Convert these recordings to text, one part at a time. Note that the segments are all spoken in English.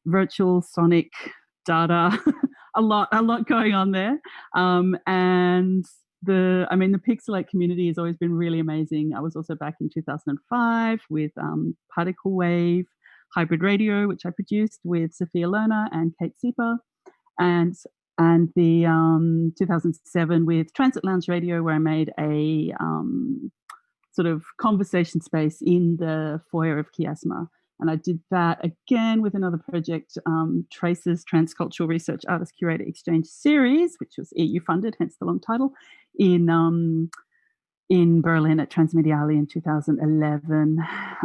virtual, sonic, data, a lot going on there. And the Pixelache community has always been really amazing. I was also back in 2005 with Particle Wave, Hybrid Radio, which I produced with Sophia Lerner and Kate Sieper, and the 2007 with Transit Lounge Radio, where I made a sort of conversation space in the foyer of Kiasma. And I did that again with another project, Traces Transcultural Research Artist Curator Exchange Series, which was EU funded, hence the long title, in Berlin at Transmediale in 2011.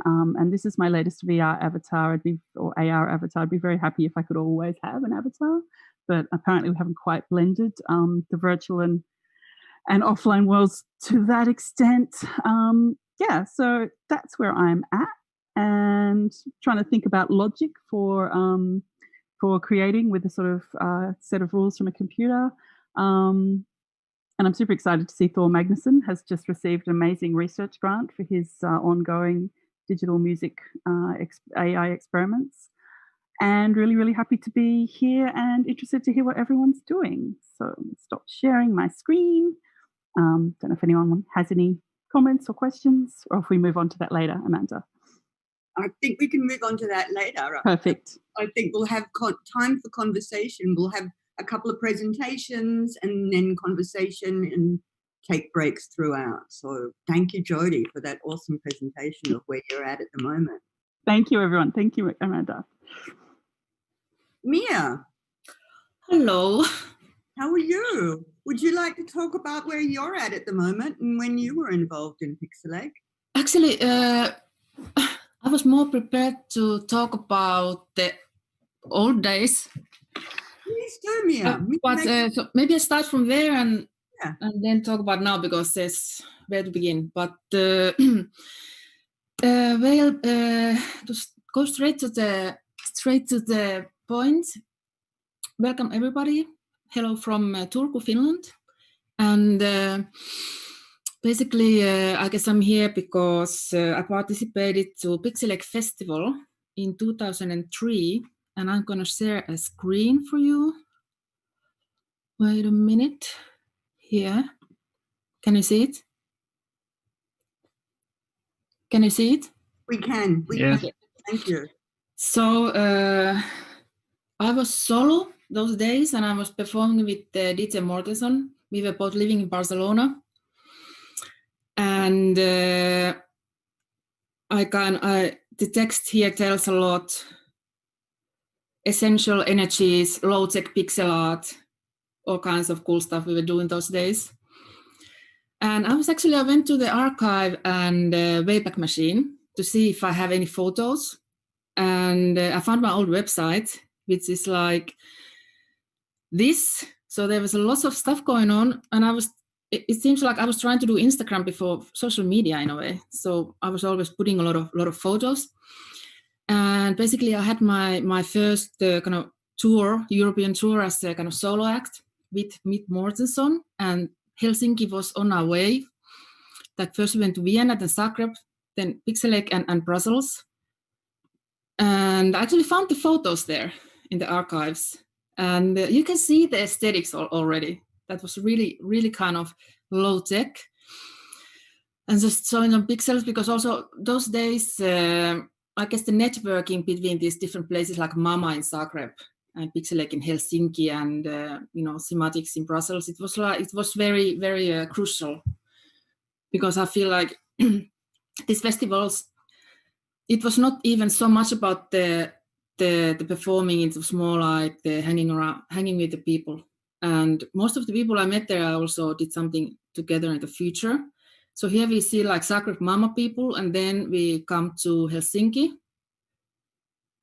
And this is my latest VR avatar, or AR avatar. I'd be very happy if I could always have an avatar, but apparently we haven't quite blended the virtual and offline worlds to that extent. Yeah, so that's where I'm at, and trying to think about logic for creating with a sort of set of rules from a computer. And I'm super excited to see Thor Magnuson has just received an amazing research grant for his ongoing digital music AI experiments. And really, really happy to be here and interested to hear what everyone's doing. So stop sharing my screen. Don't know if anyone has any comments or questions, or if we move on to that later, Amanda. I think we can move on to that later. Perfect. I think we'll have time for conversation. We'll have a couple of presentations and then conversation and take breaks throughout. So thank you, Jodie, for that awesome presentation of where you're at the moment. Thank you, everyone. Thank you, Amanda. Mia. Hello. How are you? Would you like to talk about where you're at the moment and when you were involved in Pixelache? Actually, I was more prepared to talk about the old days. Please do, Mia. So maybe I start from there and then talk about now, because there's where to begin. But to go straight to the point. Welcome everybody. Hello from Turku, Finland. And basically, I guess I'm here because I participated to Pixelache Festival in 2003, and I'm going to share a screen for you. Wait a minute. Here. Can you see it? Can you see it? We can. We can. Okay. Thank you. So I was solo those days, and I was performing with DJ Mortensen. We were both living in Barcelona. And the text here tells a lot. Essential energies, low-tech pixel art, all kinds of cool stuff we were doing those days. And I went to the archive and Wayback Machine to see if I have any photos. And I found my old website, which is like this. So there was a lot of stuff going on, and it seems like I was trying to do Instagram before social media in a way. So I was always putting a lot of photos. And basically I had my first kind of tour, European tour, as a kind of solo act with Mortensen, and Helsinki was on our way. That first we went to Vienna, then Zagreb, then Pixelache and Brussels. And I actually found the photos there in the archives. And you can see the aesthetics already. That was really, really kind of low tech. And just showing some pixels, because also those days, I guess the networking between these different places like Mama in Zagreb and Pixelache in Helsinki and Sematics in Brussels, it was very, very crucial, because I feel like these festivals, it was not even so much about the performing, it was more like the hanging with the people. And most of the people I met there, I also did something together in the future. So here we see like Zagreb Mama people, and then we come to Helsinki.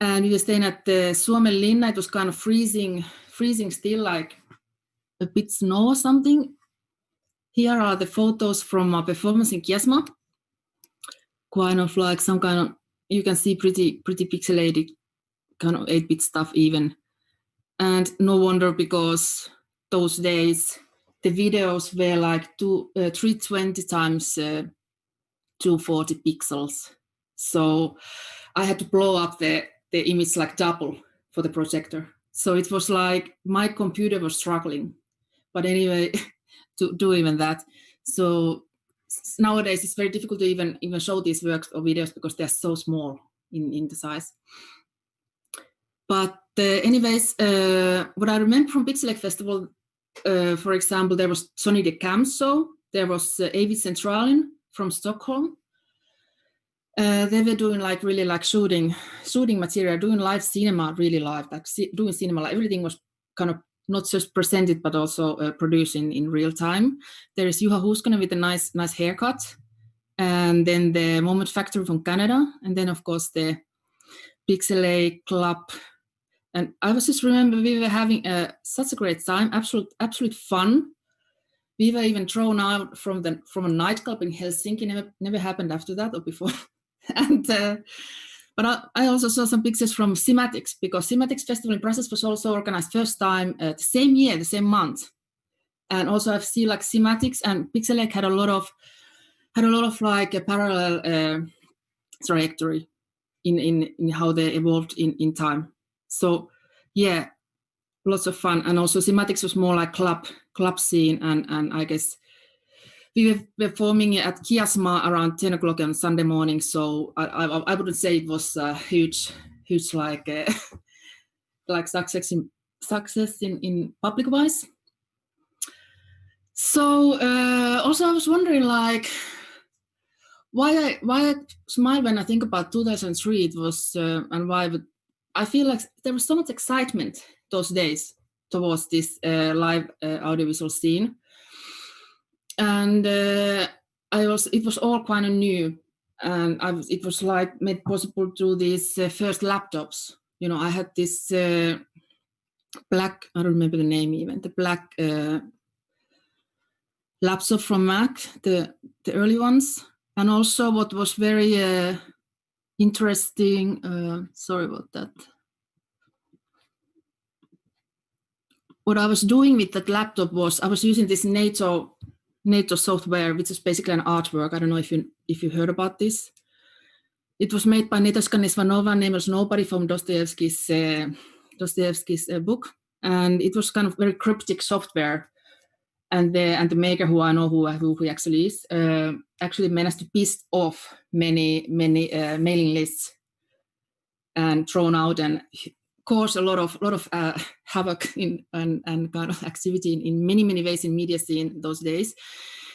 And we were staying at the Suomenlinna. It was kind of freezing still, like a bit snow or something. Here are the photos from our performance in Kiasma. Kind of like some kind of, you can see pretty pixelated, kind of 8-bit stuff even. And no wonder, because those days, the videos were like 320 times 240 pixels. So I had to blow up the the image like double for the projector. So it was like my computer was struggling. But anyway, to do even that. So nowadays it's very difficult to even show these works or videos because they're so small in the size. But anyways, what I remember from Pixelache Festival, for example, there was Sonny de Camso, there was Avi Centralin from Stockholm. They were doing like really like shooting material, doing live cinema, really live, like doing cinema. Like everything was kind of not just presented but also produced in real time. There is Juha Huuskonen with a nice haircut, and then the Moment Factory from Canada, and then of course the Pixelache Club. And I was just remember we were having such a great time, absolute fun. We were even thrown out from a nightclub in Helsinki. Never happened after that or before. And but I also saw some pictures from Cymatics, because Cymatics Festival in Brussels was also organized first time the same year, the same month. And also I've seen like Cymatics and Pixelache had a lot of like a parallel trajectory in how they evolved in time. So yeah, lots of fun. And also Cymatics was more like club scene, and I guess we were performing at Kiasma around 10 o'clock on Sunday morning. So I wouldn't say it was a huge like like success in public wise. So also I was wondering like why I smile when I think about 2003. It was and why I feel like there was so much excitement those days towards this live audiovisual scene. And it was all kind of new, and it was like made possible through these first laptops. You know, I had this black, I don't remember the name even, the black laptop from Mac, the early ones. And also what was very interesting, sorry about that. What I was doing with that laptop was I was using this NATO software, which is basically an artwork. I don't know if you heard about this. It was made by Netoska Nesvanova, Nameless Nobody, from Dostoevsky's book, and it was kind of very cryptic software. And the maker, who I know who he actually is, actually managed to piss off many mailing lists and thrown out and caused a lot of havoc and kind of activity in many ways in media scene those days.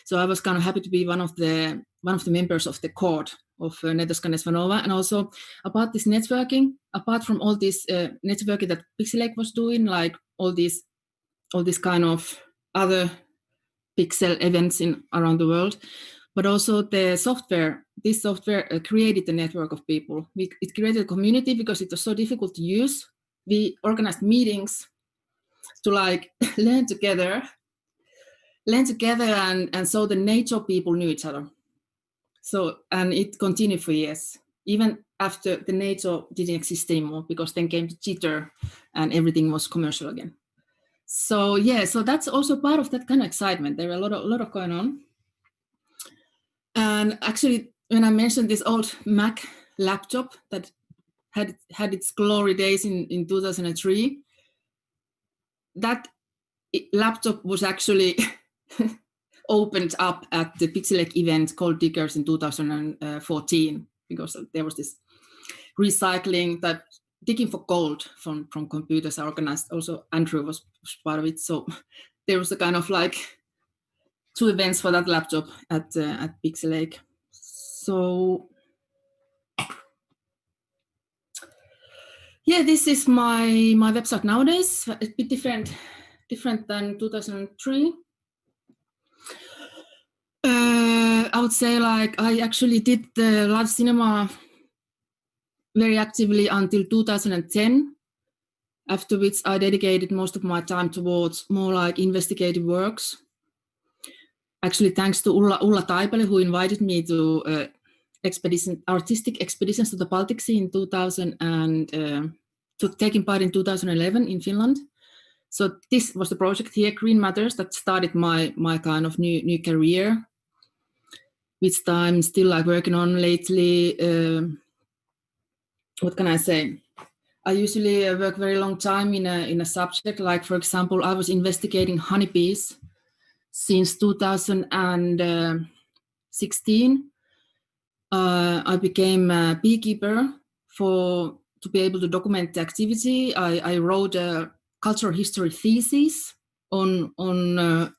So I was kind of happy to be one of the members of the court of Netoska Nesvanova. And also about this networking, apart from all this networking that Pixelache was doing, like all these kind of other pixel events around the world, but also the software. This software created a network of people. It created a community because it was so difficult to use. We organized meetings to like learn together, and so the NATO people knew each other. So, and it continued for years, even after the NATO didn't exist anymore, because then came the jitter and everything was commercial again. So yeah, so that's also part of that kind of excitement. There were a lot of going on. And actually, when I mentioned this old Mac laptop that had its glory days in 2003, that laptop was actually opened up at the Pixelache event called Diggers in 2014, because there was this recycling, that digging for gold from computers organized. Also Andrew was part of it. So there was a kind of like 2 events for that laptop at Pixelache. So yeah, this is my website nowadays. A bit different than 2003. I would say like I actually did the live cinema very actively until 2010, after which I dedicated most of my time towards more like investigative works. Actually, thanks to Ulla Taipale, who invited me to artistic expeditions to the Baltic Sea in 2000 and taking part in 2011 in Finland. So this was the project here, Green Matters, that started my kind of new career, which I'm still like working on lately. What can I say? I usually work very long time in a subject. Like, for example, I was investigating honeybees since 2016. I became a beekeeper to be able to document the activity. I wrote a cultural history thesis on the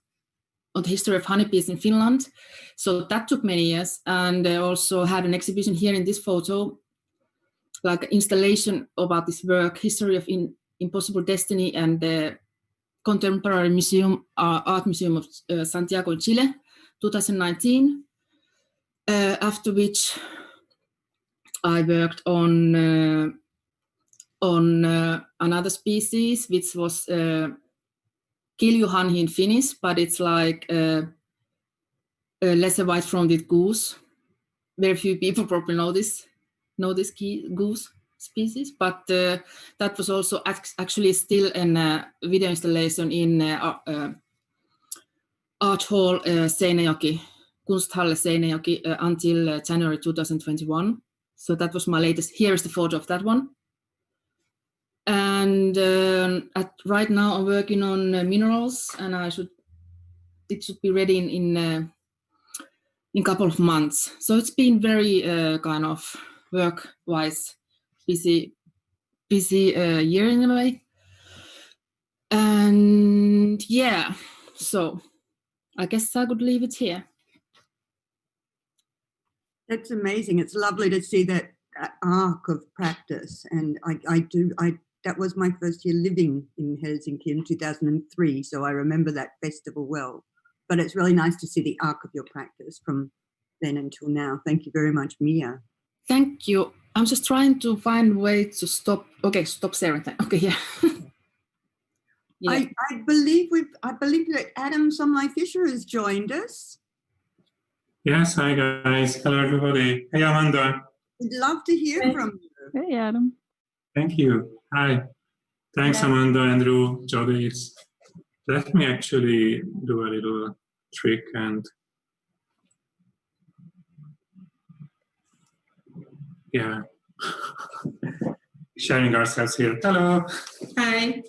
history of honeybees in Finland. So that took many years, and I also had an exhibition here in this photo, like installation about this work, History of Impossible Destiny, and the Contemporary Museum, Art Museum of Santiago, Chile, 2019. After which I worked on another species, which was kiljuhanhi in Finnish, but it's like a lesser white-fronted goose. Very few people probably know this goose species, but that was also actually still a video installation in Art Hall Seinäjoki, Kunsthalle Seinäjoki, until January 2021. So that was my latest. Here is the photo of that one. And right now I'm working on minerals, and it should be ready in a couple of months. So it's been very kind of work-wise busy year in a way. And yeah, so I guess I could leave it here. That's amazing. It's lovely to see that arc of practice. And that was my first year living in Helsinki in 2003. So I remember that festival well. But it's really nice to see the arc of your practice from then until now. Thank you very much, Mia. Thank you. I'm just trying to find a way to stop. Okay, stop sharing. Okay, yeah. Yeah. I believe that Adam Somlai-Fisher has joined us. Yes, hi guys. Hello everybody. Hey Amanda. We'd love to hear from you. Hey Adam. Thank you. Hi. Thanks Amanda, Andrew, Jody. Let me actually do a little trick and yeah. Sharing ourselves here. Hello. Hi.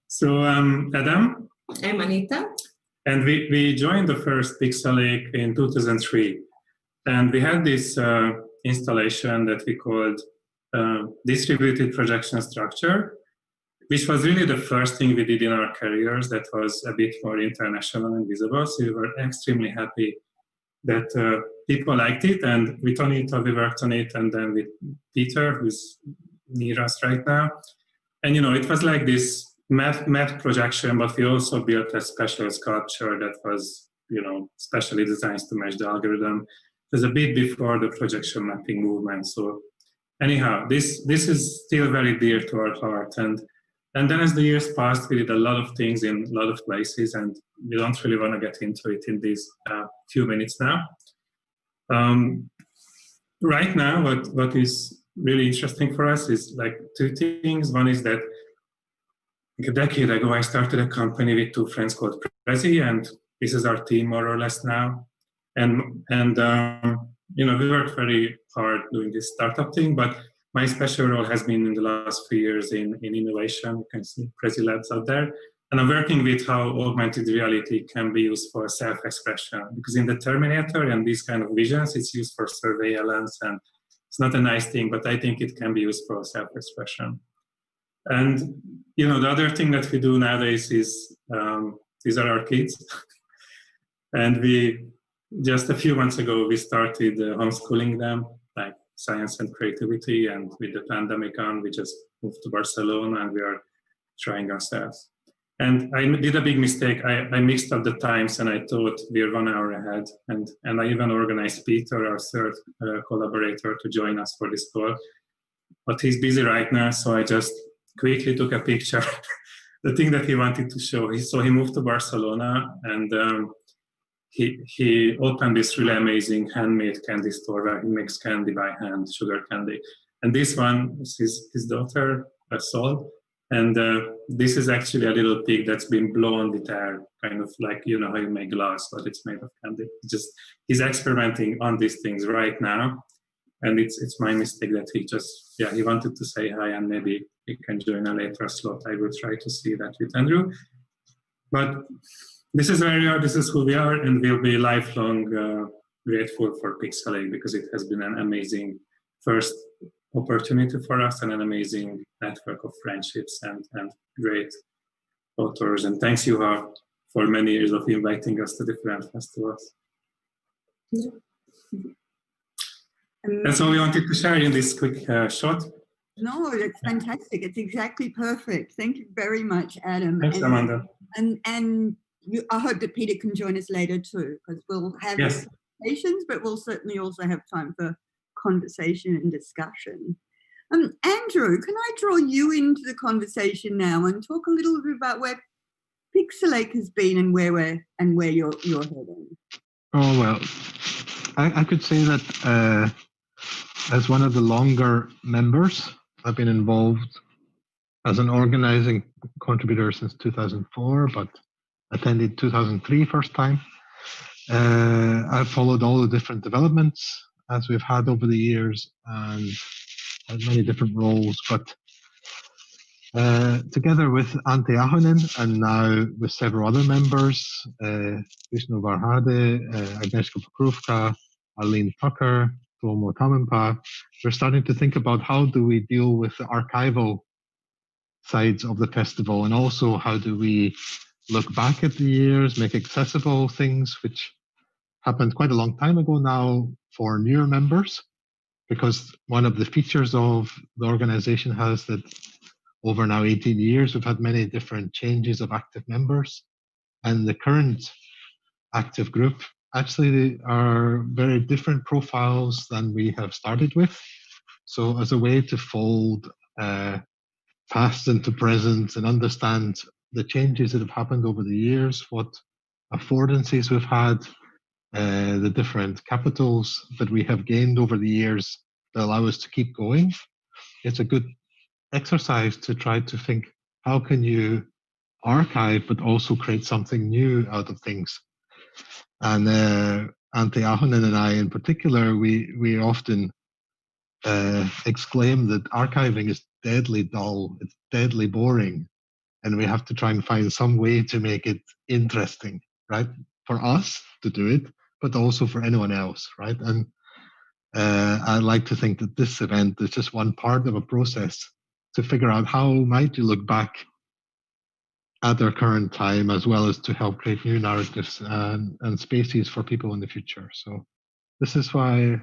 So Adam. I'm Anita. And we joined the first Pixelache in 2003. And we had this installation that we called distributed projection structure, which was really the first thing we did in our careers that was a bit more international and visible. So we were extremely happy that people liked it. And with Anita, we worked on it. And then with Peter, who's near us right now. And, you know, it was like this math projection, but we also built a special sculpture that was, you know, specially designed to match the algorithm. It was a bit before the projection mapping movement. So anyhow, this is still very dear to our heart. And then as the years passed, we did a lot of things in a lot of places, and we don't really want to get into it in these few minutes now. Right now, what is really interesting for us is like two things. One is that a decade ago, I started a company with two friends called Prezi, and this is our team more or less now. And you know, we worked very hard doing this startup thing, but my special role has been in the last few years in innovation. You can see Prezi Labs out there. And I'm working with how augmented reality can be used for self-expression, because in the Terminator and these kind of visions, it's used for surveillance, and it's not a nice thing, but I think it can be used for self-expression. And, you know, the other thing that we do nowadays is, these are our kids. And we, just a few months ago, we started homeschooling them, like science and creativity. And with the pandemic on, we just moved to Barcelona and we are trying ourselves. And I did a big mistake. I mixed up the times and I thought we are 1 hour ahead. And I even organized Peter, our third collaborator, to join us for this call. But he's busy right now, so I just quickly took a picture, the thing that he wanted to show. So he moved to Barcelona, and he opened this really amazing handmade candy store where he makes candy by hand, sugar candy. And this one is his daughter, Sol. And this is actually a little pig that's been blown with air, kind of like, you know, how you make glass, but it's made of candy. He's experimenting on these things right now. And it's my mistake that he wanted to say hi, and maybe he can join a later slot. I will try to see that with Andrew. But this is where we are, this is who we are, and we'll be lifelong grateful for Pixelache, because it has been an amazing first opportunity for us and an amazing network of friendships and great authors. And thanks, Juha, for many years of inviting us to different festivals. That's all we wanted to share in this quick shot. No, it's fantastic. It's exactly perfect. Thank you very much, Adam. Thanks, Amanda. And I hope that Peter can join us later too, because we'll have presentations, but we'll certainly also have time for conversation and discussion. Andrew, can I draw you into the conversation now and talk a little bit about where Pixelache has been and where you're heading? Oh, well, I could say that as one of the longer members, I've been involved as an organizing contributor since 2004, but attended 2003 first time. I've followed all the different developments as we've had over the years and had many different roles, but together with Antti Ahonen and now with several other members, Vishnu Varhade, Agnieszka Pokrówka, Arlene Tucker, Tuomo Tamanpa, we're starting to think about how do we deal with the archival sides of the festival, and also how do we look back at the years, make accessible things which happened quite a long time ago now for newer members, because one of the features of the organization has that over now 18 years, we've had many different changes of active members, and the current active group actually are very different profiles than we have started with. So as a way to fold past into present and understand the changes that have happened over the years, what affordances we've had, the different capitals that we have gained over the years that allow us to keep going, it's a good exercise to try to think, how can you archive but also create something new out of things? And Antti Ahonen and I in particular, we often exclaim that archiving is deadly dull, it's deadly boring, and we have to try and find some way to make it interesting, right? For us to do it, but also for anyone else, right? And I like to think that this event is just one part of a process to figure out how might you look back at their current time, as well as to help create new narratives and spaces for people in the future. So this is why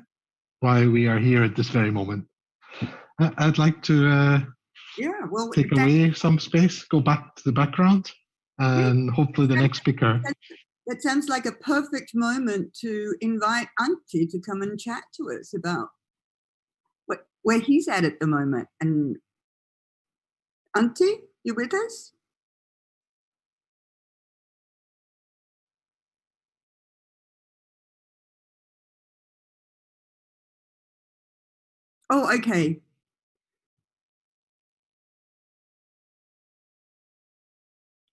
we are here at this very moment. I'd like to take away some space, go back to the background, and hopefully the next speaker. That sounds like a perfect moment to invite Antti to come and chat to us about where he's at the moment. And Antti, you with us? Oh, okay.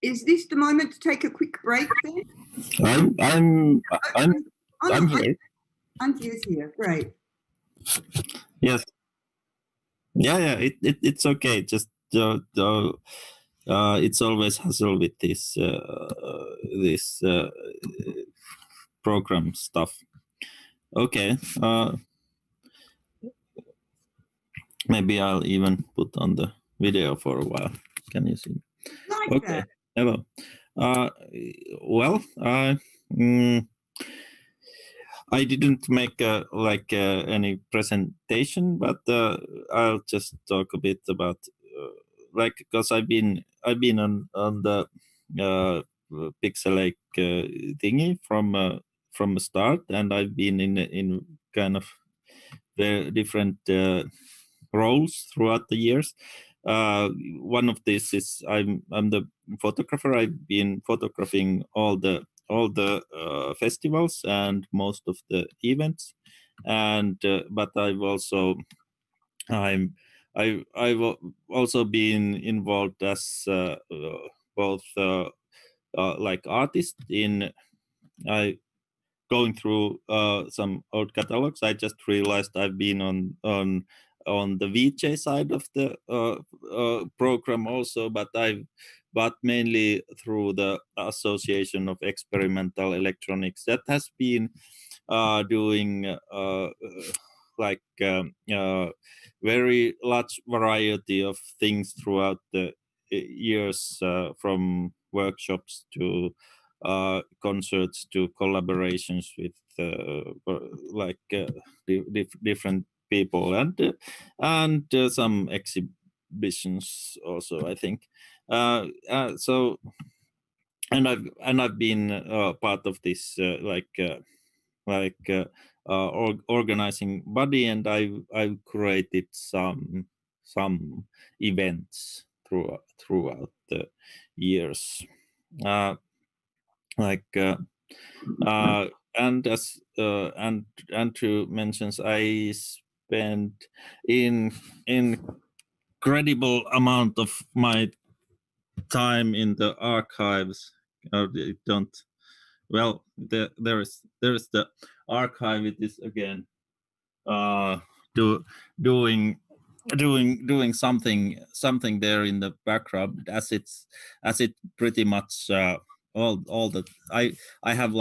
Is this the moment to take a quick break then? I'm here. Antti is here. Great. Yes. Yeah. It's okay. Just it's always hassle with this program stuff. Okay. Maybe I'll even put on the video for a while. Can you see? Like okay. That. Hello. Well, I didn't make any presentation, but I'll just talk a bit about because I've been on the Pixelache thingy from the start, and I've been in kind of the different roles throughout the years. One of this is I'm the photographer. I've been photographing all the festivals and most of the events, and but I've also I've also been involved as both like artist in going through some old catalogs. I just realized I've been on the VJ side of the program also, but mainly through the Association of Experimental Electronics that has been doing very large variety of things throughout the years, from workshops to concerts to collaborations with different people and some exhibitions also, I think. So I've been part of this organizing body, and I've created some events throughout the years. And as Andrew mentions, I spent incredible amount of my time in the archives. There is the archive. It is again doing something there in the background, as it pretty much all that I have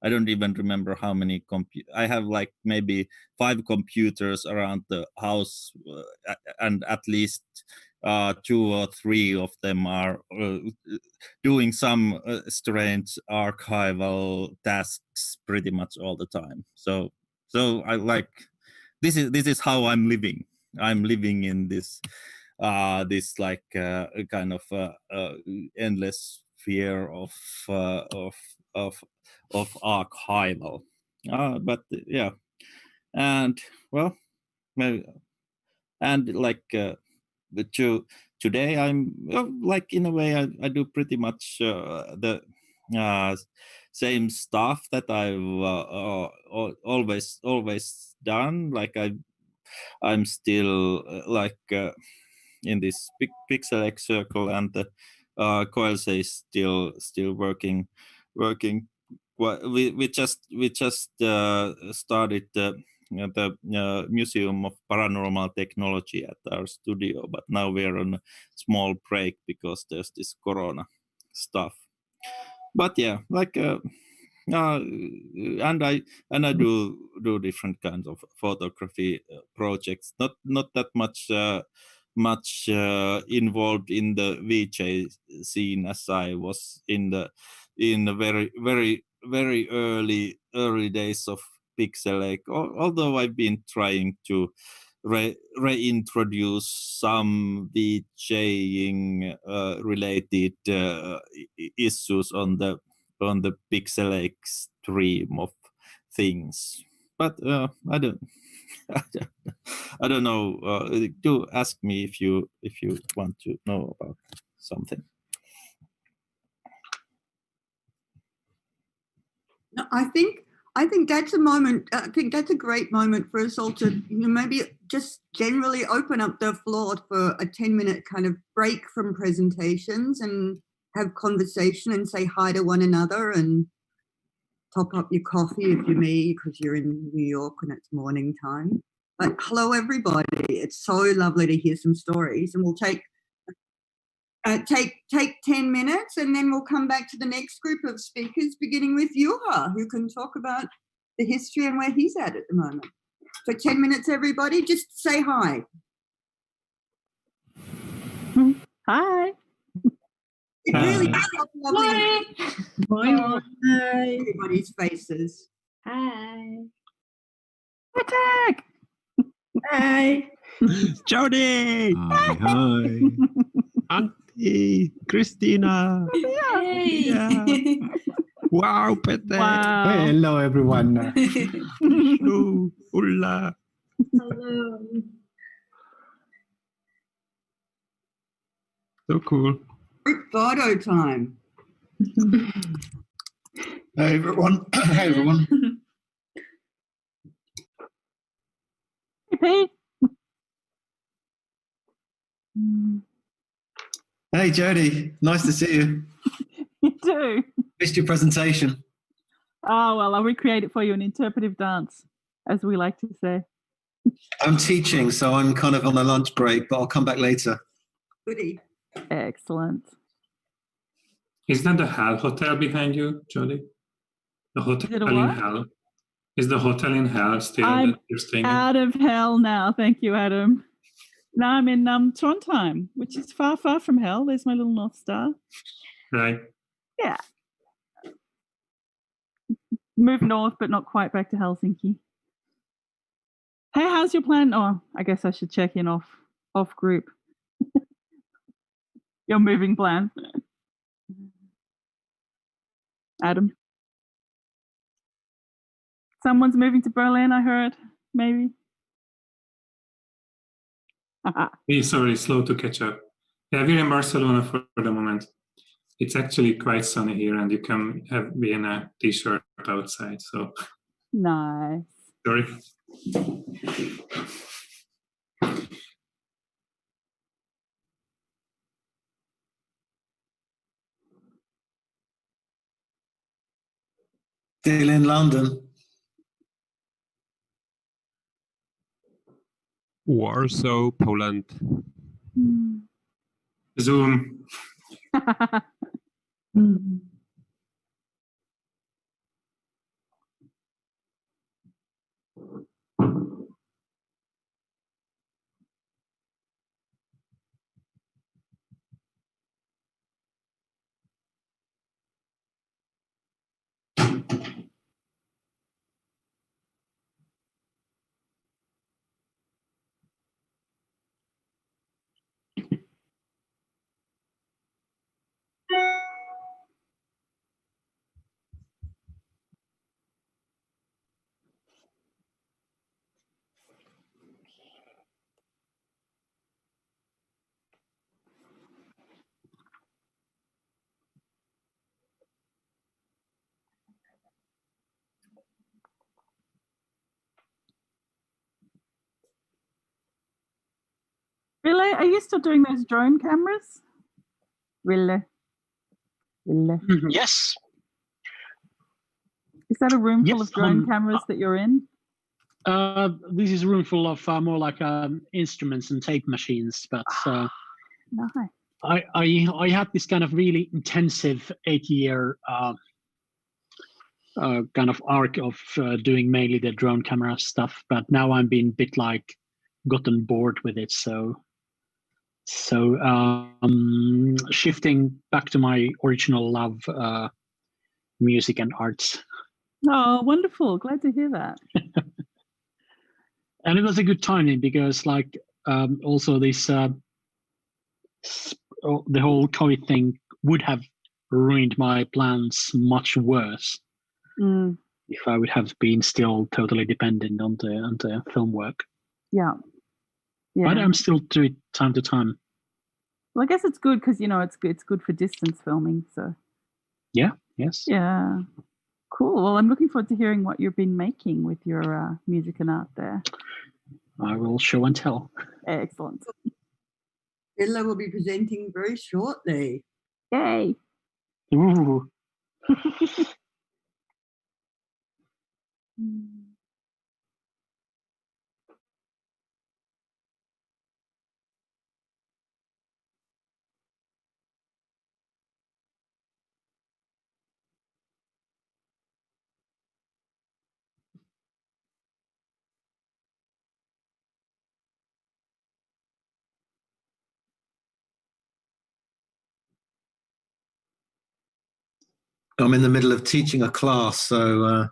I don't even remember how many I have maybe 5 computers around the house, and at least 2 or 3 of them are doing some strange archival tasks pretty much all the time. So I this is how I'm living. I'm living in this kind of endless fear of archival. But yeah, and well, maybe, and today I'm in a way I do pretty much the same stuff that I've always done. I'm still in this Pixelache circle, and the Coelse is still working. We just started the Museum of Paranormal Technology at our studio, but now we're on a small break because there's this Corona stuff. But yeah, and I do different kinds of photography projects. Not that much involved in the VJ scene as I was in the very early days of Pixelache. Although I've been trying to reintroduce some VJing related issues on the Pixelache stream of things, but I don't know. Do ask me if you want to know about something. No, I think that's a moment. I think that's a great moment for us all to maybe just generally open up the floor for a 10-minute kind of break from presentations and have conversation and say hi to one another and top up your coffee if you're me, because you're in New York and it's morning time. But hello, everybody. It's so lovely to hear some stories, and we'll take 10 minutes, and then we'll come back to the next group of speakers, beginning with Juha, who can talk about the history and where he's at the moment. For 10 minutes, everybody, just say hi. Hi. It really is so lovely. Hi. Everybody's faces. Hi. Attack! Hi. Jody! Hi. Auntie, Christina. Hey. Yeah. Wow, Pete. Wow. Hey, hello, everyone. Hello, Ulla. Hello. So cool. Group photo time. Hey, everyone. Hey, everyone. Hey, Pete. Hey, Jody. Nice to see you. You too. Missed your presentation. Oh, well, I'll recreate it for you, an interpretive dance, as we like to say. I'm teaching, so I'm kind of on a lunch break, but I'll come back later. Goody. Excellent. Is that the Hell Hotel behind you, Jody? The hotel it a in what? Hell? Is the hotel in Hell still I'm that you're staying in? out of hell now. Thank you, Adam. Now I'm in Trondheim, which is far, far from hell. There's my little North Star. Right. Yeah. Moved north, but not quite back to Helsinki. Hey, how's your plan? Oh, I guess I should check in off group. Your moving plan. Adam. Someone's moving to Berlin, I heard. Maybe. Sorry, slow to catch up. Yeah, we're in Barcelona for the moment. It's actually quite sunny here, and you can be in a t-shirt outside. So nice. Sorry. Still in London. Warsaw, Poland. Zoom. Really? Are you still doing those drone cameras? Really? Yes. Is that a room full Yes, of drone cameras that you're in? This is a room full of more like instruments and tape machines, but nice. I had this kind of really intensive 8-year kind of arc of doing mainly the drone camera stuff, but now I'm being a bit like gotten bored with it. So shifting back to my original love, music and arts. Oh, wonderful. Glad to hear that. And it was a good timing because like also this the whole COVID thing would have ruined my plans much worse if I would have been still totally dependent on the film work. Yeah. But I'm still do it time to time. Well, I guess it's good because it's good for distance filming. So yeah, yes, yeah, cool. Well, I'm looking forward to hearing what you've been making with your music and art there. I will show and tell. Excellent. Ella will be presenting very shortly. Yay! Ooh. I'm in the middle of teaching a class, so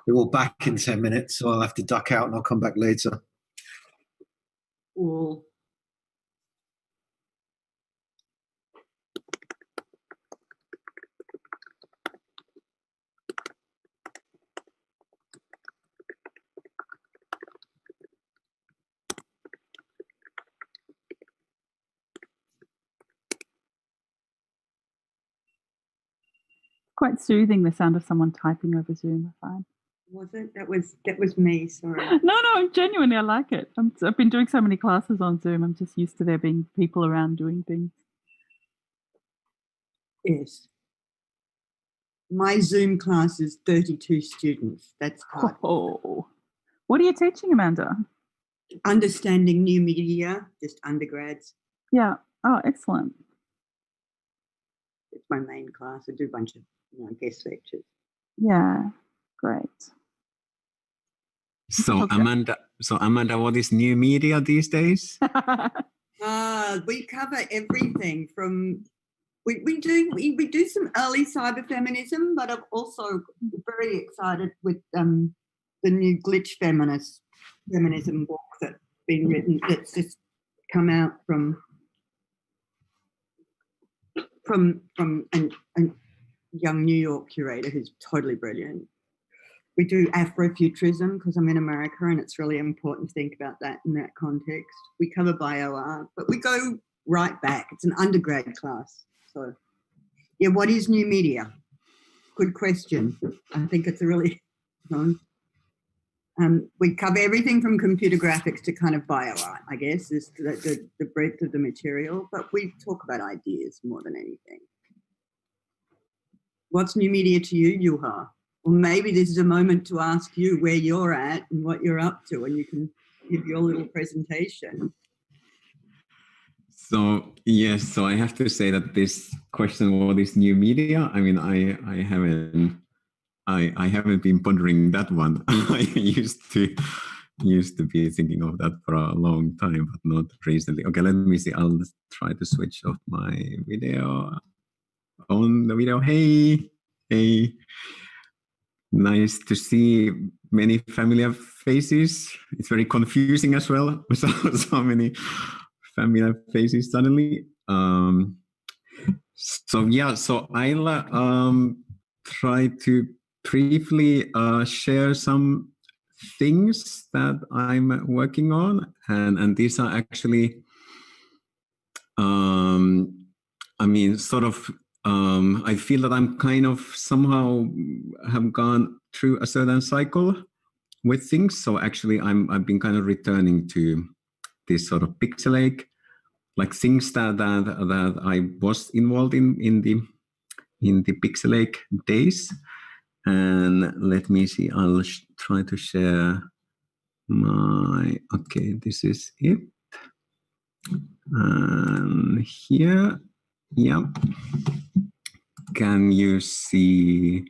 we're all back in 10 minutes, so I'll have to duck out and I'll come back later. Cool. Quite soothing, the sound of someone typing over Zoom, I find. Was it? That was me, sorry. No, I'm genuinely, I like it. I've been doing so many classes on Zoom, I'm just used to there being people around doing things. Yes. my Zoom class is 32 students. That's hard. Oh. What are you teaching, Amanda? Understanding new media, just undergrads. Yeah. Oh, excellent. It's my main class. I do a bunch of guest lectures. Yeah, great. So Amanda, what is new media these days? We cover everything from we do some early cyber feminism, but I'm also very excited with the new glitch feminism book that's been written. That's just come out from a young New York curator who's totally brilliant. We do Afrofuturism because I'm in America and it's really important to think about that in that context. We cover bioart, but we go right back. It's an undergrad class. So, yeah, what is new media? Good question. I think it's a really, we cover everything from computer graphics to kind of bioart, I guess, is the breadth of the material, but we talk about ideas more than anything. What's new media to you, Juha? Or maybe this is a moment to ask you where you're at and what you're up to, and you can give your little presentation. So yes, so I have to say that this question, what is new media? I mean, I haven't been pondering that one. I used to be thinking of that for a long time, but not recently. Okay, let me see. I'll try to switch off my video. On the video, hey. Nice to see many familiar faces. It's very confusing as well. So many familiar faces suddenly. So I'll try to briefly share some things that I'm working on, and these are actually, I feel that I'm kind of somehow have gone through a certain cycle with things. So actually, I've been kind of returning to this sort of Pixelache, like things that I was involved in the Pixelache days. And let me see. I'll try to share my. Okay, this is it. And here, yeah. Can you see?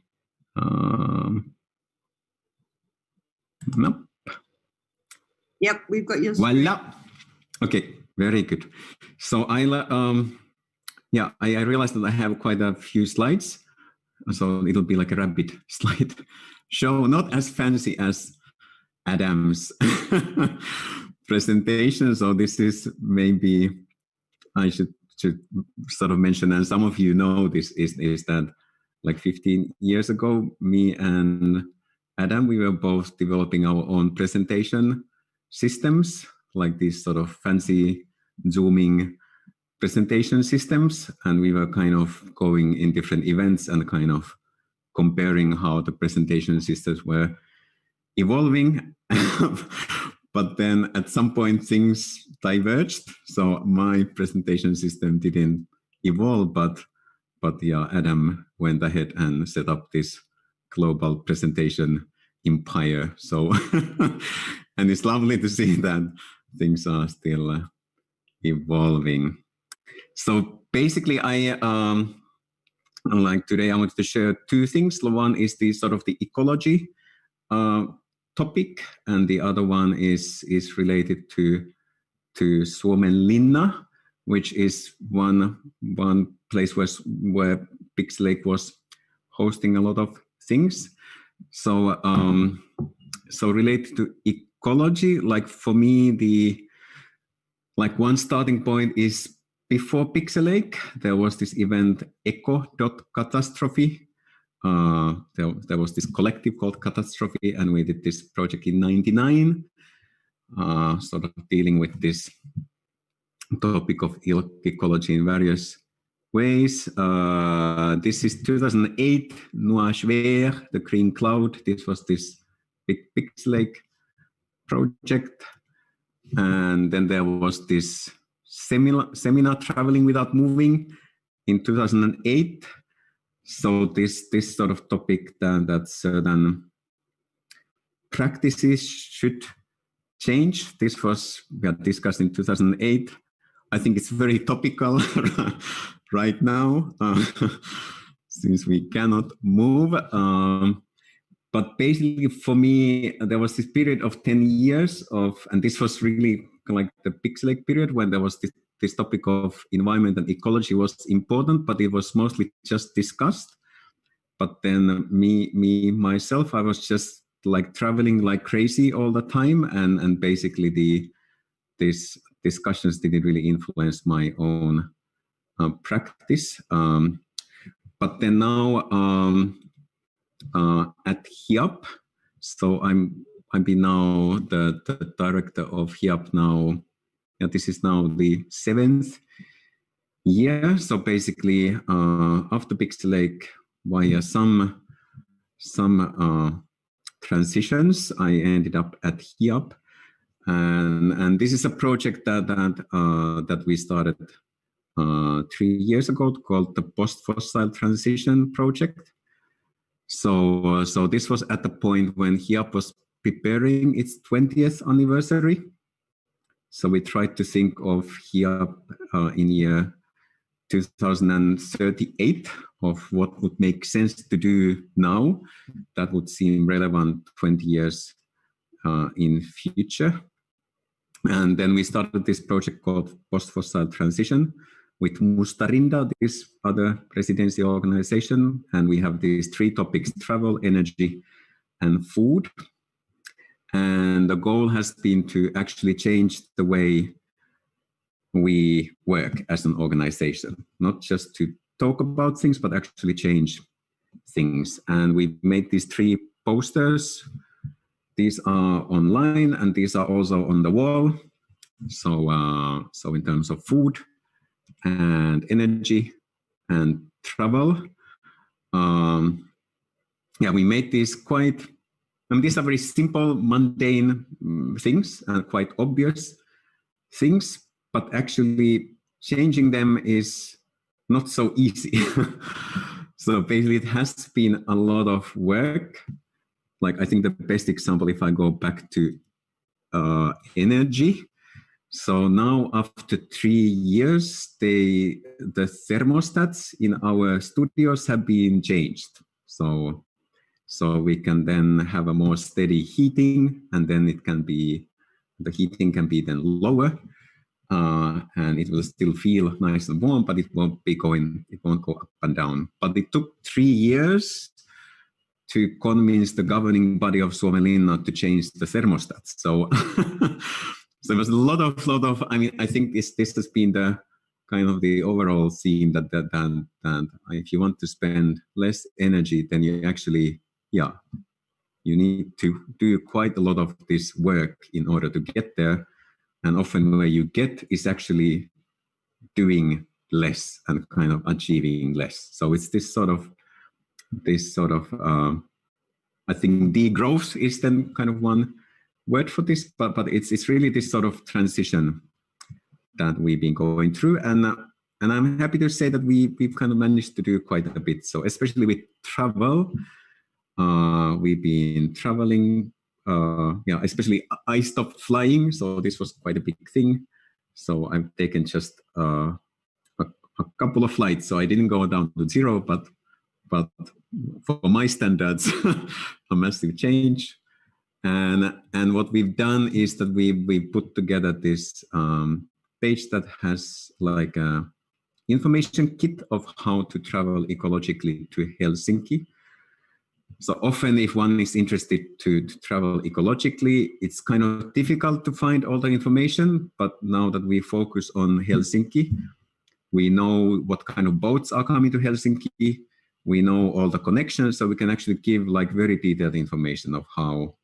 Nope. Yep, we've got your. Voila. Okay, very good. So I realized that I have quite a few slides, so it'll be like a rapid slide show, not as fancy as Adam's presentation. So this is maybe I should sort of mention, and some of you know this, is that like 15 years ago, me and Adam, we were both developing our own presentation systems, like these sort of fancy Zooming presentation systems. And we were kind of going in different events and kind of comparing how the presentation systems were evolving. But then at some point things diverged. So my presentation system didn't evolve, but yeah, Adam went ahead and set up this global presentation empire. So, and it's lovely to see that things are still evolving. So basically like today I wanted to share two things. One is the sort of the ecology topic, and the other one is related to Suomenlinna, which is one place where Pixelache was hosting a lot of things. So related to ecology, like for me, one starting point is before Pixelache, there was this event eco.catastrophe. There was this collective called Catastrophe, and we did this project in '99, sort of dealing with this topic of ecology in various ways. This is 2008, Nuage Vert, the green cloud. This was this big Pixelache project. And then there was this seminar Traveling Without Moving in 2008. So this sort of topic that certain practices should change. This was discussed in 2008. I think it's very topical right now since we cannot move. But basically, for me, there was this period of 10 years and this was really like the Pixelache period when there was this topic of environment and ecology was important, but it was mostly just discussed. But then myself, I was just like traveling like crazy all the time, and basically these discussions didn't really influence my own practice. But then now at HIAP, so I'm been now the director of HIAP now. Yeah, this is now the 7th year. So basically, after Pixelache, via some transitions, I ended up at HIAP, and this is a project that we started 3 years ago called the Post-Fossil Transition Project. So this was at the point when HIAP was preparing its 20th anniversary. So we tried to think of HIAP in year 2038 of what would make sense to do now that would seem relevant 20 years in future. And then we started this project called Post-Fossil Transition with Mustarinda, this other residency organization. And we have these 3 topics: travel, energy, and food. And the goal has been to actually change the way we work as an organization, not just to talk about things, but actually change things. And we made these 3 posters. These are online and these are also on the wall. So in terms of food and energy and travel, we made these quite, these are very simple, mundane things and quite obvious things, but actually changing them is not so easy. So basically it has been a lot of work. Like I think the best example, if I go back to energy. So now after 3 years, the thermostats in our studios have been changed. So we can then have a more steady heating, and then the heating can be then lower. And it will still feel nice and warm, but it won't go up and down. But it took 3 years to convince the governing body of Suomenlinna to change the thermostats. So, so it was a lot of. I mean, I think this has been the kind of the overall theme that if you want to spend less energy, then you actually, you need to do quite a lot of this work in order to get there. And often where you get is actually doing less and kind of achieving less. So it's this sort of, I think degrowth is then kind of one word for this, but it's really this sort of transition that we've been going through. And I'm happy to say that we've kind of managed to do quite a bit. So especially with travel, we've been traveling. Especially I stopped flying, so this was quite a big thing. So I've taken just a couple of flights, so I didn't go down to 0, but for my standards, a massive change. And what we've done is that we put together this page that has like a information kit of how to travel ecologically to Helsinki. So often if one is interested to travel ecologically, it's kind of difficult to find all the information. But now that we focus on Helsinki, we know what kind of boats are coming to Helsinki. We know all the connections, so we can actually give like very detailed information of how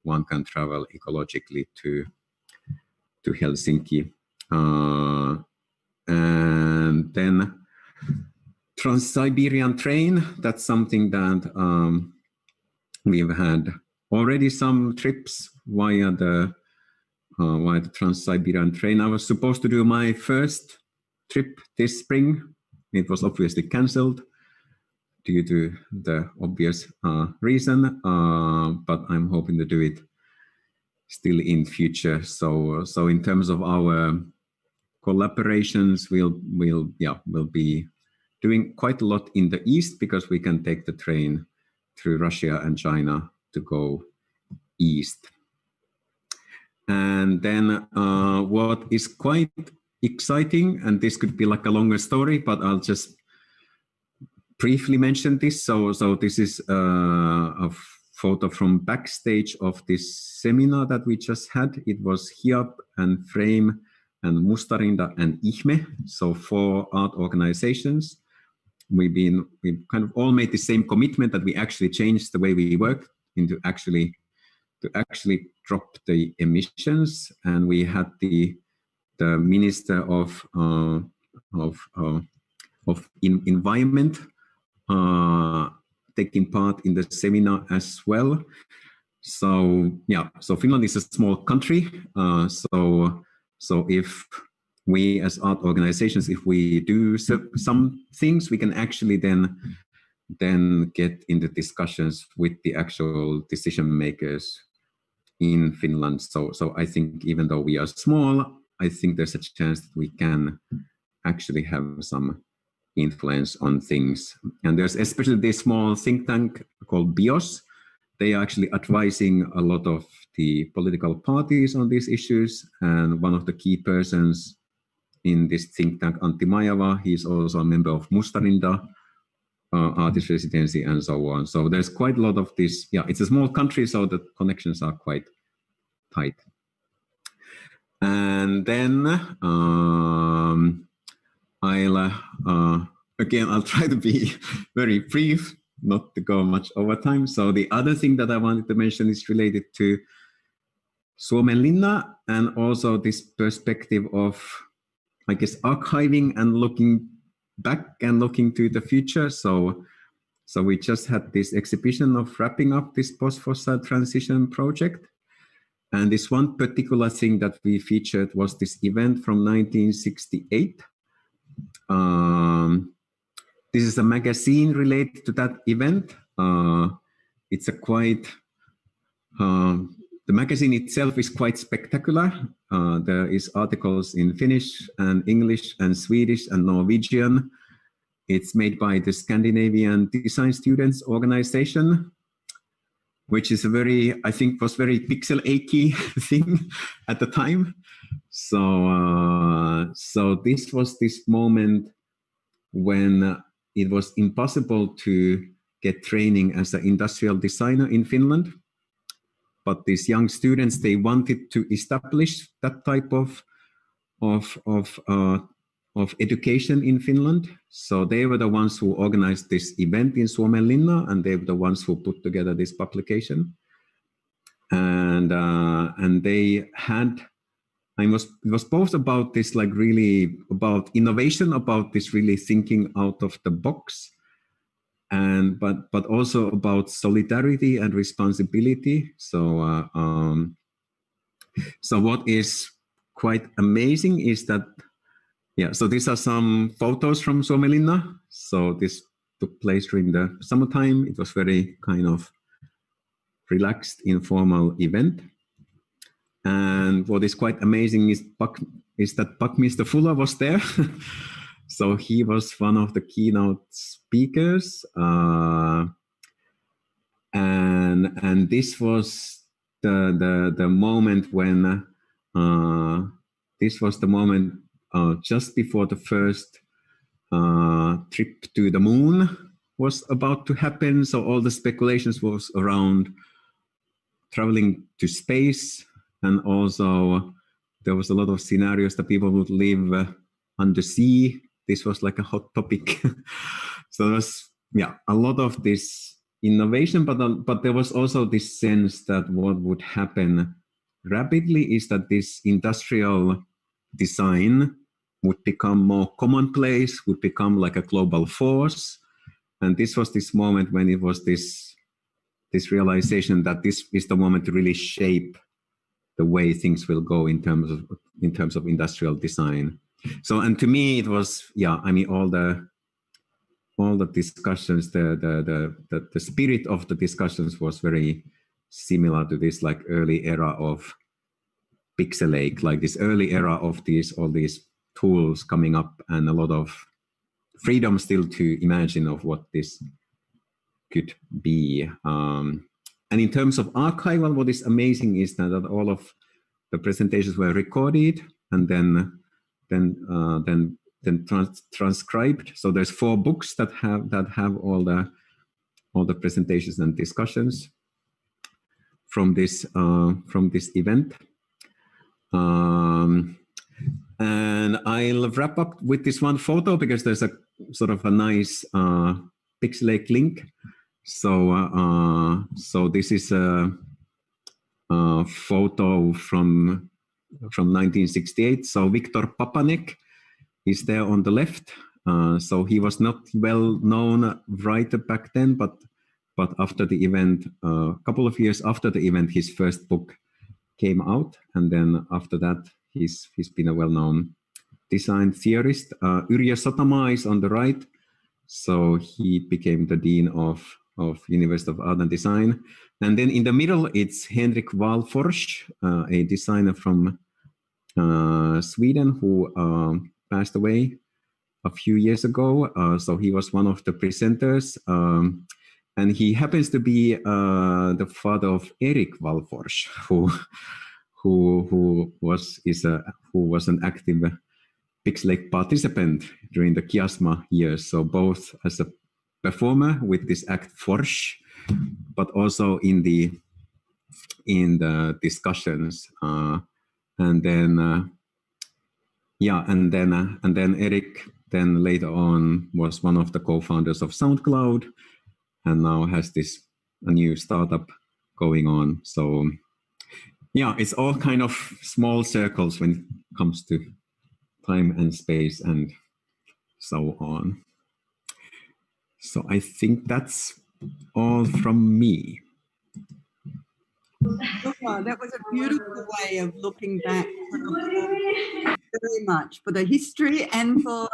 one can travel ecologically to Helsinki. And then Trans-Siberian train, that's something that we've had already some trips via the Trans-Siberian train. I was supposed to do my first trip this spring. It was obviously cancelled. due to the obvious reason, but I'm hoping to do it still in future. So in terms of our collaborations, we'll be doing quite a lot in the east because we can take the train through Russia and China to go east. And then what is quite exciting, and this could be like a longer story, but I'll just briefly mention this. So this is a photo from backstage of this seminar that we just had. It was Hiab and Frame and Mustarinda and Ihme, so 4 art organizations. We've kind of all made the same commitment that we actually changed the way we work into actually drop the emissions, and we had the Minister of Environment taking part in the seminar as well. So Finland is a small country. So if we as art organizations, if we do some things, we can actually then get into discussions with the actual decision makers in Finland. So I think even though we are small, I think there's a chance that we can actually have some influence on things. And there's especially this small think tank called BIOS. They are actually advising a lot of the political parties on these issues. And one of the key persons in this think tank, Antti Majava, he's also a member of Mustarinda artist residency and so on. So there's quite a lot of this. Yeah, it's a small country, so the connections are quite tight. And then I'll try to be very brief, not to go much over time. So the other thing that I wanted to mention is related to Suomenlinna and also this perspective of, I guess, archiving and looking back and looking to the future. So we just had this exhibition of wrapping up this post-fossil transition project. And this one particular thing that we featured was this event from 1968. This is a magazine related to that event. It's a quite, the magazine itself is quite spectacular. There is articles in Finnish and English and Swedish and Norwegian. It's made by the Scandinavian Design Students Organization, which is a very, I think, was very Pixelache thing at the time. So this was this moment when it was impossible to get training as an industrial designer in Finland. But these young students, they wanted to establish that type of education in Finland. So they were the ones who organized this event in Suomenlinna, and they were the ones who put together this publication. And they had, it was both about this, like really about innovation, about this really thinking out of the box, and but also about solidarity and responsibility. So what is quite amazing is that, so these are some photos from Suomenlinna. So this took place during the summertime. It was very kind of relaxed, informal event. And what is quite amazing is that Buckminster Fuller was there. So he was one of the keynote speakers. And this was the moment when this was the moment just before the first trip to the moon was about to happen. So all the speculations was around traveling to space, and also there was a lot of scenarios that people would live under sea. This was like a hot topic. So there was a lot of this innovation, but there was also this sense that what would happen rapidly is that this industrial design would become more commonplace, would become like a global force. And this was this moment when it was this realization that this is the moment to really shape the way things will go in terms of industrial design. So, and to me it was, all the all the discussions, the spirit of the discussions was very similar to this like early era of Pixelache, like this early era of all these tools coming up, and a lot of freedom still to imagine of what this could be. And in terms of archival, what is amazing is that all of the presentations were recorded and then transcribed. So there's 4 books that have all the presentations and discussions from this event. And I'll wrap up with this one photo because there's a sort of a nice Pixelache link. So this is a photo from 1968. So Viktor Papanek is there on the left. So he was not well-known writer back then, but after the event, a couple of years after the event, his first book came out, and then after that, he's been a well-known design theorist. Yrjö Sotamaa is on the right, so he became the dean of University of Art and Design. And then in the middle, it's Henrik Wallfors, a designer from Sweden who passed away a few years ago. So he was one of the presenters. And he happens to be the father of Erik Wallfors, who was an active Pixelache participant during the Kiasma years. So both as a performer with this act Fors, but also in the discussions. And then Erik then later on was one of the co-founders of SoundCloud, and now has a new startup going on. So yeah, it's all kind of small circles when it comes to time and space and so on. So I think that's all from me. Oh, that was a beautiful way of looking back very much for the history and for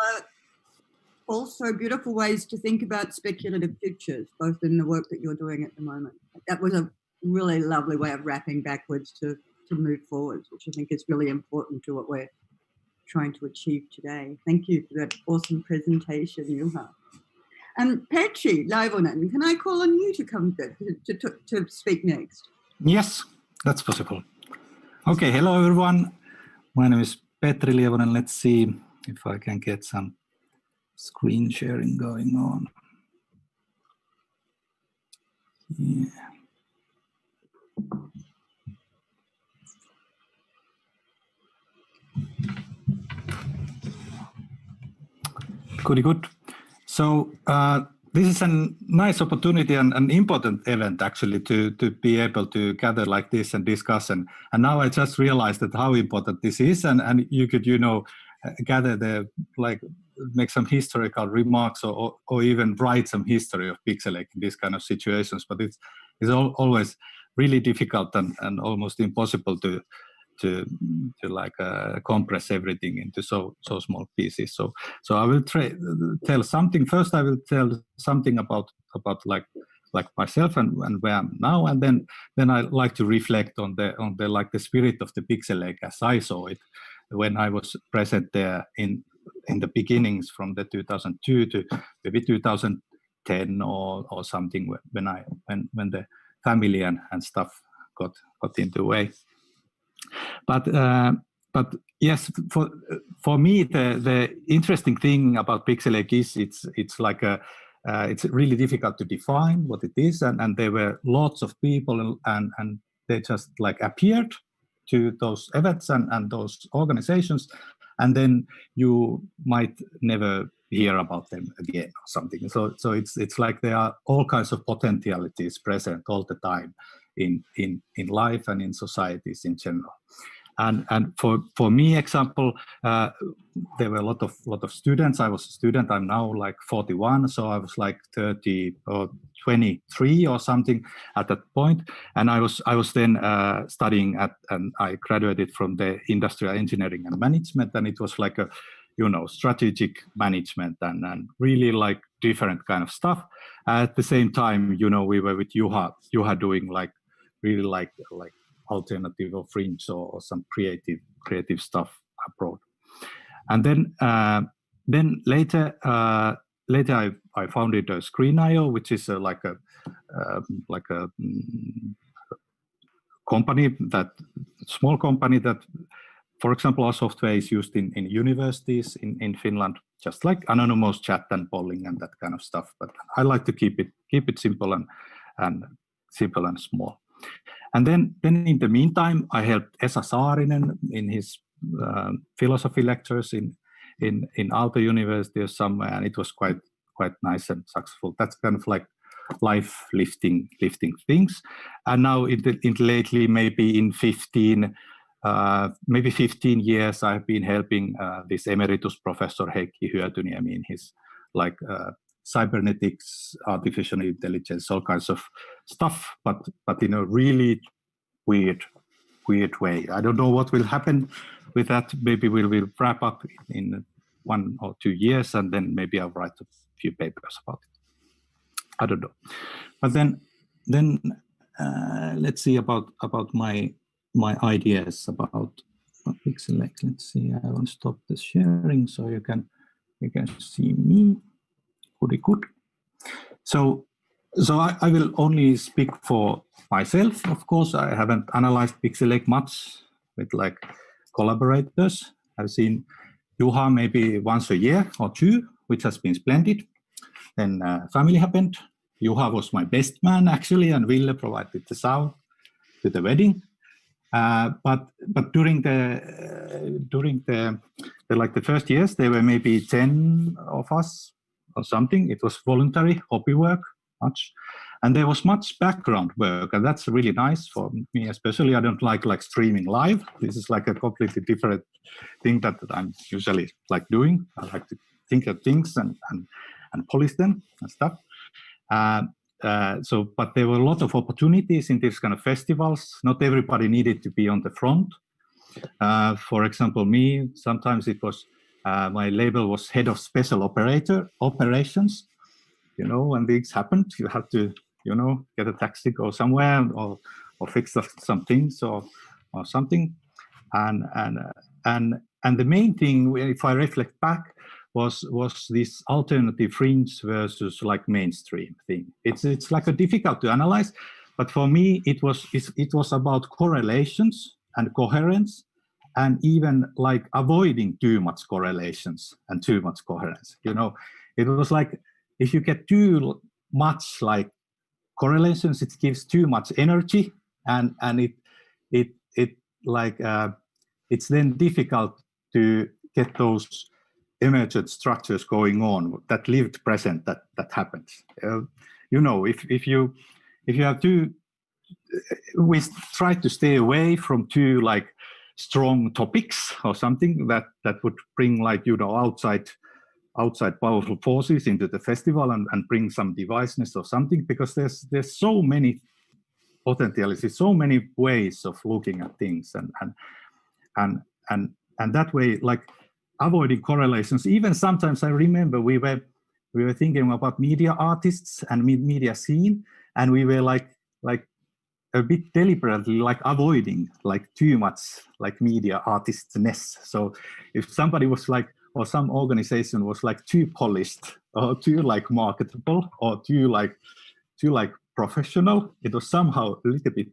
also beautiful ways to think about speculative futures, both in the work that you're doing at the moment. That was a really lovely way of wrapping backwards to move forwards, which I think is really important to what we're trying to achieve today. Thank you for that awesome presentation, Juha. Petri Leivonen, can I call on you to come to speak next? Yes, that's possible. Okay, hello everyone. My name is Petri Leivonen. Let's see if I can get some screen sharing going on. Yeah. Good. So this is a nice opportunity and an important event actually to be able to gather like this and discuss. And now I just realized that how important this is, and you could, gather make some historical remarks or even write some history of Pixelache in these kind of situations. But it's always really difficult and almost impossible to compress everything into so small pieces. So I will tell something first. I will tell something about like myself and where I'm now, and then I like to reflect on the spirit of the Pixelache as I saw it when I was present there in the beginnings from the 2002 to maybe 2010 or something when the family and stuff got into the way. But yes, for me the interesting thing about Pixelache is it's really difficult to define what it is, and there were lots of people and they just appeared to those events and those organizations, and then you might never hear about them again or something. So it's like there are all kinds of potentialities present all the time in life and in societies in general. And for me, example, there were a lot of students. I was a student. I'm now 41, so I was 30 or 23 or something at that point. And I was then studying and I graduated from the industrial engineering and management. And it was strategic management and really like different kind of stuff. At the same time, we were with Juha doing like really like alternative or fringe or some creative stuff abroad. And then later I founded a Screen.io, which is like a company, small company that, for example, our software is used in universities in Finland, just like anonymous chat and polling and that kind of stuff. But I like to keep it simple and simple and small. And then in the meantime, I helped Esa Saarinen in his philosophy lectures in Aalto University or somewhere, and it was quite nice and successful. That's kind of like life lifting things. And now lately, maybe in 15 years, I've been helping this emeritus professor Heikki Hyötyniemi in his like cybernetics, artificial intelligence, all kinds of stuff, but in a really weird way. I don't know what will happen with that. Maybe we'll wrap up in 1 or 2 years, and then maybe I'll write a few papers about it. I don't know. But then let's see about my ideas about Pixelache. Let's see. I will stop the sharing so you can see me. Good. So I will only speak for myself. Of course, I haven't analyzed Pixelache much with like collaborators. I've seen Juha maybe once a year or 2, which has been splendid. Then family happened. Juha was my best man actually, and Ville provided the sound to the wedding. But during the like the first years, there were maybe 10 of us or something. It was voluntary hobby work, much, and there was much background work, and that's really nice for me. Especially, I don't like streaming live. This is like a completely different thing that I'm usually like doing. I like to think of things and polish them and stuff. But there were a lot of opportunities in these kind of festivals. Not everybody needed to be on the front. For example, me, sometimes it was, my label was head of special operations. When things happened, you have to, get a taxi, go somewhere or fix some things or something. And the main thing, if I reflect back, was this alternative fringe versus like mainstream thing. It's like a difficult to analyze, but for me it was about correlations and coherence, and even like avoiding too much correlations and too much coherence. It was like if you get too much like correlations, it gives too much energy, and it's then difficult to get those emergent structures going on, that lived present that happens. If you have we try to stay away from too like strong topics or something that would bring like outside powerful forces into the festival and bring some divisiveness or something, because there's so many potentialities, so many ways of looking at things, and that way, like avoiding correlations. Even sometimes I remember we were thinking about media artists and media scene, and we were like a bit deliberately like avoiding like too much like media artistness. So if somebody was like, or some organization was like too polished or too like marketable or too like professional, it was somehow a little bit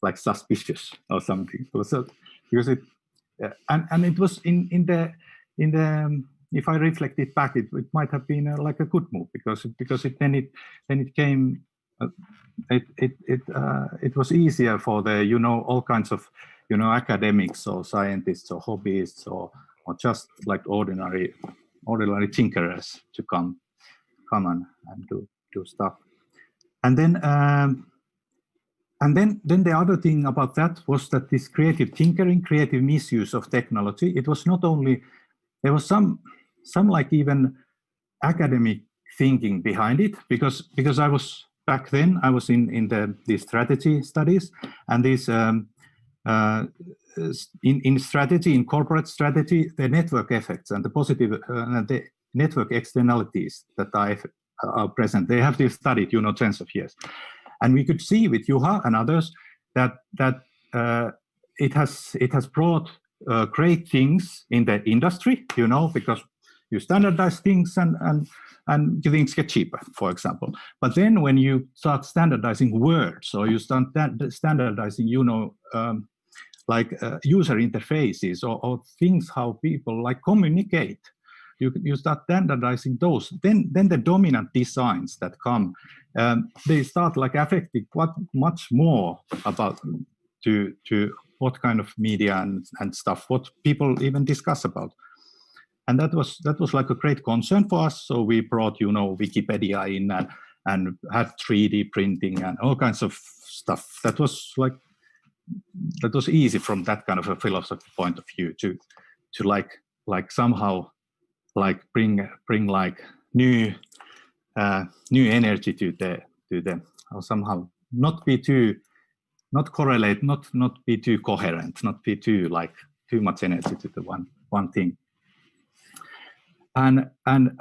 like suspicious or something. So because it and it was in the if I reflect it back, it might have been like a good move, because it came. It was easier for the all kinds of academics or scientists or hobbyists or just like ordinary tinkerers to come and do stuff. And then the other thing about that was that this creative tinkering, creative misuse of technology, it was not only, there was some like even academic thinking behind it, because I was back then, I was in the strategy studies, and these in strategy, in corporate strategy, the network effects and the positive and the network externalities that are present, they have been studied, tens of years. And we could see with Juha and others that it has brought great things in the industry, because you standardize things and things get cheaper, for example. But then when you start standardizing words, or you start standardizing, user interfaces or things how people communicate, you start standardizing those. Then the dominant designs that come, they start affecting much more about to what kind of media and stuff, what people even discuss about. And that was a great concern for us. So we brought, Wikipedia in and had 3D printing and all kinds of stuff. That was easy from that kind of a philosophy point of view to somehow bring new energy to them, or somehow not correlate, not be too coherent, not be too much energy to the one thing. And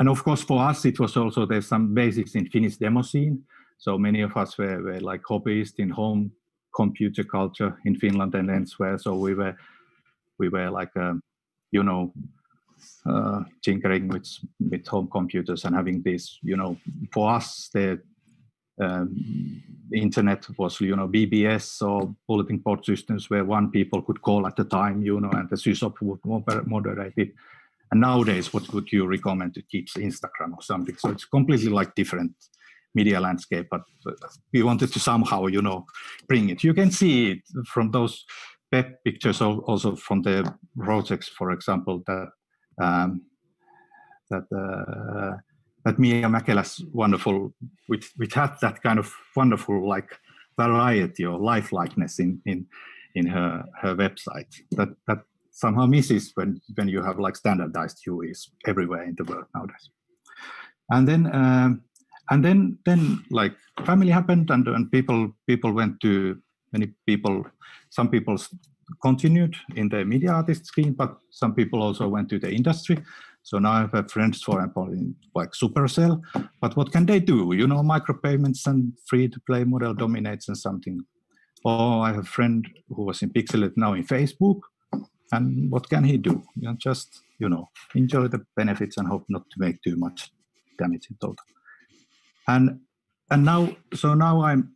of course for us it was also, there's some basics in Finnish demo scene. So many of us were hobbyists in home computer culture in Finland and elsewhere. So we were tinkering with home computers and having this, for us the internet was, BBS or bulletin board systems where one people could call at a time, and the sysop would moderate it. And nowadays, what would you recommend to keep Instagram or something? So it's completely different media landscape, but we wanted to somehow, bring it. You can see it from those web pictures, also from the projects, for example, that Mia Mäkelä's wonderful, which had that kind of wonderful variety or lifelikeness in her website that somehow misses when you have standardized UIs everywhere in the world nowadays. And then family happened, and people went to some people continued in the media artist scene, but some people also went to the industry. So now I have friends, for example, in Supercell, but what can they do? Micropayments and free-to-play model dominates and something. Or I have a friend who was in Pixelache, now in Facebook, and what can he do? Just enjoy the benefits and hope not to make too much damage in total. And now I'm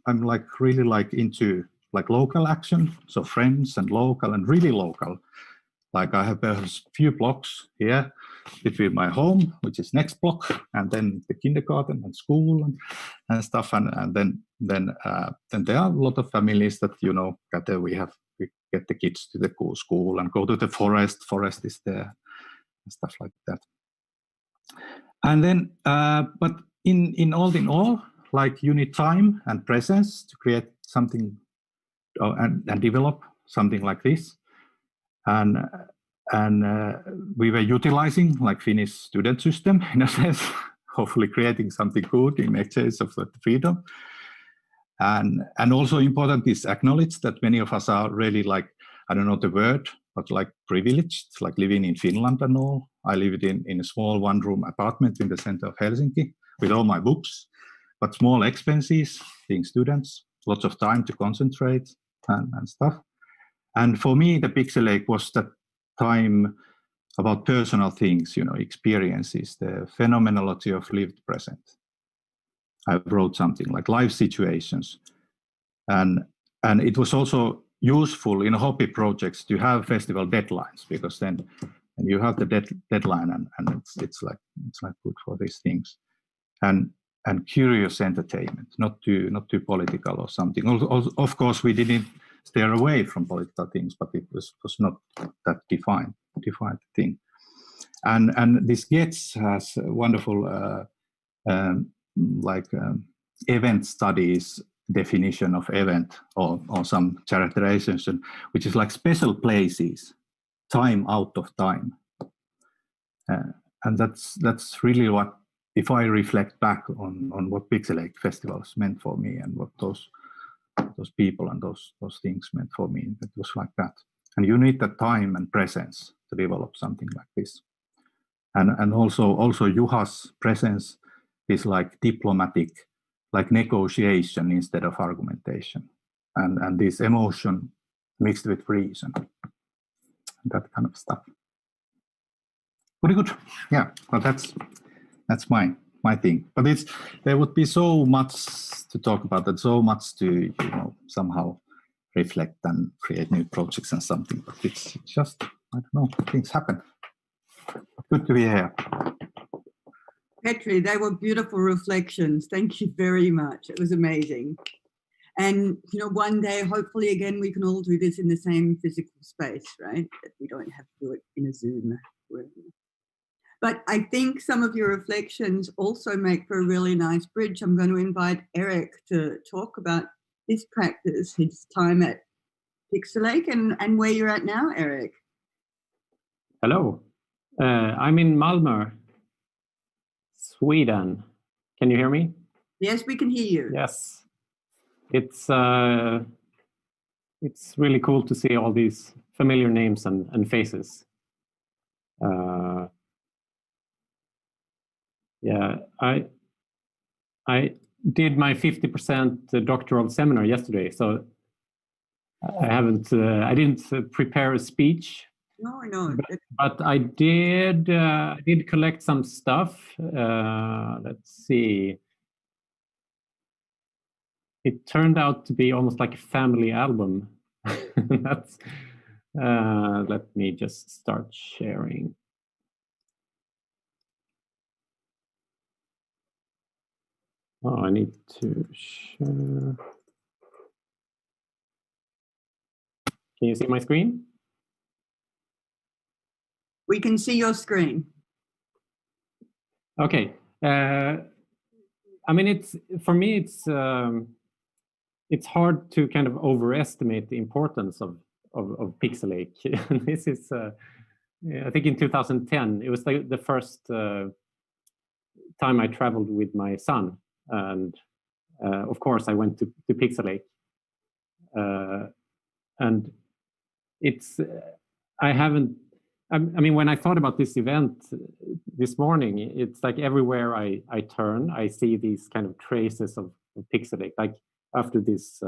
really into local action, so friends and local and really local. I have a few blocks here between my home, which is next block, and then the kindergarten and school and stuff, and then there are a lot of families that we get the kids to the school and go to the forest. Forest is there and stuff like that. And then, but in all, you need time and presence to create something and develop something like this. And we were utilizing Finnish student system in a sense, hopefully creating something good in exchange of the freedom. And also important is acknowledge that many of us are really I don't know the word, but privileged, living in Finland and all. I lived in a small one-room apartment in the center of Helsinki with all my books, but small expenses, being students, lots of time to concentrate and stuff. And for me, the Pixelache was that time about personal things, experiences, the phenomenology of lived present. I wrote something like life situations. And it was also useful in hobby projects to have festival deadlines, because then you have the deadline and it's good for these things. And curious entertainment, not too political or something. Also, of course, we didn't steer away from political things, but it was not that defined thing. And this Getz has a wonderful event studies definition of event or some characterization, which is special places, time out of time. And that's really what, if I reflect back on what Pixelache festivals meant for me and what those people and those things meant for me. It was like that. And you need the time and presence to develop something like this. And also Juha's presence is like diplomatic, like negotiation instead of argumentation. And this emotion mixed with reason, that kind of stuff. Pretty good. Yeah, well, that's my thing. But there would be so much to talk about, that so much to somehow reflect and create new projects and something. But it's just, I don't know, things happen. Good to be here. Petri, they were beautiful reflections. Thank you very much. It was amazing. And, one day, hopefully, again, we can all do this in the same physical space, right? That we don't have to do it in a Zoom. But I think some of your reflections also make for a really nice bridge. I'm going to invite Eric to talk about his practice, his time at Pixelache, and where you're at now, Eric. Hello. I'm in Malmö, Sweden. Can you hear me? Yes, we can hear you. Yes. It's really cool to see all these familiar names and faces. Yeah, I did my 50% doctoral seminar yesterday, so I didn't prepare a speech. No. But I did collect some stuff. Let's see. It turned out to be almost like a family album. That's. Let me just start sharing. Oh, I need to share. Can you see my screen? We can see your screen. Okay. I mean, for me, it's hard to kind of overestimate the importance of Pixelache. This is, I think, in 2010. It was the first time I traveled with my son, and of course, I went to Pixelache, and it's. I mean, when I thought about this event this morning, it's like everywhere I turn, I see these kind of traces of Pixelache. Like after this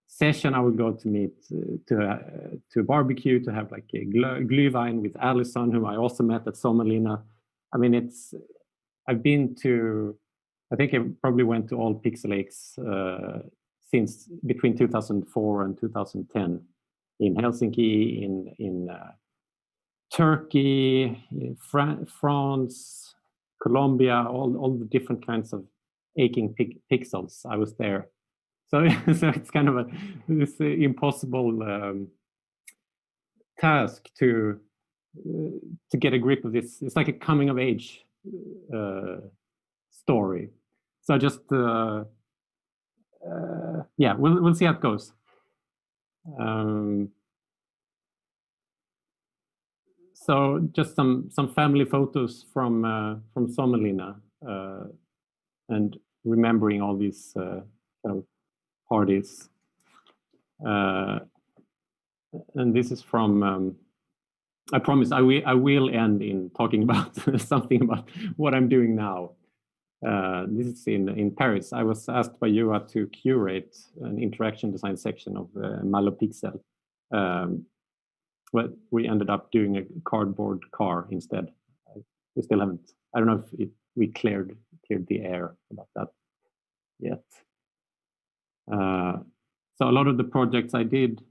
session, I would go to meet to a barbecue to have like a glühwein with Alison, whom I also met at Sommerlina. I mean, I've been to, I think I probably went to all Pixelaches since between 2004 and 2010. In Helsinki, in Turkey, in France, Colombia, all the different kinds of aching pixels. I was there, so it's kind of this impossible task to get a grip of this. It's like a coming of age story. So just yeah, we'll see how it goes. So just some family photos from Sommerlina, and remembering all these kind of parties. And this is from. I promise I will end in talking about something about what I'm doing now. This is in Paris. I was asked by Juha to curate an interaction design section of Malopixel. But we ended up doing a cardboard car instead. We still haven't. I don't know if we cleared the air about that yet. So a lot of the projects I did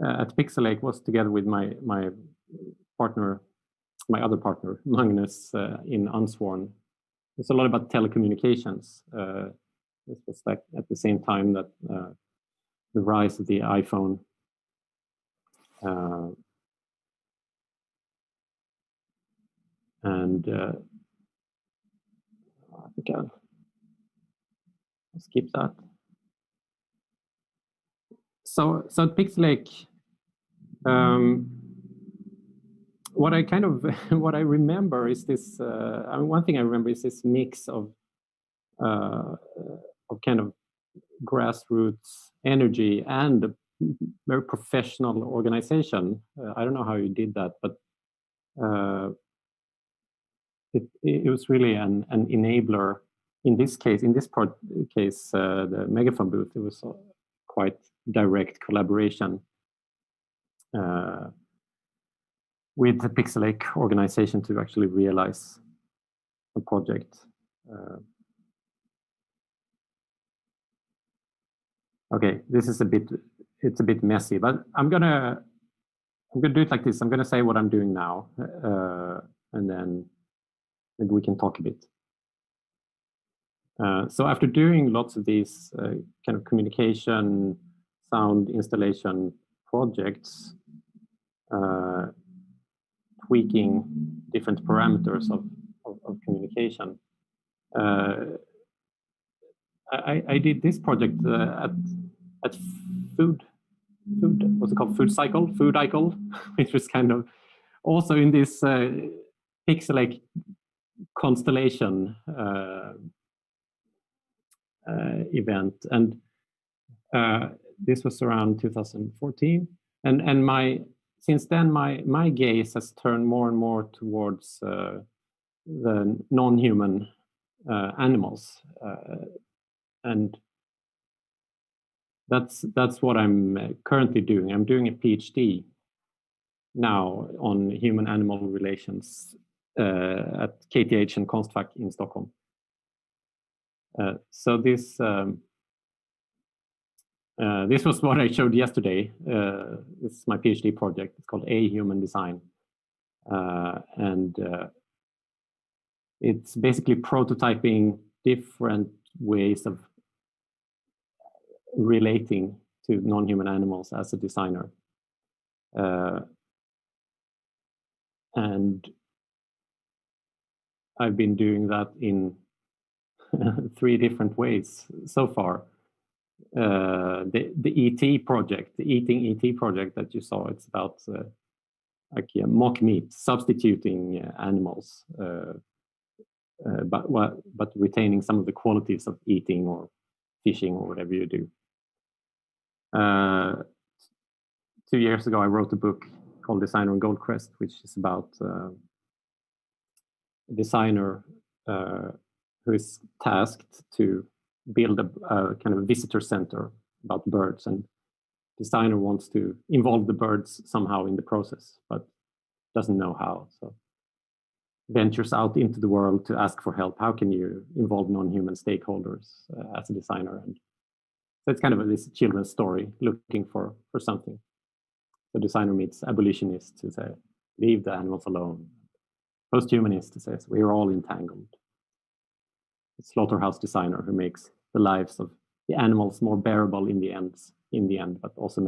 at Pixelache was together with my partner, my other partner Magnus in Unsworn. It's a lot about telecommunications. This was like at the same time that the rise of the iPhone. And I think I'll skip that. So at Pixelache, what I remember is this. I mean, one thing I remember is this mix of kind of grassroots energy and a very professional organization. I don't know how you did that, but it was really an enabler. In this case, the Megaphone booth, it was quite direct collaboration with the Pixelache organization to actually realize the project. Okay, this is it's a bit messy, but I'm gonna do it like this. I'm gonna say what I'm doing now, and then maybe we can talk a bit. So after doing lots of these kind of communication, sound installation projects, tweaking different parameters of communication, I did this project at what's it called? Foodicle, which was kind of also in this Pixelache constellation event, and this was around 2014, and since then my gaze has turned more and more towards the non-human animals, and that's what I'm currently doing. I'm doing a PhD now on human-animal relations at KTH and Konstfack in Stockholm. So this was what I showed yesterday. This is my PhD project. It's called A Human Design, and it's basically prototyping different ways of relating to non-human animals as a designer. And I've been doing that in 3 different ways so far. The ET project, the Eating ET project that you saw, it's about like mock meat, substituting animals, but retaining some of the qualities of eating or fishing or whatever you do. 2 years ago, I wrote a book called Designer on Goldcrest, which is about a designer who is tasked to build a kind of visitor center about birds, and designer wants to involve the birds somehow in the process, but doesn't know how. So ventures out into the world to ask for help. How can you involve non-human stakeholders as a designer? And so it's kind of this children's story looking for something. The designer meets abolitionists who say, leave the animals alone. Post-humanist who says, we're all entangled. The slaughterhouse designer who makes the lives of the animals more bearable in the end, but also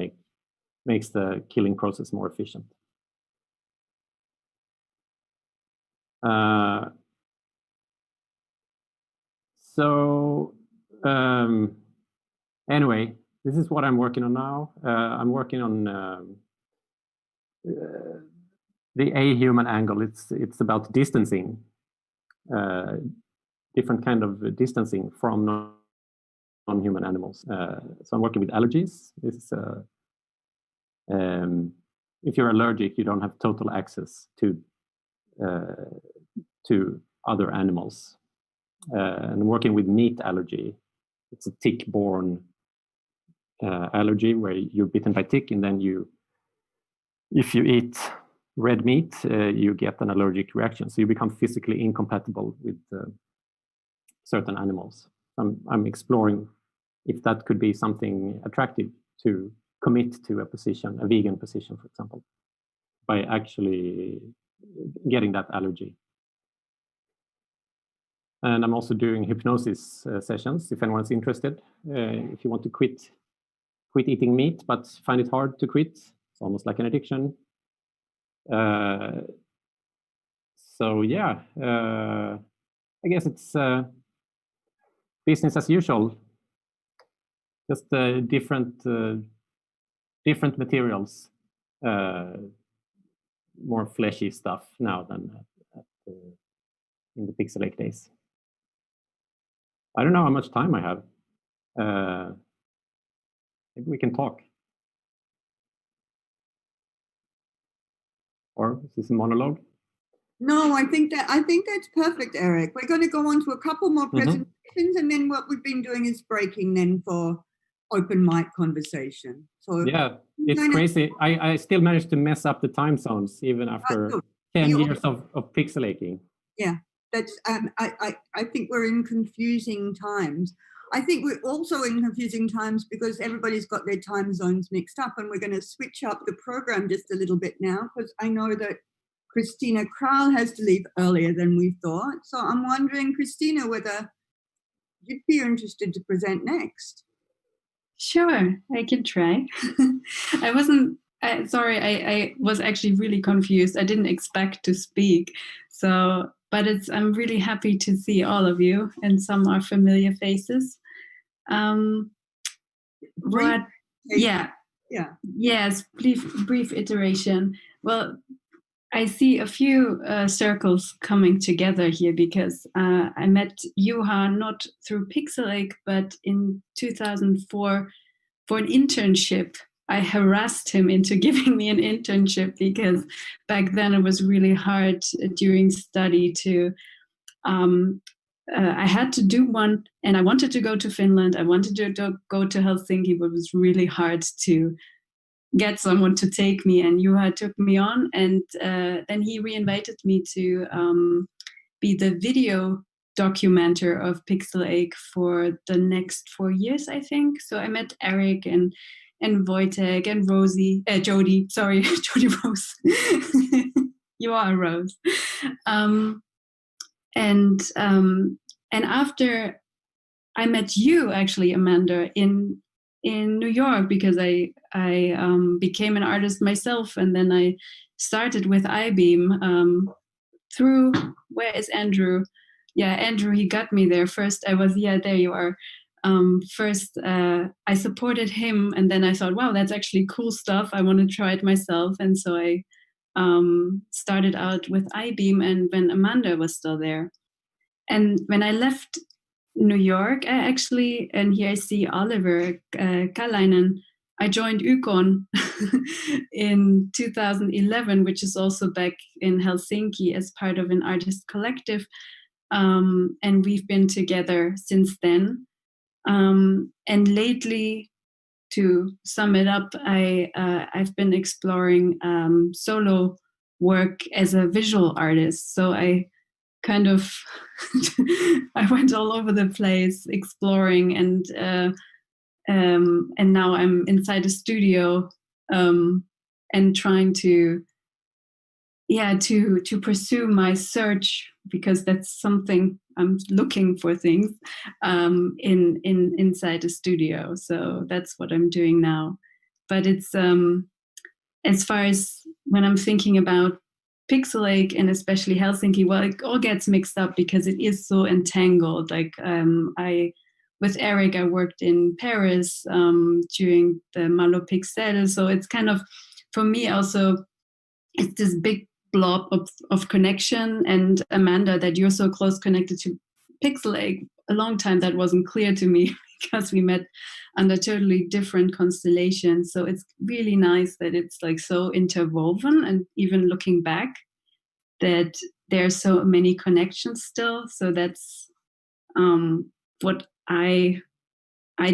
makes the killing process more efficient. Anyway, this is what I'm working on now. I'm working on the A-human angle. It's about distancing, different kind of distancing from non-human animals. So I'm working with allergies. This is if you're allergic, you don't have total access to other animals. And I'm working with meat allergy. It's a tick-borne allergy where you're bitten by tick, and then if you eat red meat, you get an allergic reaction. So you become physically incompatible with certain animals. I'm exploring if that could be something attractive to commit to a position, a vegan position, for example, by actually getting that allergy. And I'm also doing hypnosis sessions, if anyone's interested. If you want to quit eating meat, but find it hard to quit, it's almost like an addiction. So yeah, I guess it's business as usual, just different materials, more fleshy stuff now than in the Pixelache days. I don't know how much time I have. Maybe we can talk. Or is this a monologue? No, I think that's perfect, Eric. We're going to go on to a couple more presentations, and then what we've been doing is breaking then for open mic conversation. So yeah, it's crazy. I still managed to mess up the time zones even after 10 years of pixelating. Yeah, that's I think we're in confusing times. I think we're also in confusing times because everybody's got their time zones mixed up, and we're going to switch up the program just a little bit now because I know that Christina Kral has to leave earlier than we thought. So I'm wondering, Christina, whether you'd be interested to present next. Sure, I can try. I was actually really confused. I didn't expect to speak. So, but I'm really happy to see all of you, and some are familiar faces. Yes, brief iteration. Well, I see a few circles coming together here because I met Juha not through Pixelache, but in 2004 for an internship. I harassed him into giving me an internship because back then it was really hard during study to, I had to do one, and I wanted to go to Finland. I wanted to go to Helsinki, but it was really hard to get someone to take me, and Juha took me on, and then he reinvited me to be the video documenter of Pixelache for the next 4 years, I think. So I met Eric and Wojtek and Jody. Sorry, Jody Rose. You are Rose. And after I met you, actually, Amanda, in New York, because I became an artist myself, and then I started with iBeam through, where is Andrew? Yeah, Andrew, he got me there. First there you are. First, I supported him, and then I thought, wow, that's actually cool stuff. I want to try it myself. And so I started out with iBeam, and when Amanda was still there. And when I left New York, and here I see Oliver Kalainen, I joined Ykon in 2011, which is also back in Helsinki as part of an artist collective. And we've been together since then. And lately, to sum it up, I've been exploring solo work as a visual artist. So I kind of I went all over the place exploring, and now I'm inside a studio and trying to pursue my search, because that's something I'm looking for things inside a studio. So that's what I'm doing now. But it's as far as when I'm thinking about Pixelache and especially Helsinki, well, it all gets mixed up because it is so entangled. Like with Eric, I worked in Paris during the Malo Pixel. So it's kind of, for me also, it's this big blob of connection. And Amanda, that you're so close connected to Pixelache, a long time that wasn't clear to me because we met under totally different constellations. So it's really nice that it's like so interwoven, and even looking back, that there are so many connections still. So that's what I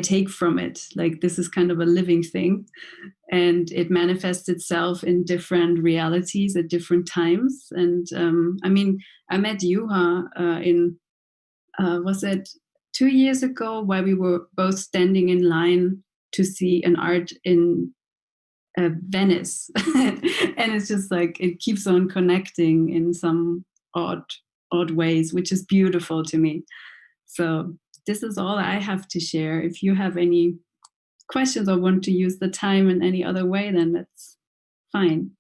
take from it. Like, this is kind of a living thing, and it manifests itself in different realities at different times. And I mean, I met Juha in was it 2 years ago, while we were both standing in line to see an art in Venice. And it's just like, it keeps on connecting in some odd ways, which is beautiful to me. So this is all I have to share. If you have any questions or want to use the time in any other way, then that's fine.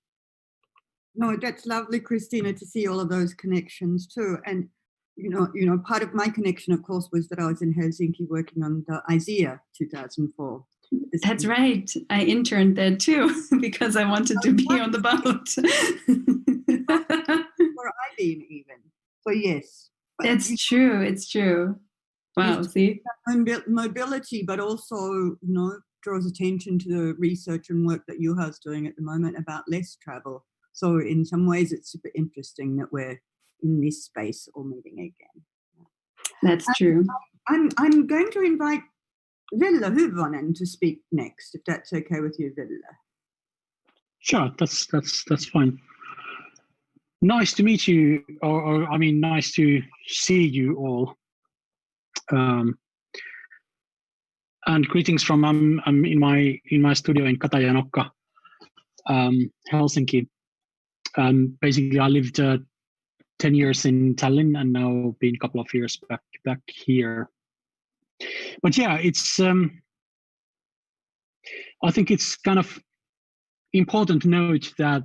No, that's lovely, Christina, to see all of those connections too. And you know, part of my connection, of course, was that I was in Helsinki working on the IZEA 2004. That's right. I interned there too because I wanted to be on the boat. Or iBeam even. So yes. That's true. It's true. Wow, see? Mobility, but also, draws attention to the research and work that Juha's doing at the moment about less travel. So in some ways, it's super interesting that we're in this space all meeting again. That's true. I'm going to invite Ville Hyvänen to speak next, if that's okay with you, Ville. Sure, that's fine. Nice to meet you, or I mean, nice to see you all. And greetings from I'm in my studio in Katajanokka, Helsinki. Basically, I lived 10 years in Tallinn and now been a couple of years back here. But yeah, it's I think it's kind of important to note that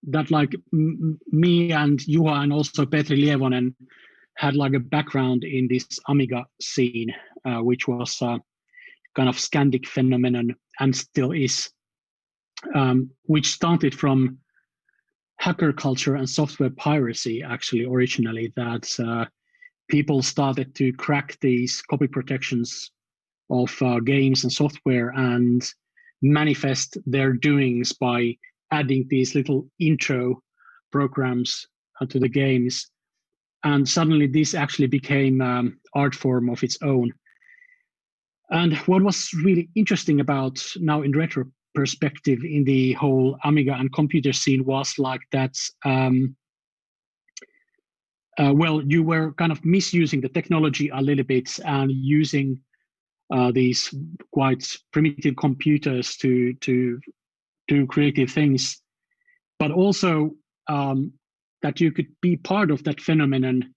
that like me and Juha and also Petri Lievonen had like a background in this Amiga scene, which was kind of Scandic phenomenon and still is, which started from hacker culture and software piracy, actually, originally, that people started to crack these copy protections of games and software and manifest their doings by adding these little intro programs to the games. And suddenly this actually became art form of its own. And what was really interesting about now in retro perspective in the whole Amiga and computer scene was like that, well, you were kind of misusing the technology a little bit and using these quite primitive computers to do creative things, but also that you could be part of that phenomenon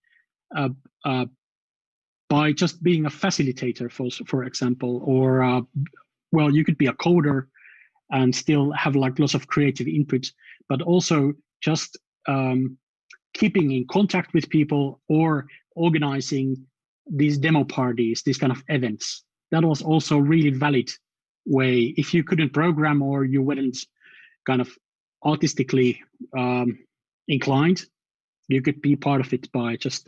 by just being a facilitator, for example, or well, you could be a coder and still have like lots of creative input, but also just keeping in contact with people or organizing these demo parties, these kind of events. That was also really valid way. If you couldn't program or you weren't kind of artistically inclined, you could be part of it by just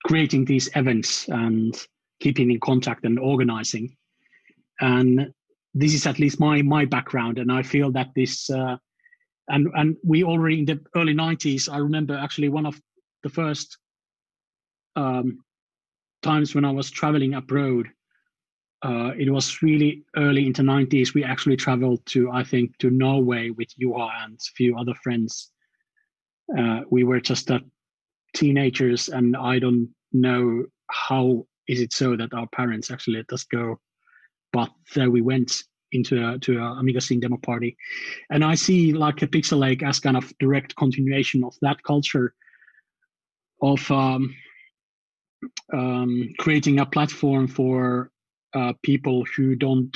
creating these events and keeping in contact and organizing. And this is at least my background, and I feel that this and we already in the early 90s, I remember actually one of the first times when I was traveling abroad, it was really early into 90s. We actually traveled to, I think, to Norway with Juha and a few other friends. We were just teenagers, and I don't know how is it so that our parents actually let us go. But there we went into a Amiga scene demo party. And I see like a Pixelache as kind of direct continuation of that culture of creating a platform for people who don't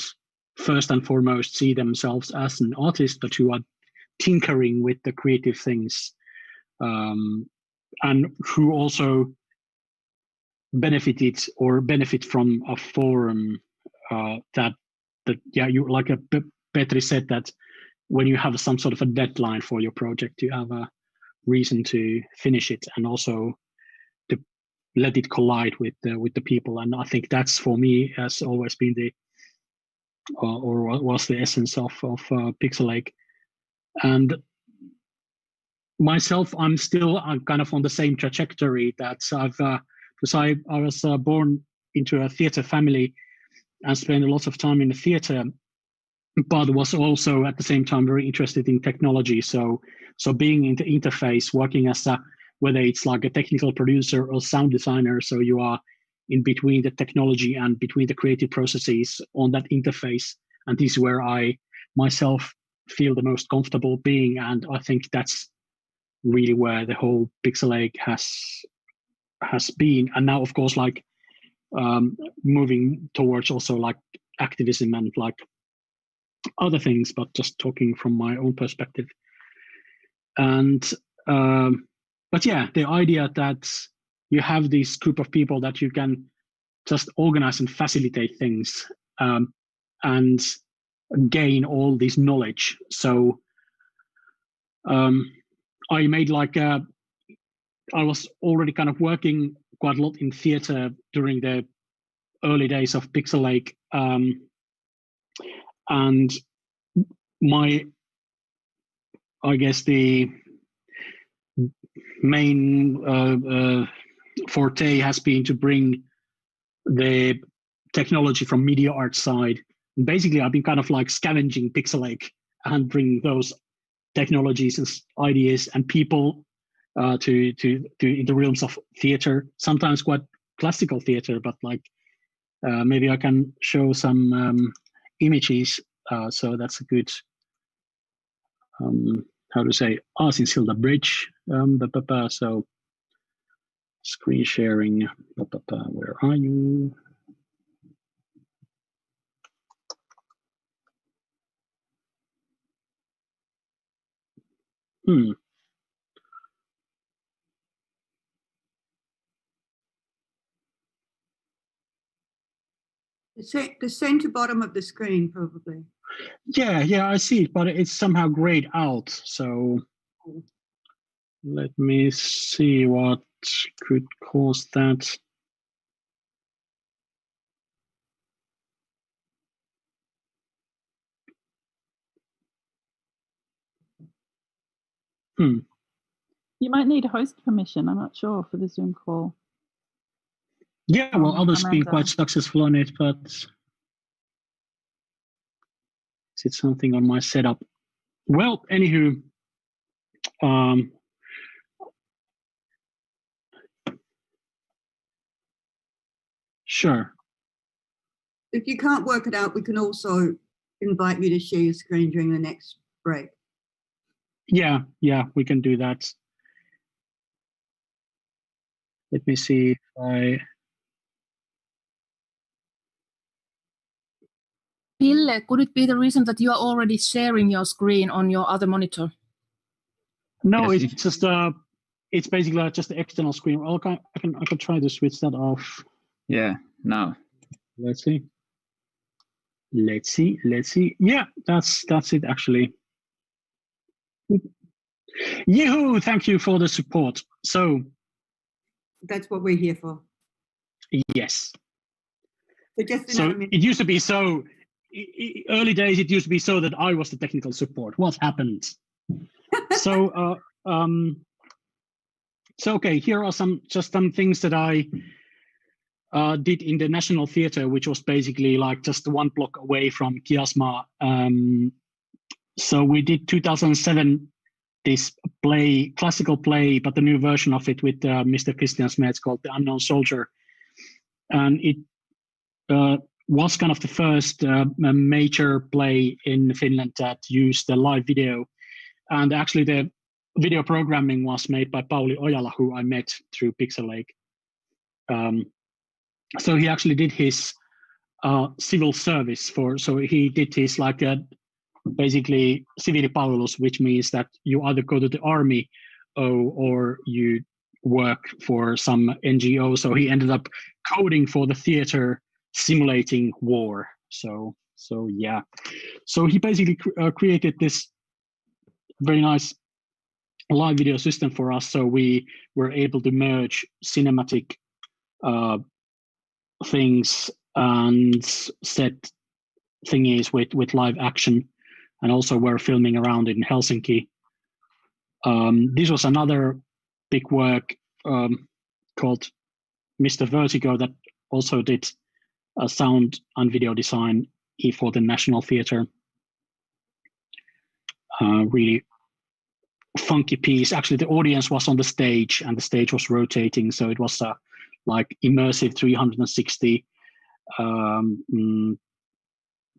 first and foremost see themselves as an artist, but who are tinkering with the creative things, and who also benefit from a forum that yeah, you like Petri said, that when you have some sort of a deadline for your project, you have a reason to finish it and also to let it collide with the people. And I think that's, for me, has always been the or was the essence of Pixelache. And myself, I'm still kind of on the same trajectory that I've because I was born into a theater family and spent a lot of time in the theater, but was also at the same time very interested in technology. So being in the interface, working as whether it's like a technical producer or sound designer, so you are in between the technology and between the creative processes on that interface. And this is where I myself feel the most comfortable being. And I think that's really where the whole Pixelache has been. And now, of course, like moving towards also like activism and like other things, but just talking from my own perspective. And but yeah, the idea that you have this group of people that you can just organize and facilitate things and gain all this knowledge. So I made like I was already kind of working quite a lot in theater during the early days of Pixelache, and I guess the main forte has been to bring the technology from media art side. And basically, I've been kind of like scavenging Pixelache and bringing those technologies and ideas and people to in the realms of theater, sometimes quite classical theater, but like maybe I can show some images. So that's a good, how to say, Aasinsilta Bridge. So screen sharing, where are you? The center bottom of the screen, probably. Yeah, I see it, but it's somehow grayed out. So let me see what could cause that. You might need a host permission. I'm not sure for the Zoom call. Yeah, well, others been quite successful on it, but is it something on my setup? Well, anywho, sure. If you can't work it out, we can also invite you to share your screen during the next break. Yeah, we can do that. Let me see if I... Ville, could it be the reason that you are already sharing your screen on your other monitor? No, yes, it's just it's basically just the external screen. I can try to switch that off. Yeah, now. Let's see. Yeah, that's it actually. Yahoo! Thank you for the support. So that's what we're here for. Yes. So it used to be so. Early days, it used to be so that I was the technical support. What happened? So okay, here are some things that I did in the National Theatre, which was basically like just 1 block away from Kiasma. So we did 2007 this play, classical play, but the new version of it with Mr. Christian Smets called The Unknown Soldier, and it was kind of the first major play in Finland that used the live video. And actually the video programming was made by Pauli Ojala, who I met through Pixelache. So he actually did his civil service so he did his like basically siviilipalvelus, which means that you either go to the army or you work for some NGO. So he ended up coding for the theater, simulating war. So yeah. So he basically created this very nice live video system for us. So we were able to merge cinematic things and set thingies with live action. And also we're filming around in Helsinki. This was another big work called Mr. Vertigo that also did sound and video design for the National Theatre. Really funky piece. Actually, the audience was on the stage and the stage was rotating. So it was like immersive 360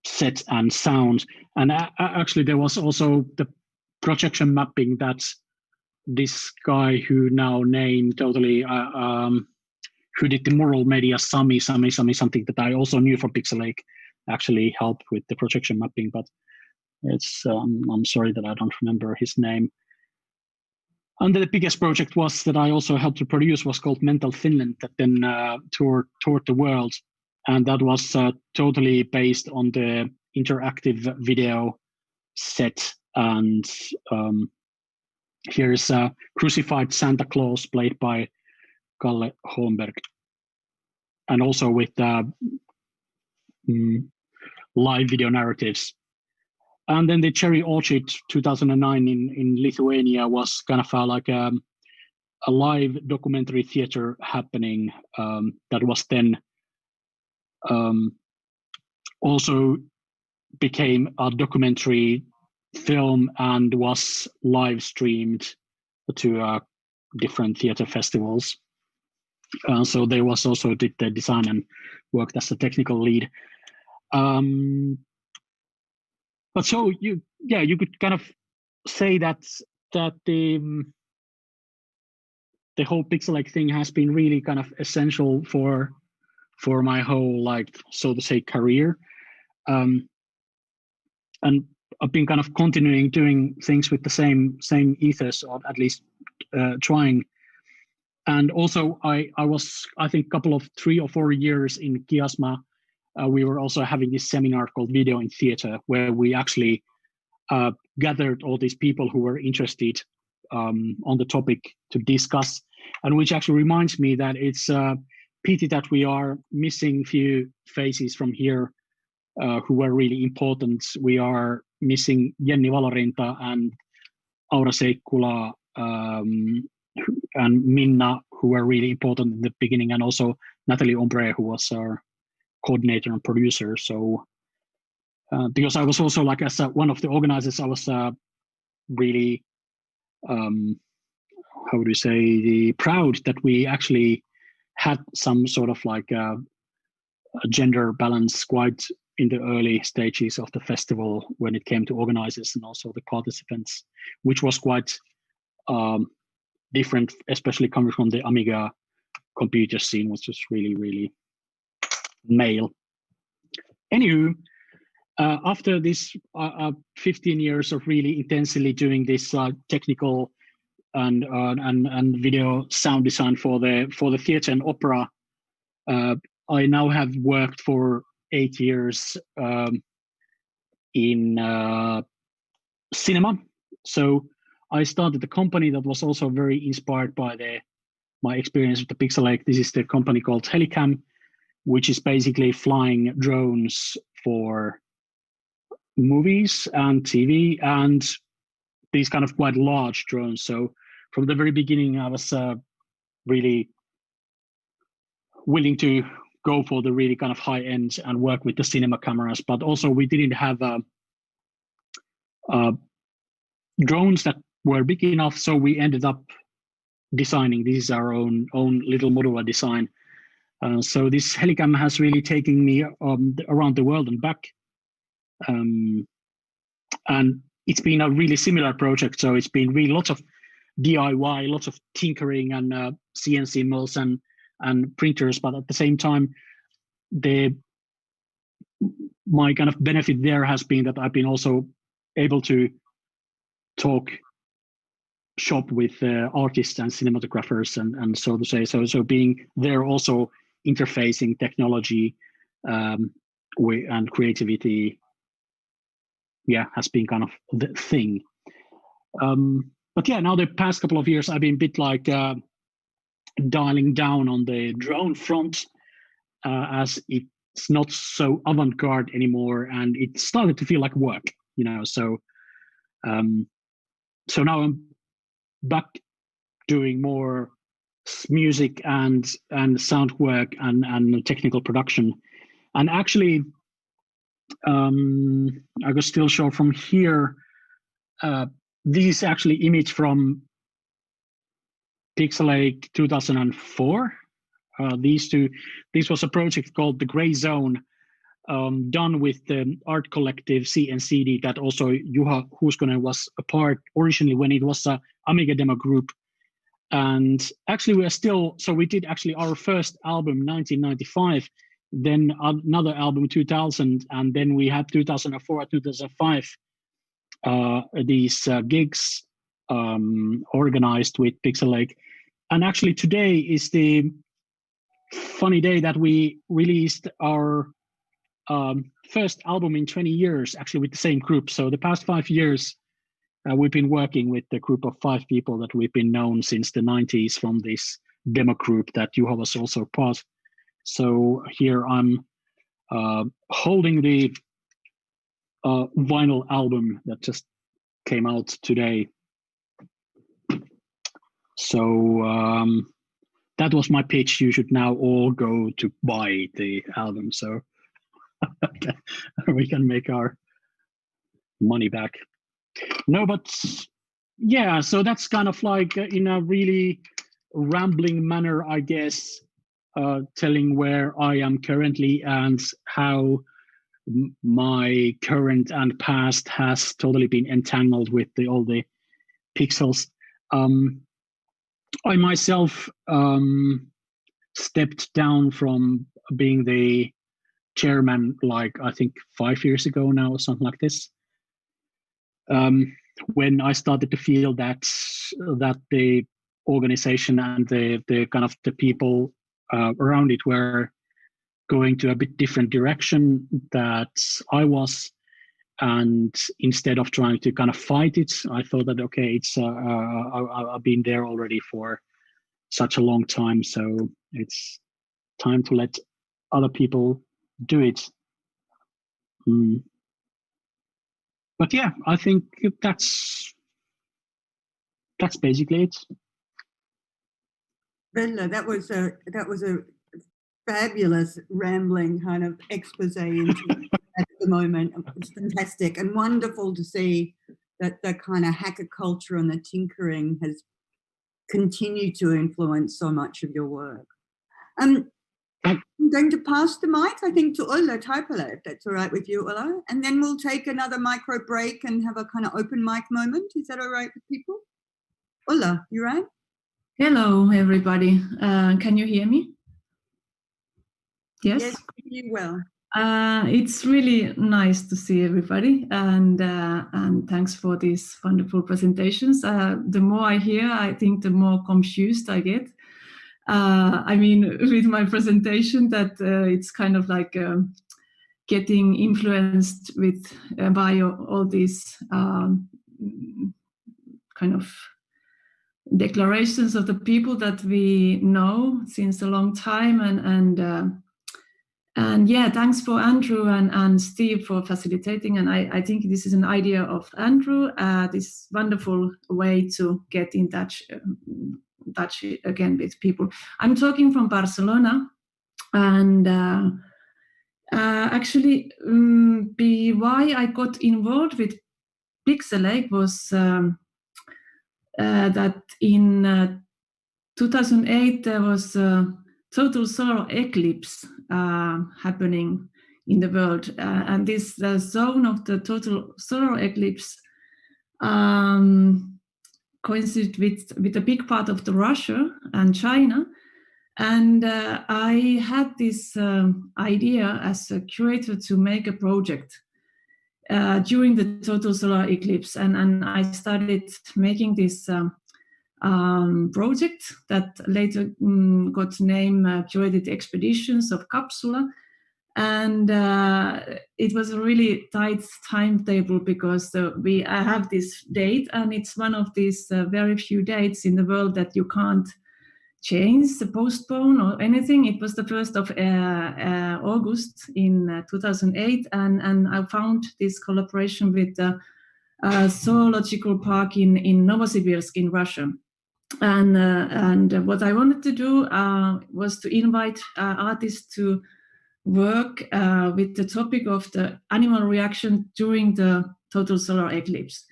set and sound. And actually there was also the projection mapping that this guy who now named totally who did the mural media Sami something that I also knew from Pixelache actually helped with the projection mapping, but it's I'm sorry that I don't remember his name. And the biggest project was that I also helped to produce was called Mental Finland, that then toured the world. And that was totally based on the interactive video set and Here's Crucified Santa Claus, played by Kalle Holmberg, and also with live video narratives. And then the Cherry Orchid 2009 in Lithuania was kind of like a live documentary theater happening that was then also became a documentary film and was live streamed to different theater festivals. So there was also did the design and worked as a technical lead. But so you could kind of say that the whole Pixelache thing has been really kind of essential for my whole, like, so to say, career. And I've been kind of continuing doing things with the same ethos, or at least trying. And also I was, I think, a couple of 3 or 4 years in Kiasma. We were also having this seminar called Video in Theater, where we actually gathered all these people who were interested on the topic to discuss, and which actually reminds me that it's a pity that we are missing few faces from here who were really important. We are missing Jenni Valorinta and Aura Seikkula and Minna, who were really important in the beginning, and also Natalie Ombre, who was our coordinator and producer. So because I was also, like, as one of the organizers, I was really how would you say, proud that we actually had some sort of like a gender balance quite in the early stages of the festival when it came to organizers and also the participants, which was quite different, especially coming from the Amiga computer scene, which was really, really male. Anywho, after this 15 years of really intensely doing this technical and video sound design for the theater and opera, I now have worked for 8 years in cinema. So I started a company that was also very inspired by my experience with the Pixelache. This is the company called Helicam, which is basically flying drones for movies and TV, and these kind of quite large drones. So from the very beginning, I was really willing to go for the really kind of high end and work with the cinema cameras, but also we didn't have drones that were big enough, so we ended up designing. This is our own little modular design. So this Helicam has really taken me around the world and back. And it's been a really similar project. So it's been really lots of DIY, lots of tinkering and CNC mills and printers. But at the same time, my kind of benefit there has been that I've been also able to shop with artists and cinematographers and so to say. So being there also interfacing technology and creativity, has been kind of the thing. But now the past couple of years, I've been a bit like dialing down on the drone front as it's not so avant-garde anymore, and it started to feel like work, So now I'm back doing more music and sound work and technical production. And actually, I could still show from here. This is actually image from Pixelache 2004. This was a project called The Gray Zone, done with the art collective CNCD that also Juha Huuskonen was a part originally when it was a Amiga demo group. And actually we did actually our first album 1995, then another album 2000, and then we had 2004, 2005, these gigs organized with Pixelache. And actually today is the funny day that we released our first album in 20 years, actually with the same group. So the past 5 years, we've been working with a group of 5 people that we've been known since the 90s from this demo group that Juha was also part. So here I'm holding the vinyl album that just came out today. So that was my pitch. You should now all go to buy the album, so we can make our money back. No, but yeah, so that's kind of like in a really rambling manner, I guess, telling where I am currently and how my current and past has totally been entangled with all the pixels. I myself stepped down from being the chairman, like I think 5 years ago now, or something like this. When I started to feel that the organization and the kind of the people around it were going to a bit different direction that I was, and instead of trying to kind of fight it, I thought that okay, it's I've been there already for such a long time, so it's time to let other people do it. But yeah, I think that's basically it. Vella, that was a fabulous rambling kind of expose into at the moment. It's fantastic and wonderful to see that the kind of hacker culture and the tinkering has continued to influence so much of your work. I'm going to pass the mic, I think, to Ulla Taipale, if that's all right with you, Ulla. And then we'll take another micro break and have a kind of open mic moment. Is that all right with people? Ulla, you right? Hello, everybody. Can you hear me? Yes? Yes, you will. It's really nice to see everybody, and thanks for these wonderful presentations. The more I hear, I think the more confused I get. I mean, with my presentation, that it's kind of like getting influenced with by all these kind of declarations of the people that we know since a long time, and yeah, thanks for Andrew and Steve for facilitating. And I think this is an idea of Andrew, this wonderful way to get in touch again with people. I'm talking from Barcelona, and actually why I got involved with Pixelache was that in 2008 there was a total solar eclipse happening in the world, and this zone of the total solar eclipse coincided with a big part of the Russia and China. And I had this idea as a curator to make a project during the total solar eclipse, and I started making this project that later got named Curated Expeditions of Capsula. And it was a really tight timetable because I have this date, and it's one of these very few dates in the world that you can't change, postpone, or anything. It was the 1st of August in 2008, and I found this collaboration with the zoological park in Novosibirsk in Russia. And what I wanted to do was to invite artists to work with the topic of the animal reaction during the total solar eclipse.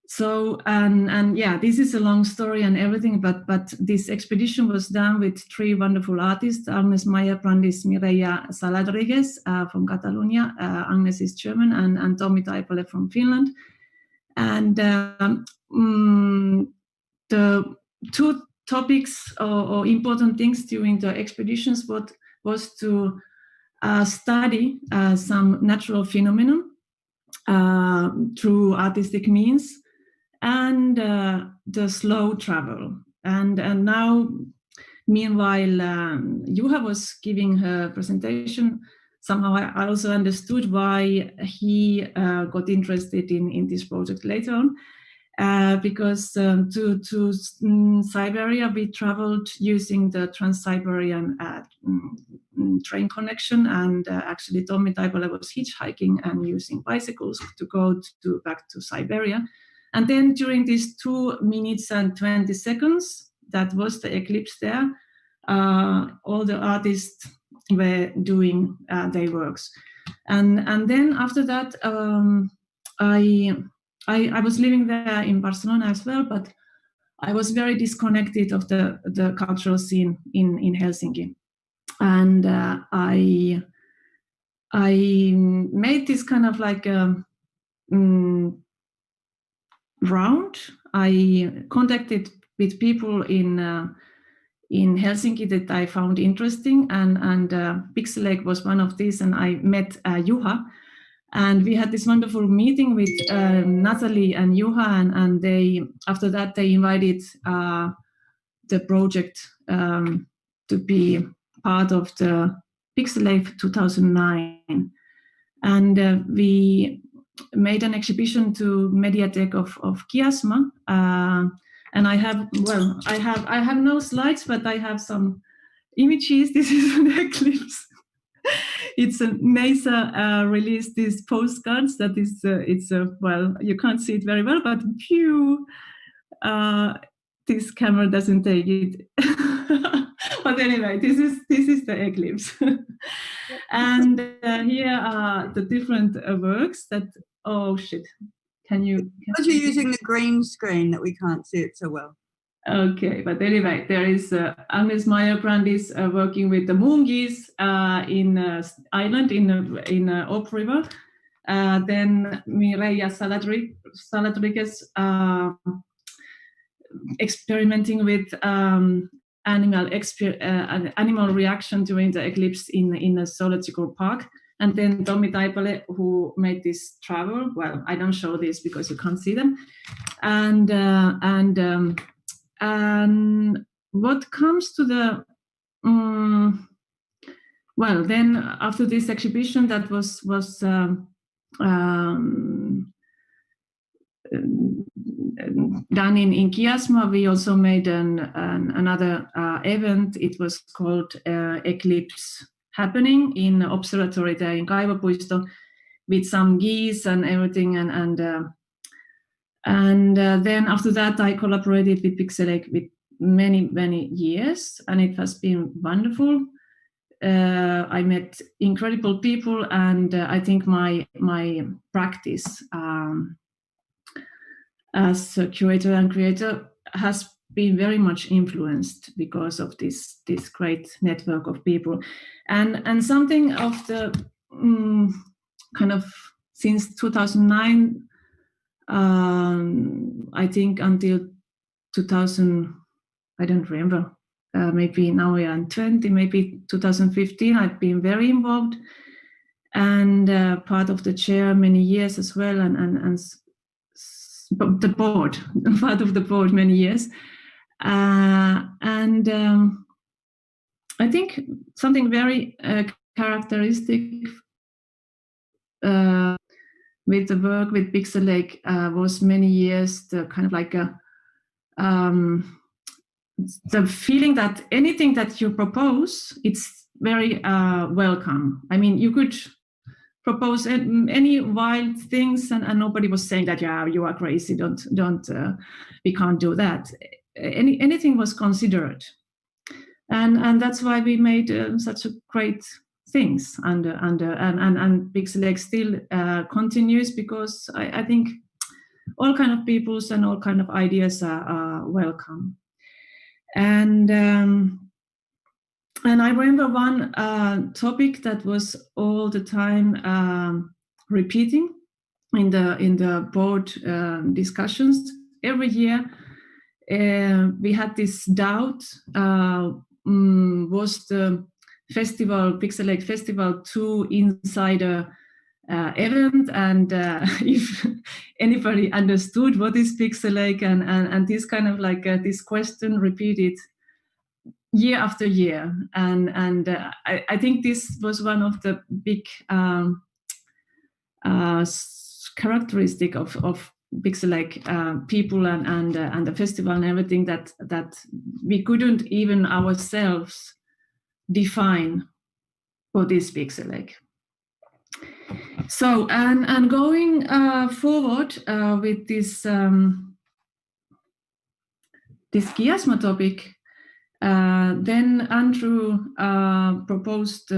So, and yeah, this is a long story and everything, but this expedition was done with 3 wonderful artists, Agnes Meyer-Brandis, Mireia Saladriguez from Catalonia, Agnes is German, and Tommi Taipale from Finland. And the 2 topics or important things during the expeditions was to study some natural phenomenon through artistic means, and the slow travel. And now, meanwhile, Juha was giving her presentation. Somehow I also understood why he got interested in this project later on. because to Siberia we traveled using the Trans-Siberian train connection, and actually Tommy Taipale was hitchhiking and using bicycles to go back to Siberia. And then during these 2 minutes and 20 seconds, that was the eclipse there, all the artists were doing their works. And then after that, I was living there in Barcelona as well, but I was very disconnected of the cultural scene in Helsinki. And I made this kind of like round. I contacted with people in Helsinki that I found interesting, and Pixelache was one of these, and I met Juha, and we had this wonderful meeting with Natalie and Juha, and they, after that, they invited the project to be part of the Pixelache 2009, and we made an exhibition to Mediatek of Kiasma, and I have no slides, but I have some images. This is an eclipse. It's a NASA released these postcards. That is, well, you can't see it very well, but phew, this camera doesn't take it. But anyway, this is the eclipse, and here are the different works that. Oh shit! Can you? Because you're using the green screen that we can't see it so well. Okay, but anyway, there is Agnes Meyer-Grandis working with the Mungis in Ireland in Ob River. Then Mireia Saladriguez experimenting with animal reaction during the eclipse in a zoological park. And then Tommy Taipale, who made this travel. Well, I don't show this because you can't see them. And what comes to the well, then after this exhibition that was done in Kiasma, we also made another event. It was called Eclipse Happening in observatory there in Kaivopuisto, with some geese and everything, and then after that I collaborated with Pixelache with many years, and it has been wonderful. I met incredible people, and I think my practice as a curator and creator has been very much influenced because of this great network of people, and something of the kind of since 2009, I think until 2000, I don't remember, maybe now we are in 20, maybe 2015, I've been very involved and part of the chair many years as well, and the board, part of the board many years. And I think something very characteristic with the work with Pixelache was many years the kind of like the feeling that anything that you propose, it's very welcome. I mean, you could propose any wild things, and nobody was saying that, yeah, you are crazy, don't we can't do that. Anything was considered, and that's why we made such a great things, and Pixelache still continues, because I think all kind of peoples and all kind of ideas are welcome. And I remember one topic that was all the time repeating in the board discussions every year. We had this doubt: was the festival, Pixelache Festival, too insider event, and if anybody understood what is Pixelache, and this kind of like this question repeated year after year, and I think this was one of the big characteristic of Pixelache people and the festival and everything that we couldn't even ourselves define what is Pixelache. So and going forward with this this Kiasma topic, then Andrew proposed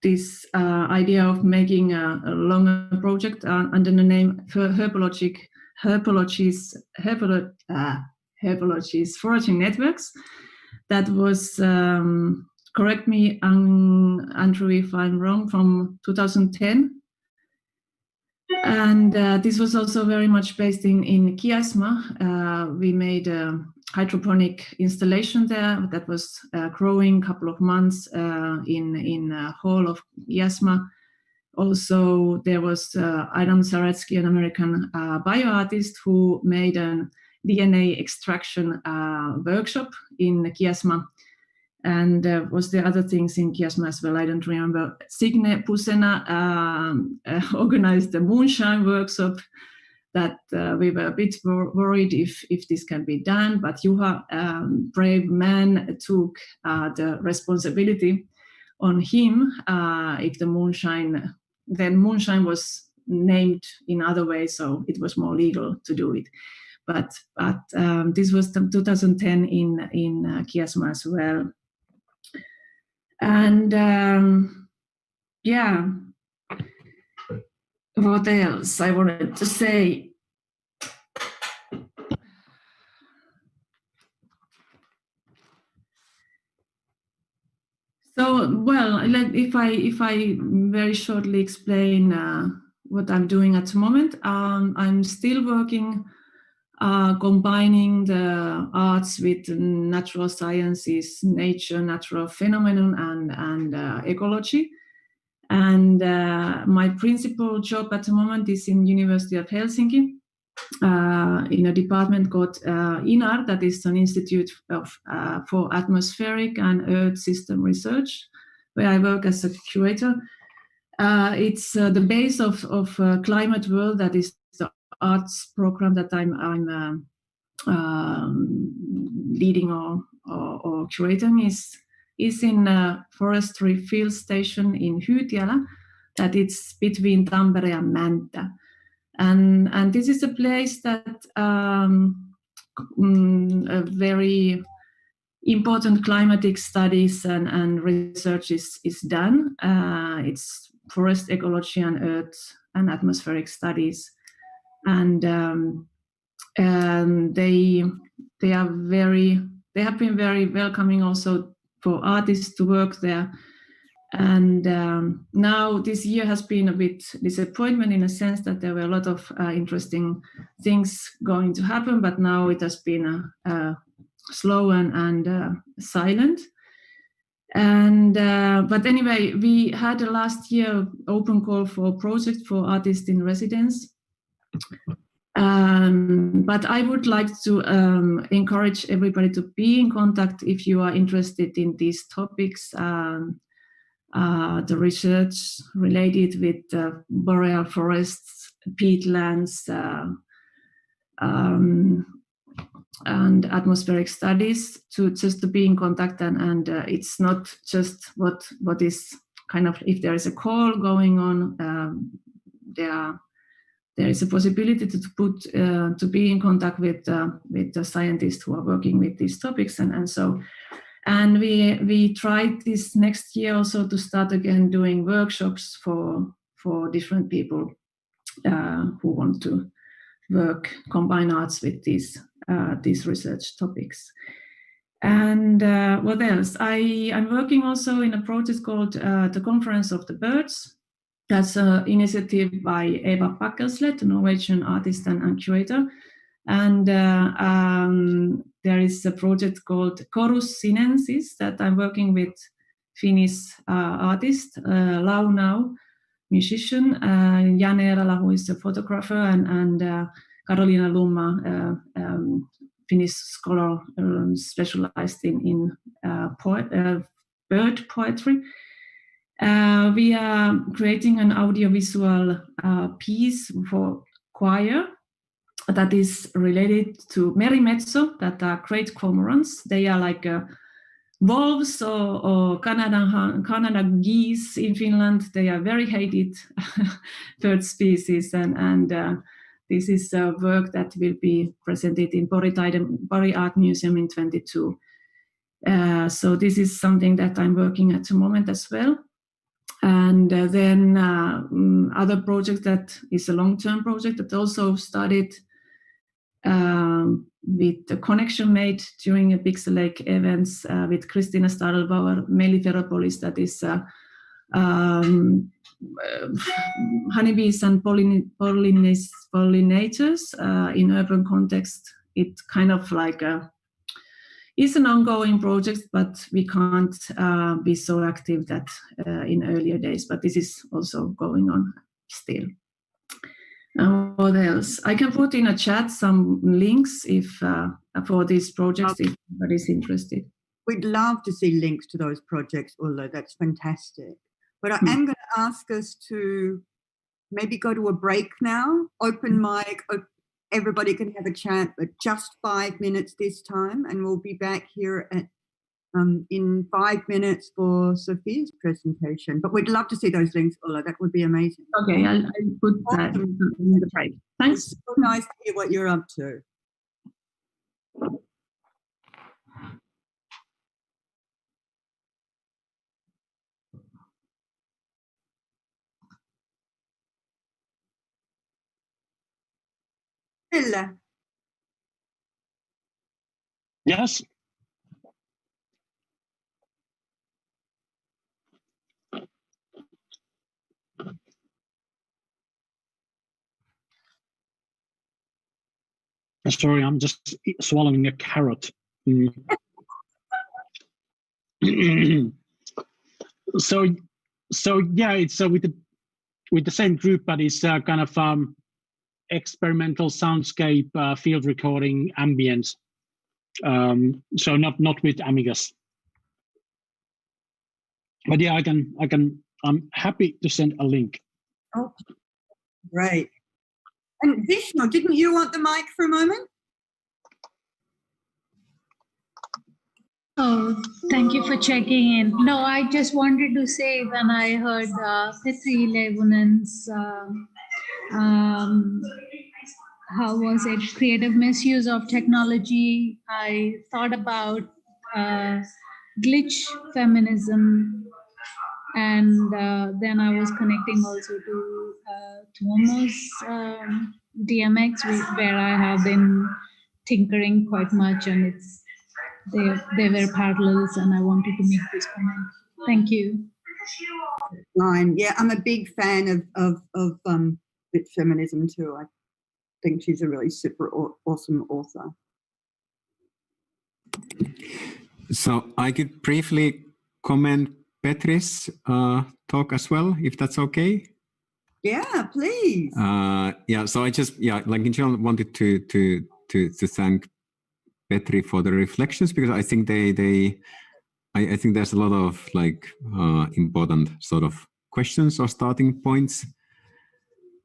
this idea of making a longer project under the name Herpologies Foraging Networks. That was, correct me, Andrew, if I'm wrong, from 2010. And this was also very much based in Kiasma. We made a hydroponic installation there that was growing a couple of months in a hall of Kiasma. Also, there was Adam Zaretsky, an American bioartist, who made a DNA extraction workshop in Kiasma. And was there other things in Kiasma as well? I don't remember. Signe Pusena organized the moonshine workshop that we were a bit worried if this can be done, but Juha, brave man, took the responsibility on him. If the moonshine, then moonshine was named in other ways, so it was more legal to do it. But this was 2010 in Kiasma as well. And yeah, what else I wanted to say? So, well, if I very shortly explain what I'm doing at the moment, I'm still working combining the arts with natural sciences, nature, natural phenomenon, and ecology. And my principal job at the moment is in University of Helsinki, in a department called INAR, that is an Institute for Atmospheric and Earth System Research, where I work as a curator. It's the base of Climate World, that is the arts program that I'm leading or curating, is in a forestry field station in Hyytiala, that it's between Tampere and Mäntä. And this is a place that a very important climatic studies and research is done. It's forest ecology and earth and atmospheric studies. And they have been very welcoming also for artists to work there. And now this year has been a bit disappointment in a sense that there were a lot of interesting things going to happen, but now it has been slow and silent. And but anyway, we had a last year open call for a project for artists in residence. But I would like to encourage everybody to be in contact if you are interested in these topics. The research related with boreal forests, peatlands, and atmospheric studies, to be in contact. And it's not just what is kind of, if there is a call going on, there is a possibility to be in contact with the scientists who are working with these topics, and so. And we tried this next year also to start again doing workshops for different people who want to combine arts with these research topics. And what else? I'm working also in a project called the Conference of the Birds. That's an initiative by Eva Pakkelslet, a Norwegian artist and curator. And there is a project called Chorus Sinensis that I'm working with Finnish artist, Launau, musician, Jan Eerala, who is a photographer, and Karolina Lumma, Finnish scholar specialized in bird poetry. We are creating an audiovisual piece for choir that is related to merimetso, that are great cormorants. They are like wolves or Canada geese in Finland. They are very hated bird species, and this is a work that will be presented in Pori Art Museum in 22. So this is something that I'm working at the moment as well. And then other project that is a long-term project that also started with the connection made during a Pixelache events with Christina Stadelbauer, Melliferopolis, that is honeybees and pollinators in urban context. It kind of like is an ongoing project, but we can't be so active that in earlier days. But this is also going on still. What else? I can put in a chat some links if for these projects if anybody's interested. We'd love to see links to those projects, Ulla. That's fantastic. But I am going to ask us to maybe go to a break now. Open mic. Everybody can have a chat, but just 5 minutes this time, and we'll be back here at in 5 minutes for Sophia's presentation. But we'd love to see those links, Ulla. That would be amazing. Okay, I'll put that in the break. Thanks. It's so nice to hear what you're up to. Ville. Yes. Sorry, I'm just swallowing a carrot. So yeah, it's with the same group, but it's kind of experimental soundscape field recording ambience. So not with Amigas. But yeah, I'm happy to send a link. Oh, great. And Vishnu, didn't you want the mic for a moment? Oh, thank you for checking in. No, I just wanted to say when I heard Petri Leivonen's, how was it, creative misuse of technology, I thought about glitch feminism, and then I was connecting also to Tuomo's DMX, where I have been tinkering quite much, and they were parallels, and I wanted to make this comment. Thank you. Fine. Yeah, I'm a big fan of glitch feminism too. I think she's a really super awesome author. So I could briefly comment Petri's talk as well, if that's okay. Yeah, please. Yeah. So I just like in general wanted to thank Petri for the reflections, because I think I think there's a lot of like important sort of questions or starting points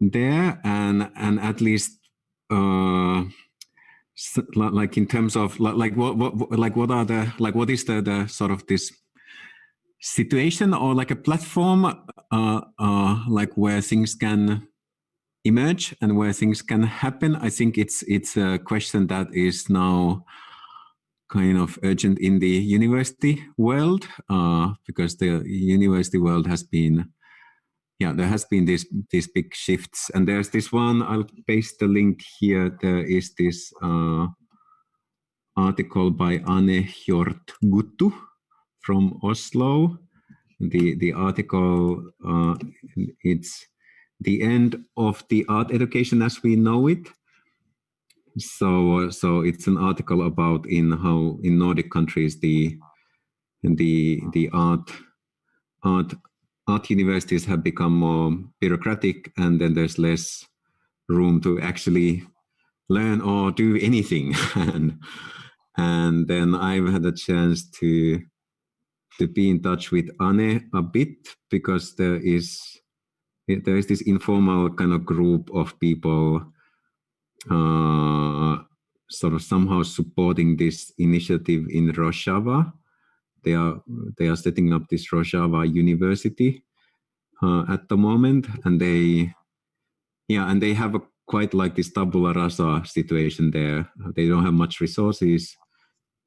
there, and at least like in terms of like what are the like what is the sort of this situation or like a platform like where things can emerge and where things can happen. I think it's a question that is now kind of urgent in the university world, because the university world has been, there has been these big shifts. And there's this one, I'll paste the link here. There is this article by Anne Hjort-Guttu from Oslo. The article, it's the end of the art education as we know it. So it's an article about how in Nordic countries the art universities have become more bureaucratic, and then there's less room to actually learn or do anything. and then I've had a chance to be in touch with Anne a bit, because there is this informal kind of group of people sort of somehow supporting this initiative in Rojava. They are setting up this Rojava University at the moment, and they have a quite like this tabula rasa situation there. They don't have much resources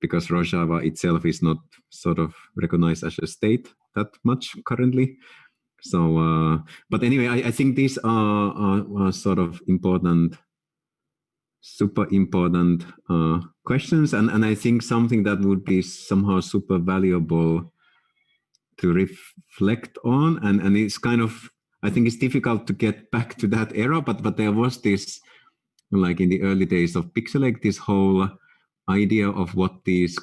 because Rojava itself is not sort of recognized as a state that much currently. So, but anyway, I think these are sort of important, super important questions, and I think something that would be somehow super valuable to reflect on, and it's kind of, I think it's difficult to get back to that era, but there was this, like in the early days of Pixelache, this whole idea of what these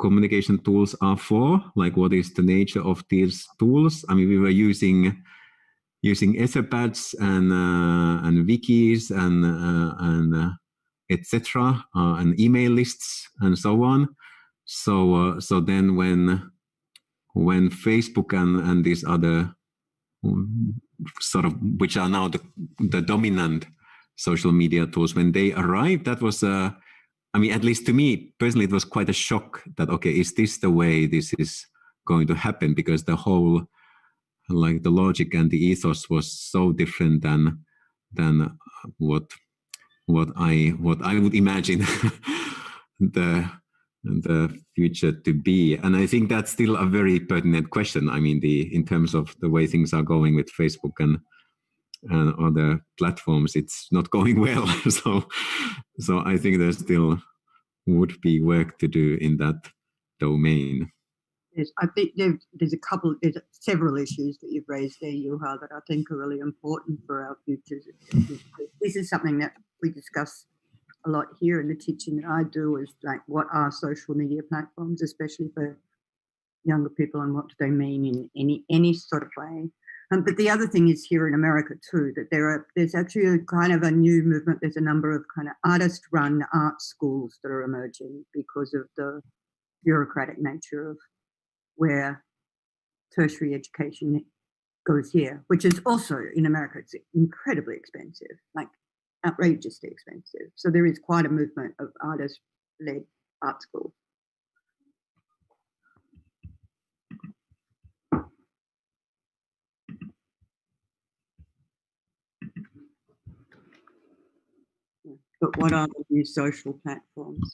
communication tools are for, like what is the nature of these tools. I mean, we were using Etherpads and wikis and etc. And email lists and so on. So then when Facebook and these other sort of, which are now the dominant social media tools, when they arrived, that was I mean, at least to me personally, it was quite a shock that, okay, is this the way this is going to happen? Because the whole, like the logic and the ethos was so different than what I would imagine the future to be. And I think that's still a very pertinent question. I mean, in terms of the way things are going with Facebook and other platforms, it's not going well. So I think there still would be work to do in that domain. Yes, I think there's several issues that you've raised there, Juha, that I think are really important for our futures. This is something that we discuss a lot here in the teaching that I do, is like, what are social media platforms, especially for younger people, and what do they mean in any sort of way. But the other thing is here in America too, that there's actually a kind of a new movement. There's a number of kind of artist-run art schools that are emerging because of the bureaucratic nature of where tertiary education goes here, which is also in America, it's incredibly expensive, like outrageously expensive. So there is quite a movement of artist-led art schools. But what are the new social platforms?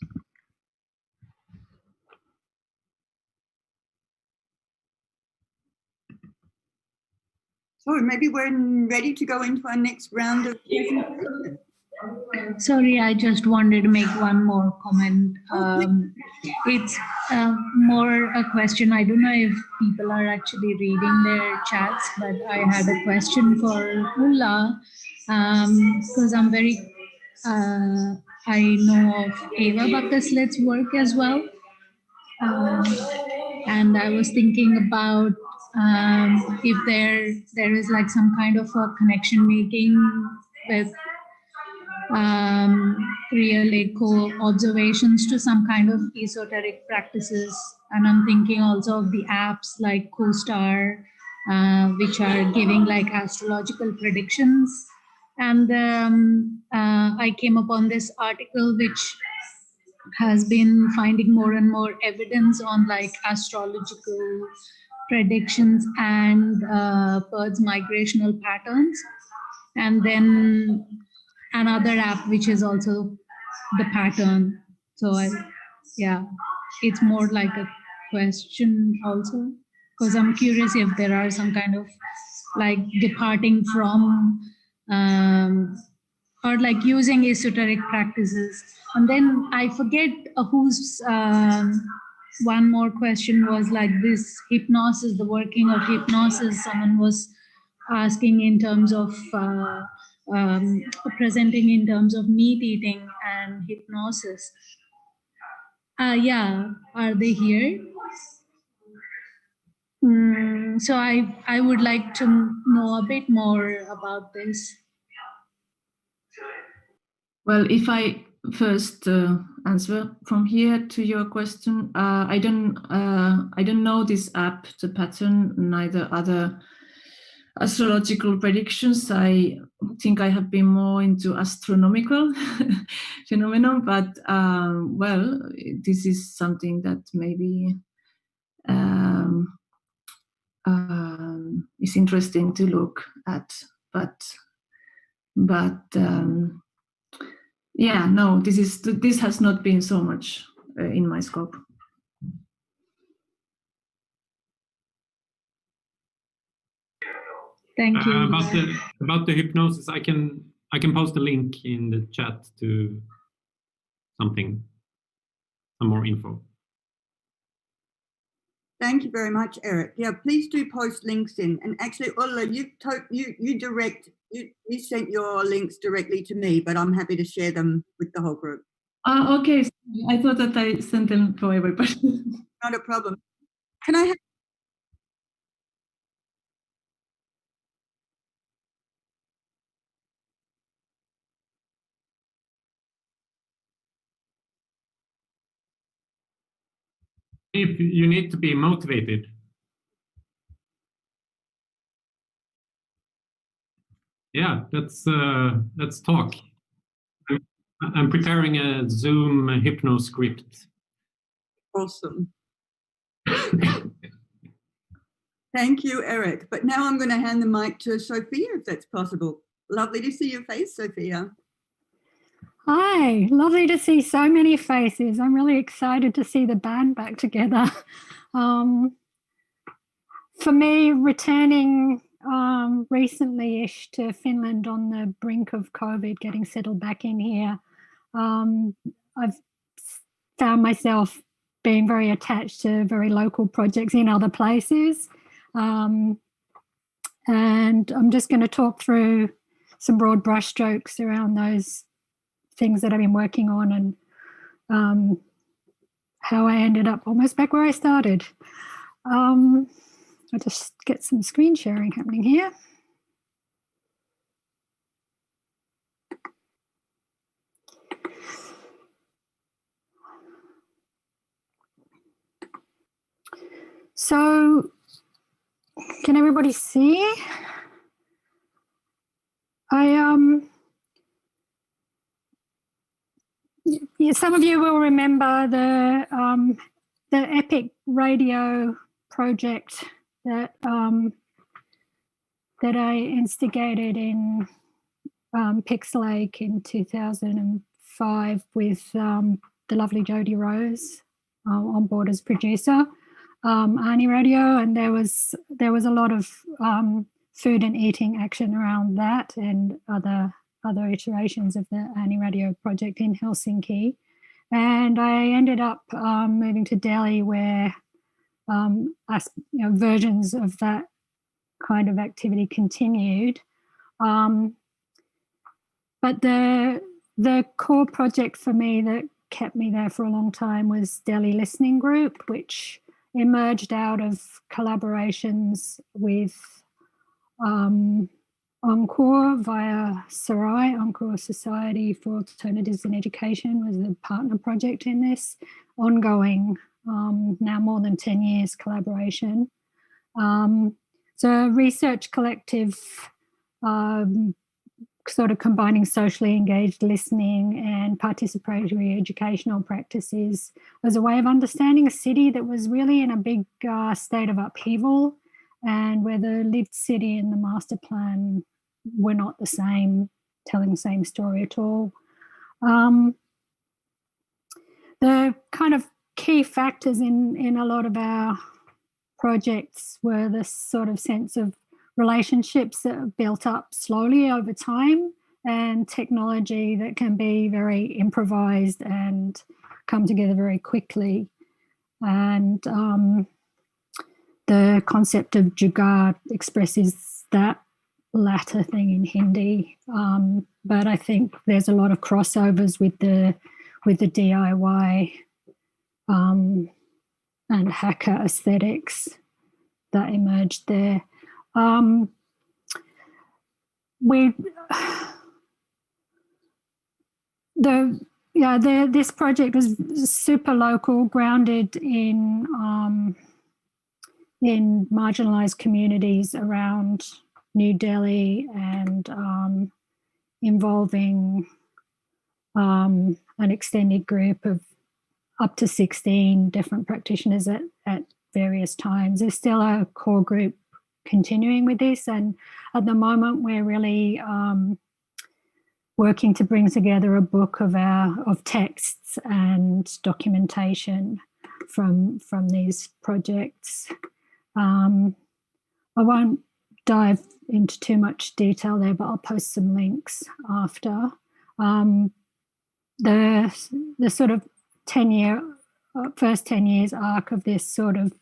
So maybe we're ready to go into our next round of presentation. Sorry, I just wanted to make one more comment. It's more a question. I don't know if people are actually reading their chats, but I had a question for Ulla, because I'm very, I know of Eva Buckeslet's work as well. And I was thinking about if there is like some kind of a connection making with real echo observations to some kind of esoteric practices. And I'm thinking also of the apps like CoStar, which are giving like astrological predictions. And I came upon this article which has been finding more and more evidence on like astrological predictions and birds' migrational patterns. And then another app which is also the pattern. So it's more like a question also, because I'm curious if there are some kind of like departing from or like using esoteric practices. And then I forget whose one more question was like this hypnosis, the working of hypnosis. Someone was asking in terms of presenting in terms of meat eating and hypnosis. Are they here? So I would like to know a bit more about this. Well, if I first answer from here to your question, I don't know this app, the pattern, neither other astrological predictions. I think I have been more into astronomical phenomenon, but well, this is something that maybe is interesting to look at. But yeah, no, this has not been so much in my scope. Thank you. About the hypnosis, I can post a link in the chat to some more info. Thank you very much, Eric. Yeah, please do post links in. And actually, Ulla, you sent your links directly to me, but I'm happy to share them with the whole group. Okay, I thought that I sent them for everybody. Not a problem. Can I have If you need to be motivated. Yeah, let's talk. I'm preparing a Zoom hypno script. Awesome. Thank you, Eric. But now I'm going to hand the mic to Sophia, if that's possible. Lovely to see your face, Sophia. Hi, lovely to see so many faces. I'm really excited to see the band back together. For me, returning recently-ish to Finland on the brink of COVID, getting settled back in here, I've found myself being very attached to very local projects in other places. And I'm just going to talk through some broad brushstrokes around those things that I've been working on and how I ended up almost back where I started. I'll just get some screen sharing happening here. So, can everybody see? Some of you will remember the Epic radio project that that I instigated in Pixelache in 2005 with the lovely Jodie Rose on board as producer, Arnie Radio, and there was a lot of food and eating action around that and other iterations of the Arnie Radio project in Helsinki. And I ended up moving to Delhi, where versions of that kind of activity continued. But the core project for me that kept me there for a long time was Delhi Listening Group, which emerged out of collaborations with Encore via Sarai. Encore Society for Alternatives in Education was the partner project in this ongoing, now more than 10 years collaboration. So a research collective sort of combining socially engaged listening and participatory educational practices as a way of understanding a city that was really in a big state of upheaval, and where the lived city and the master plan were not the same, telling the same story at all. The kind of key factors in a lot of our projects were this sort of sense of relationships that are built up slowly over time, and technology that can be very improvised and come together very quickly. And the concept of jugaad expresses that latter thing in Hindi, but I think there's a lot of crossovers with the DIY and hacker aesthetics that emerged there. This project was super local, grounded in marginalized communities around New Delhi, and involving an extended group of up to 16 different practitioners at various times. There's still a core group continuing with this, and at the moment we're really working to bring together a book of texts and documentation from these projects. I won't dive into too much detail there, but I'll post some links after. The sort of first 10 years arc of this sort of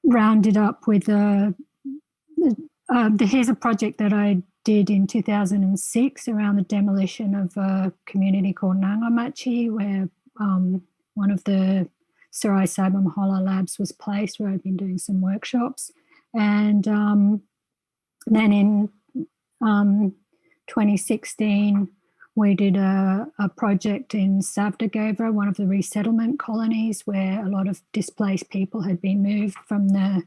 rounded up with here's a project that I did in 2006 around the demolition of a community called Ngangamachi, where one of the Sarai Cyber Mahola labs was placed, where I'd been doing some workshops. And then in 2016, we did a project in Savdagavra, one of the resettlement colonies, where a lot of displaced people had been moved from the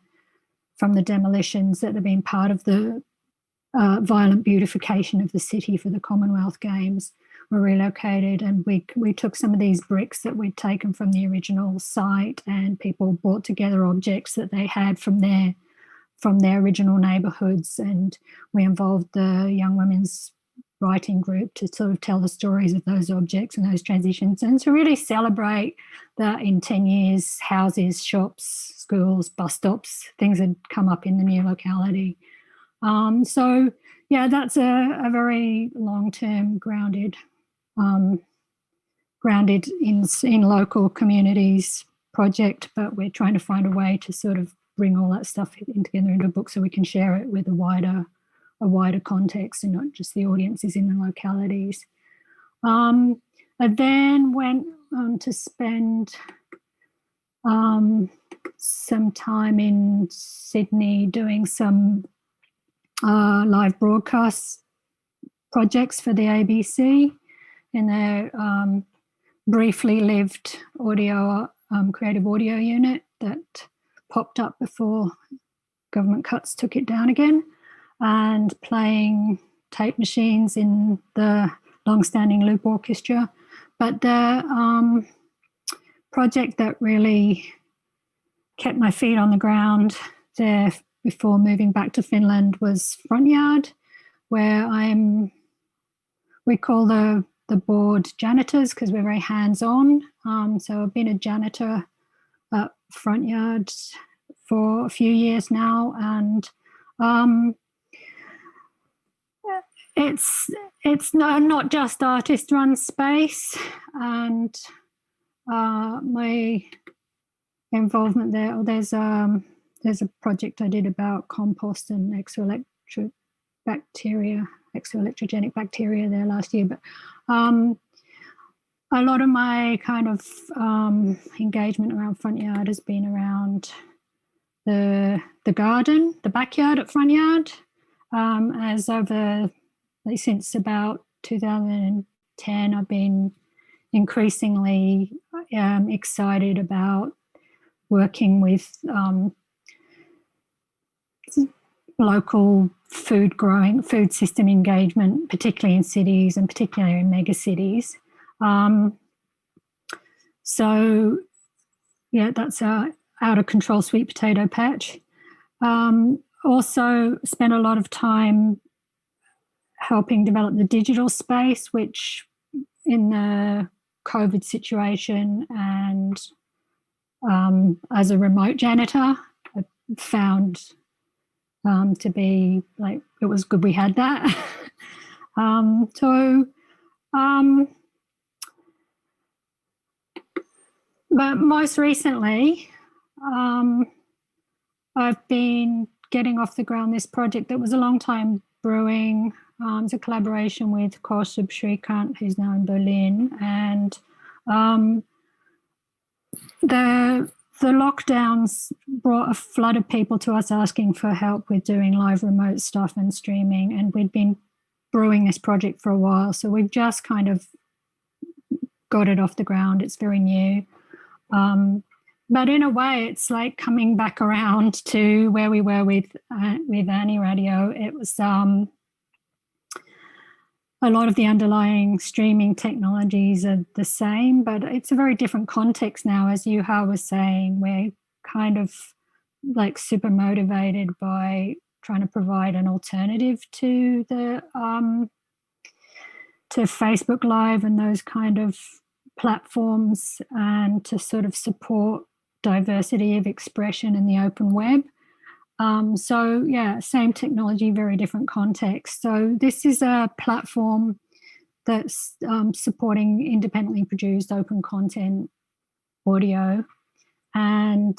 demolitions that had been part of the violent beautification of the city for the Commonwealth Games, were relocated, and we took some of these bricks that we'd taken from the original site, and people brought together objects that they had from their original neighbourhoods, and we involved the young women's writing group to sort of tell the stories of those objects and those transitions, and to really celebrate that in 10 years houses, shops, schools, bus stops, things had come up in the new locality. So yeah, that's a very long-term grounded in local communities project, but we're trying to find a way to sort of bring all that stuff together into a book so we can share it with a wider context and not just the audiences in the localities. I then went on to spend some time in Sydney doing some live broadcast projects for the ABC in their briefly lived creative audio unit that popped up before government cuts took it down again, and playing tape machines in the long-standing loop orchestra. But the project that really kept my feet on the ground there before moving back to Finland was Front Yard, where we call the board janitors because we're very hands-on. So I've been a janitor at Front Yard for a few years now, and it's not just artist-run space, and my involvement there. There's a project I did about compost and exoelectrogenic bacteria there last year, but a lot of my kind of engagement around Front Yard has been around the garden, the backyard at Front Yard, as since about 2010, I've been increasingly excited about working with local food system engagement, particularly in cities and particularly in mega cities. So yeah, that's our out of control sweet potato patch. Also spent a lot of time helping develop the digital space, which in the COVID situation and as a remote janitor, I found to be like, it was good we had that. But most recently, I've been getting off the ground this project that was a long time brewing. It's a collaboration with Kaustubh Shrikant, who's now in Berlin, and the lockdowns brought a flood of people to us asking for help with doing live remote stuff and streaming, and we'd been brewing this project for a while, so we've just kind of got it off the ground. It's very new. but in a way, it's like coming back around to where we were with Annie Radio. It was a lot of the underlying streaming technologies are the same, but it's a very different context now. As Juha was saying, we're kind of like super motivated by trying to provide an alternative to the to Facebook Live and those kind of platforms, and to sort of support diversity of expression in the open web. So yeah, same technology, very different context. So this is a platform that's supporting independently produced open content audio, and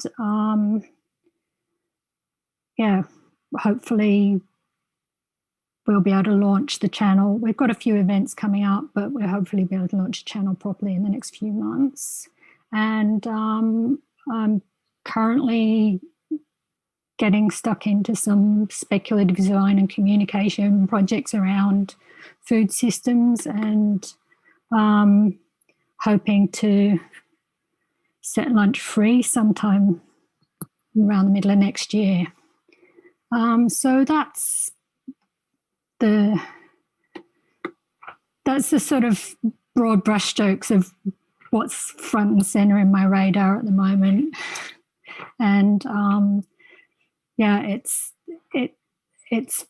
yeah, hopefully we'll be able to launch the channel. We've got a few events coming up, but we'll hopefully be able to launch the channel properly in the next few months. And I'm currently getting stuck into some speculative design and communication projects around food systems, and hoping to set lunch free sometime around the middle of next year. So that's the sort of broad brushstrokes of what's front and center in my radar at the moment. And yeah, it's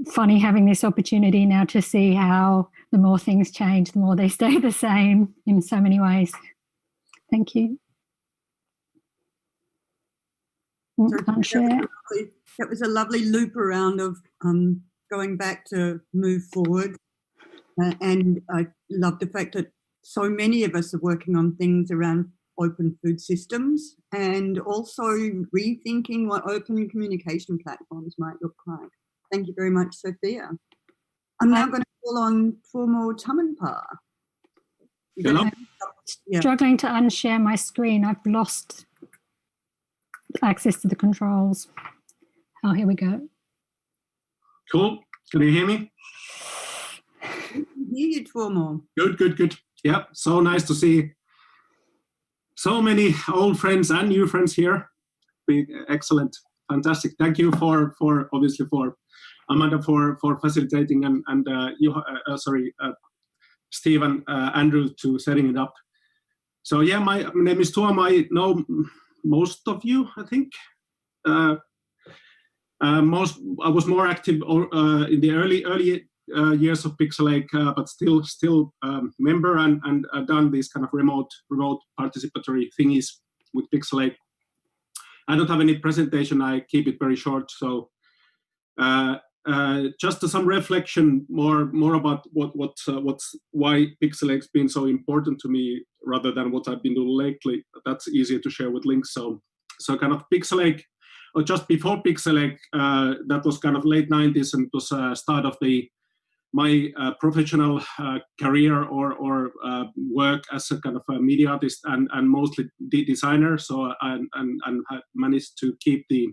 funny having this opportunity now to see how the more things change, the more they stay the same in so many ways. Thank you. That was a lovely loop around of going back to move forward. And I love the fact that so many of us are working on things around open food systems, and also rethinking what open communication platforms might look like. Thank you very much, Sophia. I'm now going to call on Tuomo Tamanpaa. Struggling to unshare my screen. I've lost access to the controls. Oh, here we go. Cool. Can you hear me? I can hear you, Tuomo. Good. Yeah, so nice to see so many old friends and new friends here. Excellent, fantastic. Thank you for obviously for Amanda for facilitating, and Steve and Andrew to setting it up. So yeah, my name is Tuomo. I know most of you, I think. I was more active in the early years of Pixelache, but still member and done these kind of remote participatory thingies with Pixelache. I don't have any presentation. I keep it very short. So just some reflection more about why Pixelache's been so important to me rather than what I've been doing lately. That's easier to share with links. So kind of Pixelache, or just before Pixelache, that was kind of late 90s, and it was start of my professional career or work as a kind of a media artist and mostly designer. So and have managed to keep the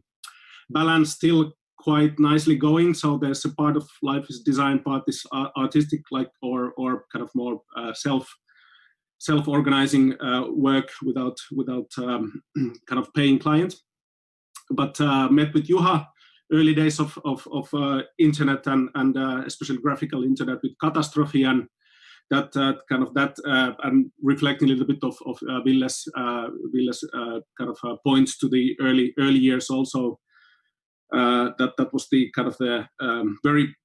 balance still quite nicely going. So there's a part of life is design, part is artistic, like or kind of more self-organizing work without kind of paying clients. But met with Juha early days of internet and especially graphical internet with Catastrophe, and that kind of that and reflecting a little bit of Ville's kind of points to the early years also. That was the kind of the very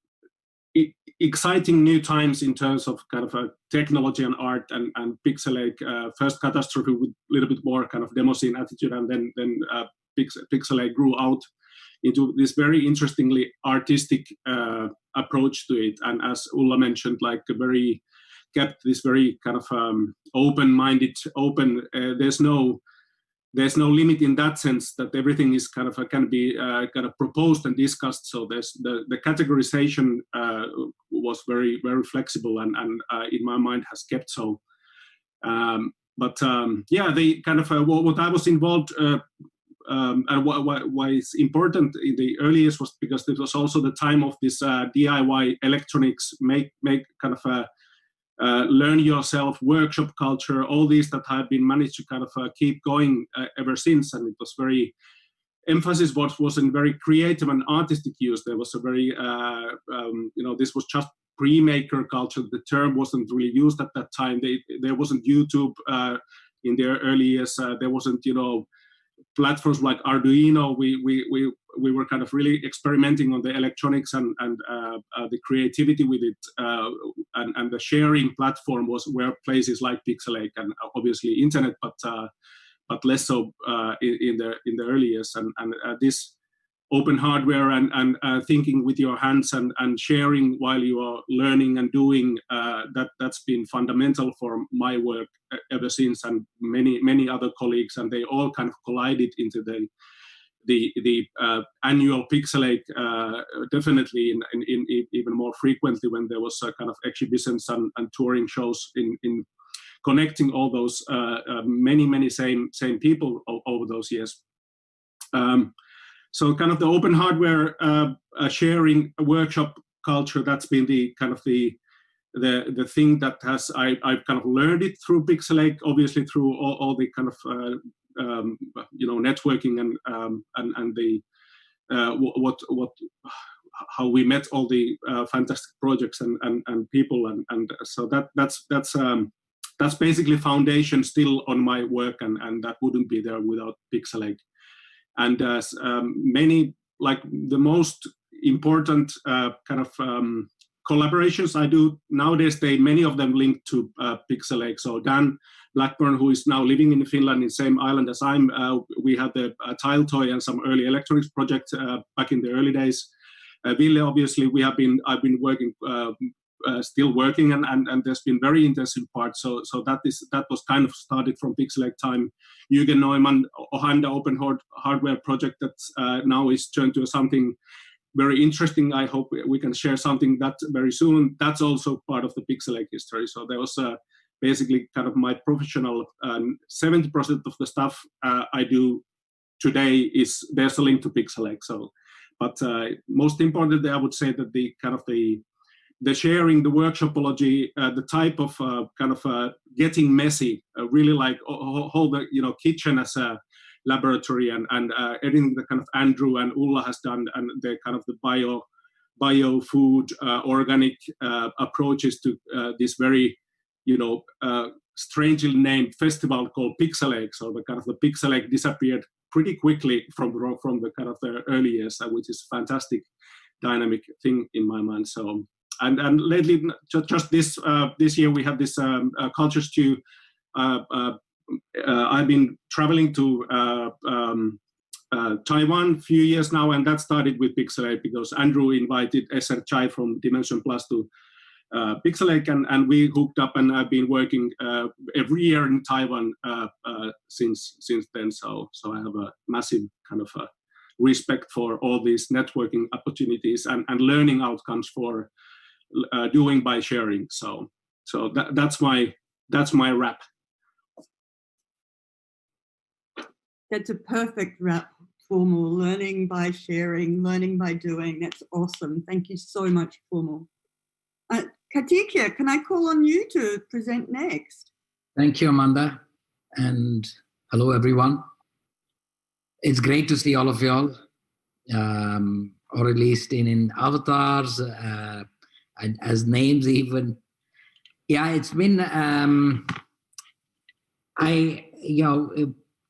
exciting new times in terms of kind of technology and art and Pixelache. First Catastrophe with a little bit more kind of demo scene attitude, and then Pixelache grew out into this very interestingly artistic approach to it. And as Ulla mentioned, like kept this very kind of open-minded, there's no limit in that sense, that everything is kind of can be kind of proposed and discussed. So there's the categorization was very, very flexible and in my mind has kept so. Yeah, the kind of what I was involved and why it's important in the early years was because it was also the time of this DIY electronics make kind of learn yourself, workshop culture, all these that have been managed to kind of keep going ever since. And it was very emphasis what was in very creative and artistic use. There was a very, this was just pre-maker culture. The term wasn't really used at that time. There wasn't YouTube in their early years. There wasn't, platforms like Arduino. We were kind of really experimenting on the electronics and the creativity with it, and the sharing platform were places like Pixelache and obviously internet, but less so in the early years. And this open hardware and thinking with your hands and sharing while you are learning and doing, that's been fundamental for my work ever since, and many other colleagues, and they all kind of collided into the annual Pixelache, definitely in even more frequently when there was kind of exhibitions and touring shows in connecting all those many same people over those years. So kind of the open hardware sharing workshop culture, that's been the kind of the thing that I've kind of learned it through Pixelache, obviously through all the kind of networking and the how we met all the fantastic projects and people, and so that's basically foundation still on my work, and that wouldn't be there without Pixelache. And many, like the most important kind of collaborations I do nowadays, many of them linked to Pixelache. So Dan Blackburn, who is now living in Finland in the same island as we had the tile toy and some early electronics project back in the early days. Ville, obviously, I've been working, still working, and there's been very intensive parts. So that was kind of started from Pixelache time. Jürgen Neumann, Ohanda Open Hardware project that now is turned to something very interesting. I hope we can share something that very soon. That's also part of the Pixelache history. So there was basically kind of my professional 70% of the stuff I do today there's a link to Pixelache. So, but most importantly, I would say that the kind of the sharing, the workshopology, the type of kind of getting messy, really like hold the kitchen as a laboratory, and everything that kind of Andrew and Ulla has done, and the kind of the bio food, organic approaches to this very strangely named festival called Pixelache. So the kind of the Pixelache disappeared pretty quickly from the kind of the early years, which is a fantastic dynamic thing in my mind. So. And lately, just this year, we had this culture stew. I've been traveling to Taiwan a few years now, and that started with Pixelache because Andrew invited Esser Chai from Dimension Plus to Pixelache, and we hooked up, and I've been working every year in Taiwan since then. So I have a massive kind of respect for all these networking opportunities and learning outcomes for doing by sharing. So that's my wrap. That's a perfect wrap, Formal. Learning by sharing, learning by doing. That's awesome. Thank you so much, Formal. Katikia, can I call on you to present next? Thank you, Amanda, and hello everyone. It's great to see all of y'all, or at least in avatars, and as names even. Yeah, it's been,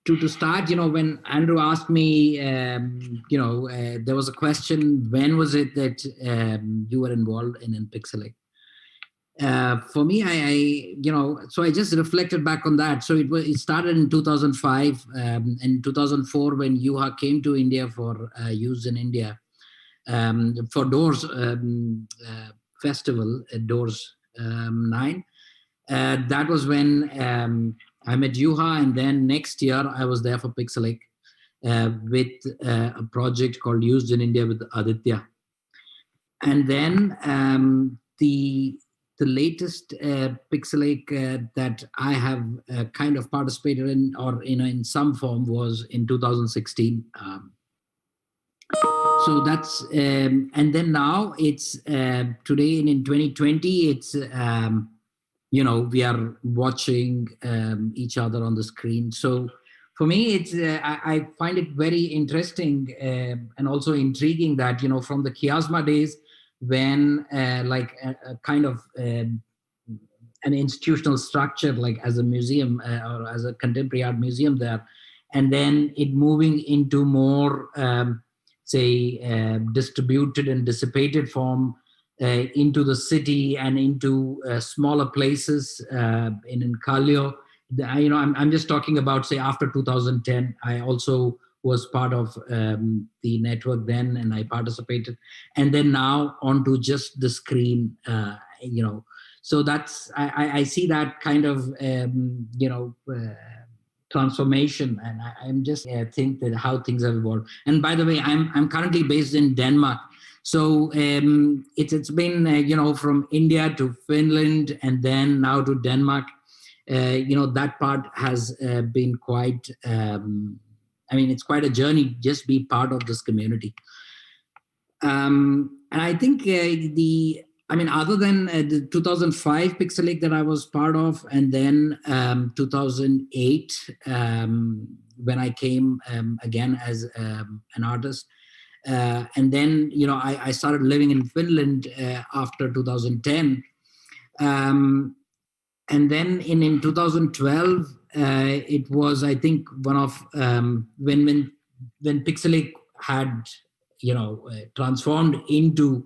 to start, when Andrew asked me, there was a question, when was it that you were involved in Pixelache? For me, so I just reflected back on that. So it started in 2005, in 2004 when Juha came to India for Use in India, for Doors festival at Doors 9. That was when I met Juha, and then next year I was there for Pixelache with a project called Used in India with Aditya. And then the latest Pixelache that I have kind of participated in, or in some form, was in 2016. So that's and then now it's today in 2020. It's we are watching each other on the screen. So for me, it's I find it very interesting and also intriguing that, from the Kiasma days, when like a kind of an institutional structure, like as a museum or as a contemporary art museum there, and then it moving into more, distributed and dissipated form into the city and into smaller places in Kallio. I'm just talking about, say, after 2010. I also was part of the network then, and I participated. And then now onto just the screen, So that's, I see that kind of, transformation, and I'm just think that how things have evolved. And by the way, I'm currently based in Denmark. So it's been, from India to Finland and then now to Denmark. That part has been quite, it's quite a journey, just be part of this community. And I think other than the 2005 Pixelache that I was part of, and then 2008, when I came again as an artist, and then, I started living in Finland after 2010. And then in 2012, it was, I think, one of when Pixelache had, transformed into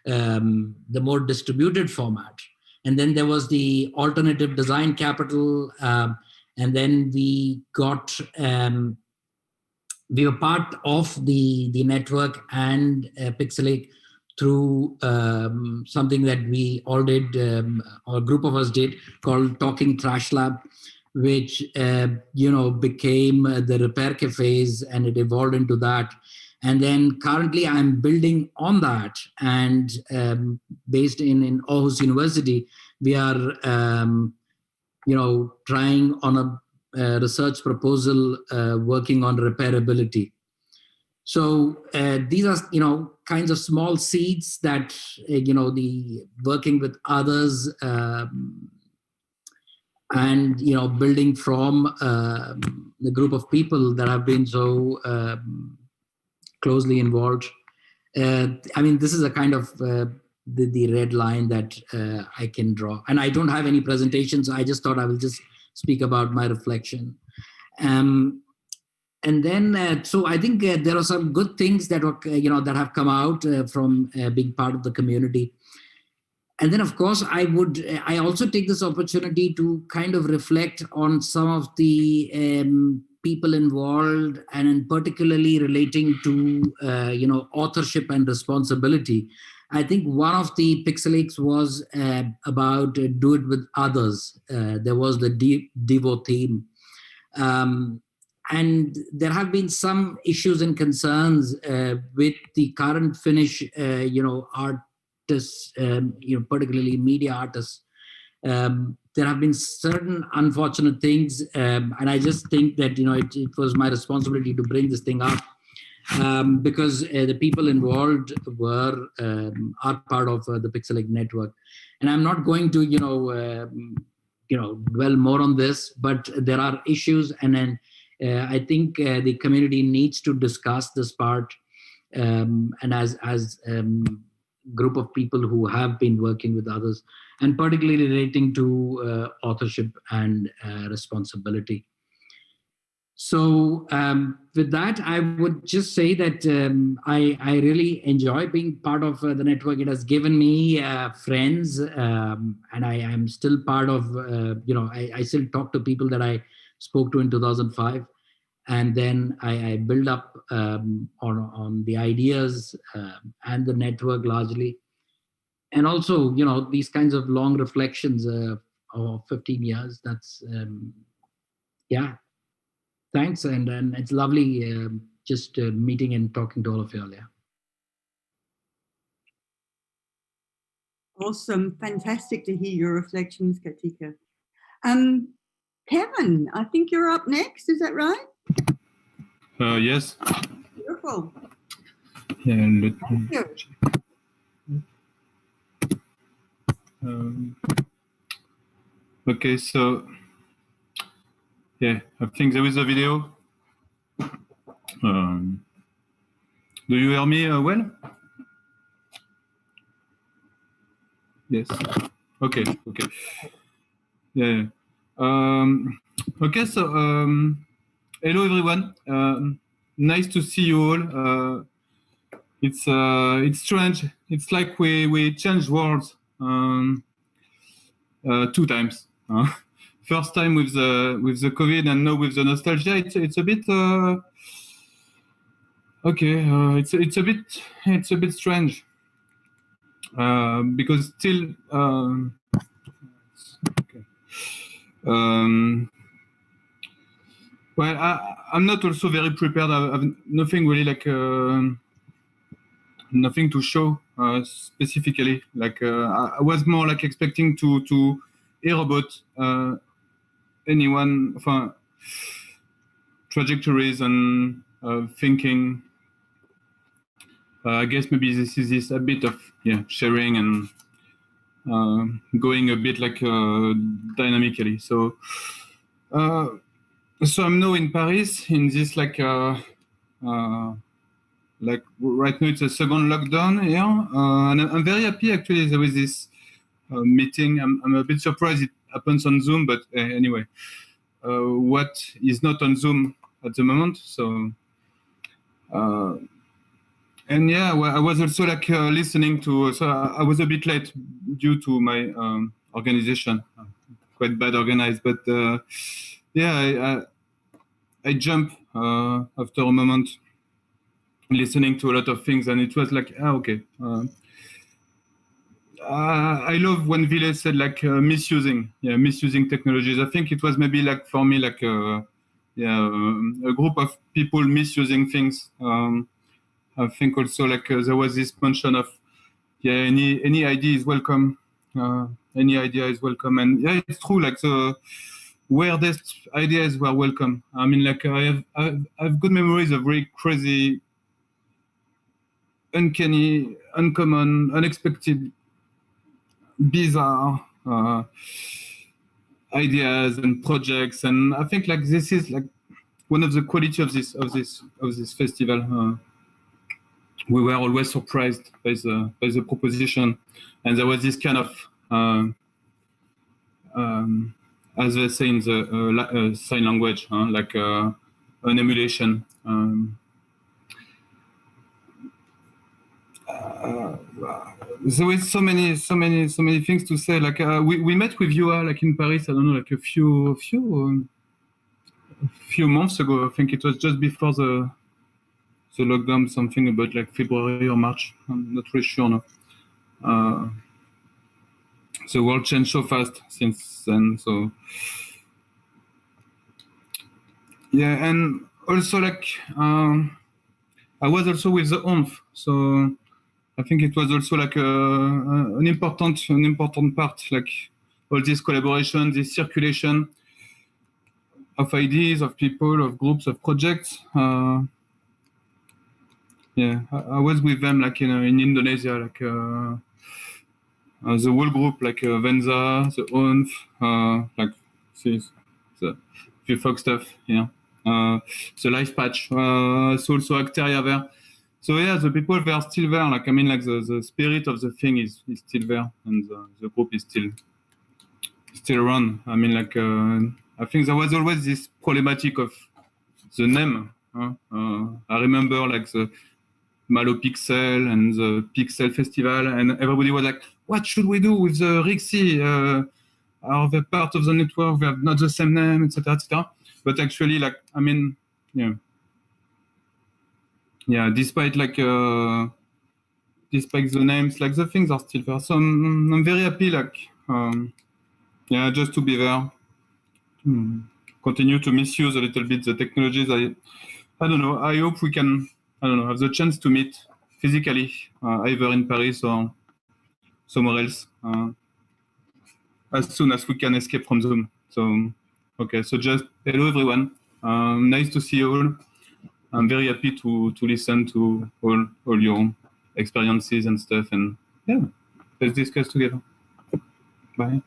the more distributed format. And then there was the alternative design capital, and then we got we were part of the network and Pixelache through something that we all did, or a group of us did, called Talking Trash Lab, which became the Repair Cafes, and it evolved into that. And then currently I'm building on that, and based in Aarhus University, we are trying on a research proposal working on repairability. So these are, kinds of small seeds that, the working with others and, building from the group of people that have been so closely involved. This is a kind of the red line that I can draw. And I don't have any presentations. I just thought I will just speak about my reflection. And then, so I think there are some good things that were, that have come out from being part of the community. And then, of course, I also take this opportunity to kind of reflect on some of the people involved, and in particularly relating to, authorship and responsibility. I think one of the Pixelaches was about do it with others. There was the Devo theme. And there have been some issues and concerns with the current Finnish, artists, particularly media artists. There have been certain unfortunate things, and I just think that it was my responsibility to bring this thing up, because the people involved are part of the Pixelache network, and I'm not going to dwell more on this, but there are issues, and then I think the community needs to discuss this part, and as group of people who have been working with others, and particularly relating to authorship and responsibility. So with that, I would just say that I really enjoy being part of the network. It has given me friends, and I am still part of, I still talk to people that I spoke to in 2005. And then I build up on the ideas and the network largely. And also, these kinds of long reflections of 15 years, that's, thanks. And it's lovely just meeting and talking to all of you all. Yeah. Awesome. Fantastic to hear your reflections, Katika. Kevin, I think you're up next. Is that right? Yes. Beautiful. Yeah, Thank you. Okay, so yeah, I think there is a video. Do you hear me well? Yes. Okay. Okay. Yeah. Okay. So hello everyone. Nice to see you all. It's strange. It's like we changed worlds 2 times. First time with the COVID, and now with the nostalgia. It's a bit okay. It's a bit strange because still. Okay. Well, I'm not also very prepared. I've nothing really like nothing to show specifically. Like I was more like expecting to hear about anyone trajectories and thinking. I guess maybe this is a bit of sharing and going a bit like dynamically. So I'm now in Paris in this like right now it's a second lockdown here, and I'm very happy actually. There was this meeting. I'm a bit surprised it happens on Zoom, but anyway, what is not on Zoom at the moment. So and yeah, well, I was also like listening to. So I was a bit late due to my organization, quite bad organized. But yeah, I jumped after a moment, listening to a lot of things, and it was like, okay. I love when Ville said like misusing technologies. I think it was maybe like for me like a group of people misusing things. I think also like there was this mention of any idea is welcome. Any idea is welcome, and yeah, it's true. Like the weirdest ideas were welcome. I mean, like I have good memories of really crazy, uncanny, uncommon, unexpected, bizarre ideas and projects, and I think like this is like one of the quality of this festival. We were always surprised by the proposition, and there was this kind of as they say in the sign language, like an emulation. There is so many things to say. Like we met with you like in Paris. I don't know, like a few months ago. I think it was just before the lockdown. Something about like February or March. I'm not really sure now. The world changed so fast since then. So yeah, and also like I was also with the ONF. So I think it was also like an important part, like all this collaboration, this circulation of ideas, of people, of groups, of projects. Yeah, I was with them like in Indonesia, like the whole group, like Venza, the ONF, like the VFOG stuff, yeah. The life patch, so also Acteria there. So yeah, the people they are still there. Like I mean, like the spirit of the thing is still there, and the group is still around. I mean, like I think there was always this problematic of the name. I remember like the Malo Pixel and the Pixel Festival, and everybody was like, "What should we do with the Rixi? Are they part of the network? They have not the same name, etc., etc." But actually, like I mean, yeah, despite like despite the names, like the things are still there. So I'm very happy, like yeah, just to be there. Continue to misuse a little bit the technologies. I don't know. I hope we can have the chance to meet physically, either in Paris or somewhere else, as soon as we can escape from Zoom. So okay, so just hello everyone. Nice to see you all. I'm very happy to listen to all your experiences and stuff, and yeah, let's discuss together. Bye.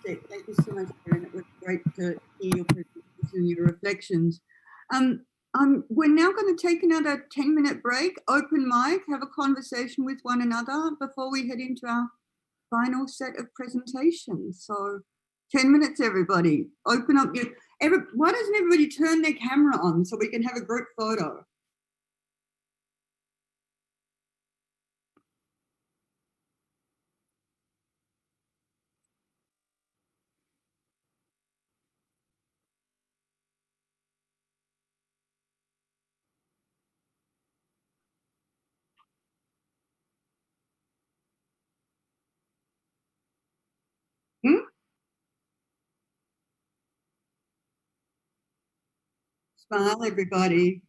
Fantastic. Thank you so much, Karen. It was great to hear your presentation and your reflections. We're now going to take another 10-minute break, open mic, have a conversation with one another before we head into our final set of presentations. So 10 minutes, everybody. Open up your... why doesn't everybody turn their camera on so we can have a group photo? Smile, everybody.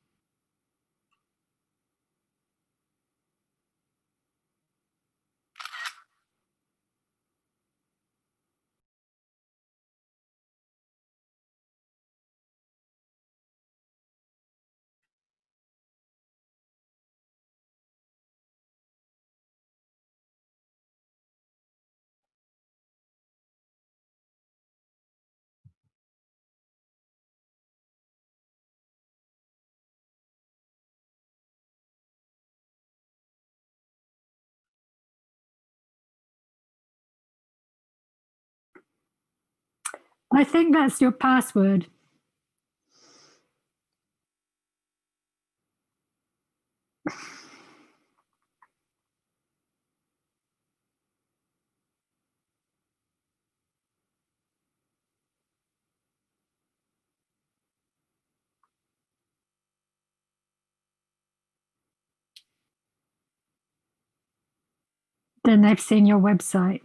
I think that's your password. Then they've seen your website.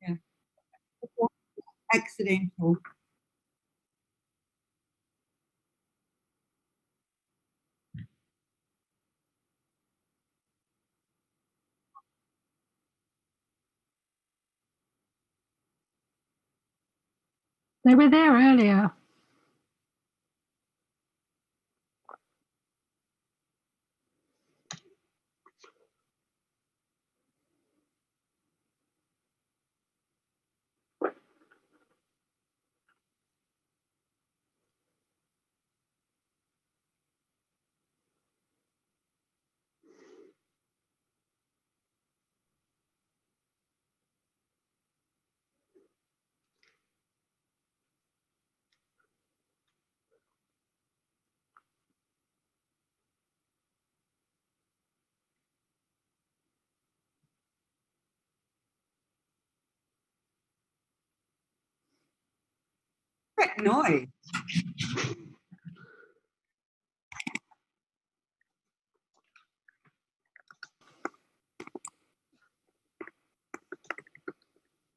Yeah. Accidental. They were there earlier. That noise.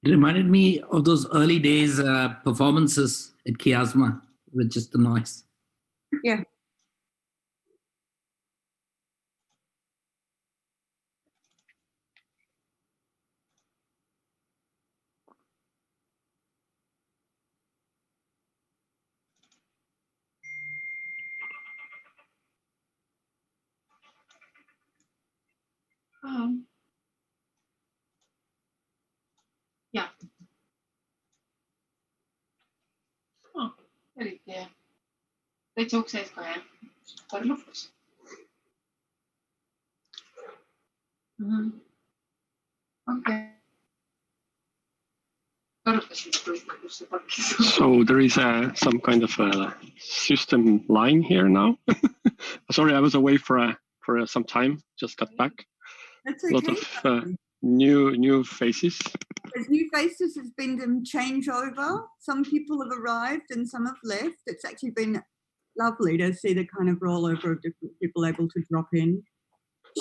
It reminded me of those early days performances at Kiasma with just the noise. Yeah. Ja. Eli täitsa ukseiska ja parlufus. Okay. So there is some kind of a system line here now. Sorry, I was away for some time. Just got back. That's A lot okay. of new faces. There's new faces. There's been some changeover. Some people have arrived and some have left. It's actually been lovely to see the kind of rollover of different people able to drop in,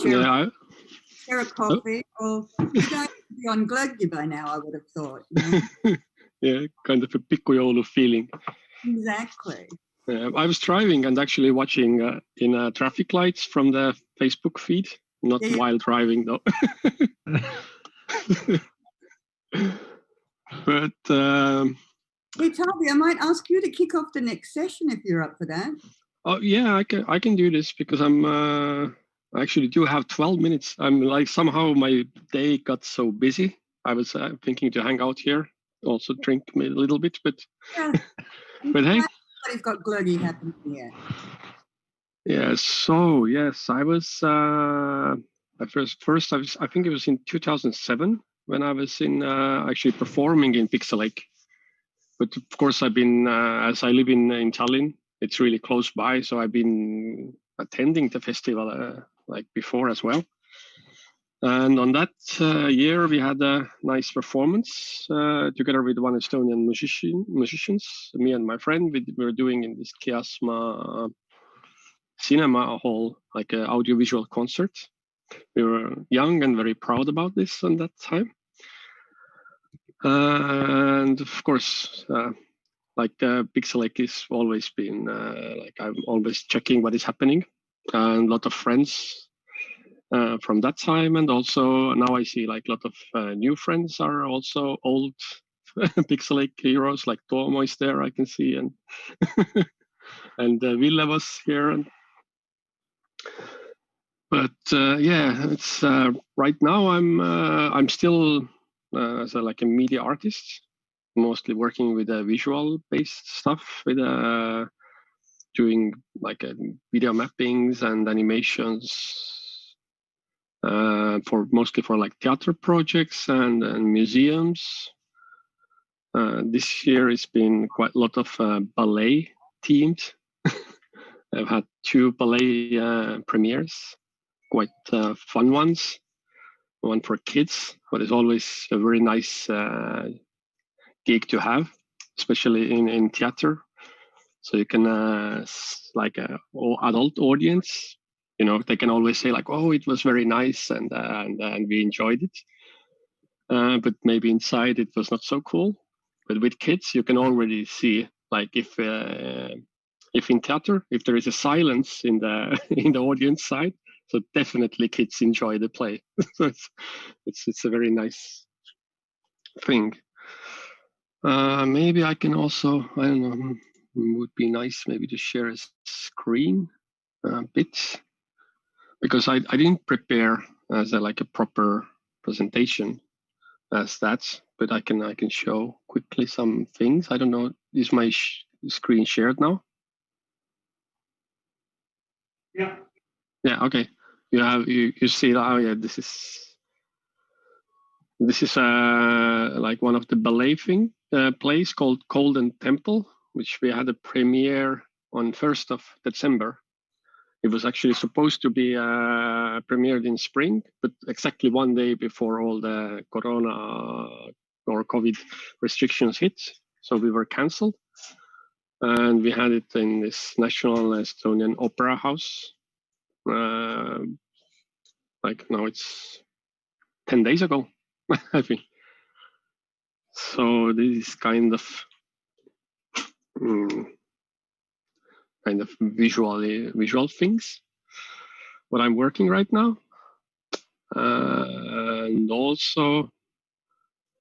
share a coffee, or you guys would be on Glöggi by now, I would have thought. You know? Yeah, kind of a pikkujoulu feeling. Exactly. I was driving and actually watching in traffic lights from the Facebook feed, not while driving though. But Hey, Tavi, I might ask you to kick off the next session if you're up for that. Oh yeah, I can do this because I actually do have 12 minutes. I'm like, somehow my day got so busy. I was thinking to hang out here, also drink a little bit, but Yeah. but hey. Everybody's got glöggi happening here. Yeah, so yes, I was first I think it was in 2007 when I was in actually performing in Pixelache. But of course I've been as I live in Tallinn, it's really close by, so I've been attending the festival like before as well. And on that year we had a nice performance together with one Estonian musicians. Me and my friend, we were doing in this Kiasma cinema hall, like an audiovisual concert. We were young and very proud about this at that time. And of course, like Pixelache has always been like I'm always checking what is happening, and a lot of friends from that time, and also now I see like a lot of new friends are also old Pixelache heroes, like Tomo is there, I can see, and and Ville was here, and but yeah, it's right now I'm still as like a media artist, mostly working with visual based stuff, with doing like video mappings and animations for mostly for like theater projects and museums. This year it's been quite a lot of ballet themed. I've had 2 ballet premieres, quite fun ones. One for kids, but it's always a very nice gig to have, especially in theater. So you can like adult audience, you know, they can always say like, oh, it was very nice and we enjoyed it. But maybe inside it was not so cool. But with kids, you can already see like if in theater, if there is a silence in the in the audience side, so definitely kids enjoy the play. So it's a very nice thing. Maybe I can also, I don't know, would be nice maybe to share a screen a bit, because I didn't prepare as like a proper presentation as that, but I can show quickly some things. I don't know, is my screen shared now? Yeah. Yeah. Okay. You see that? Oh yeah, this is like one of the ballet plays called Golden Temple, which we had a premiere on 1st of December. It was actually supposed to be premiered in spring, but exactly one day before all the Corona or COVID restrictions hit, so we were cancelled. And we had it in this National Estonian Opera House. Like now it's 10 days ago, I think. So this is kind of visual things what I'm working right now, and also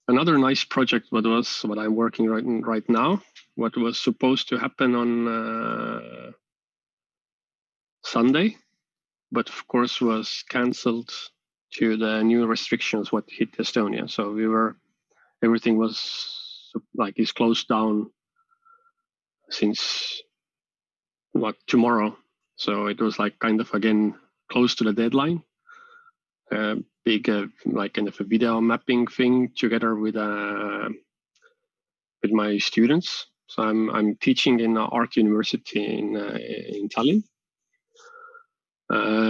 another nice project what I'm working right now, what was supposed to happen on Sunday, but of course was cancelled to the new restrictions what hit Estonia. So everything was like is closed down since tomorrow. So it was like kind of again close to the deadline. Big like kind of a video mapping thing together with my students. So I'm teaching in art university in Tallinn.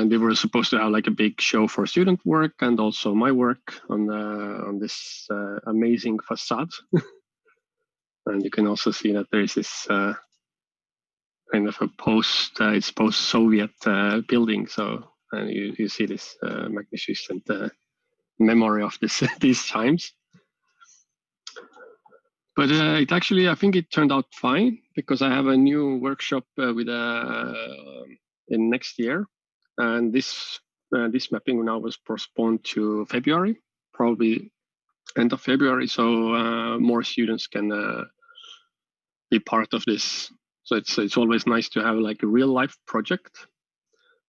They were supposed to have like a big show for student work and also my work on this amazing facade. And you can also see that there is this kind of a it's post-Soviet building. So you see this magnificent memory of these times. But it actually, I think it turned out fine, because I have a new workshop with in next year, and this mapping now was postponed to February, probably end of February, so more students can be part of this. So it's always nice to have like a real life project,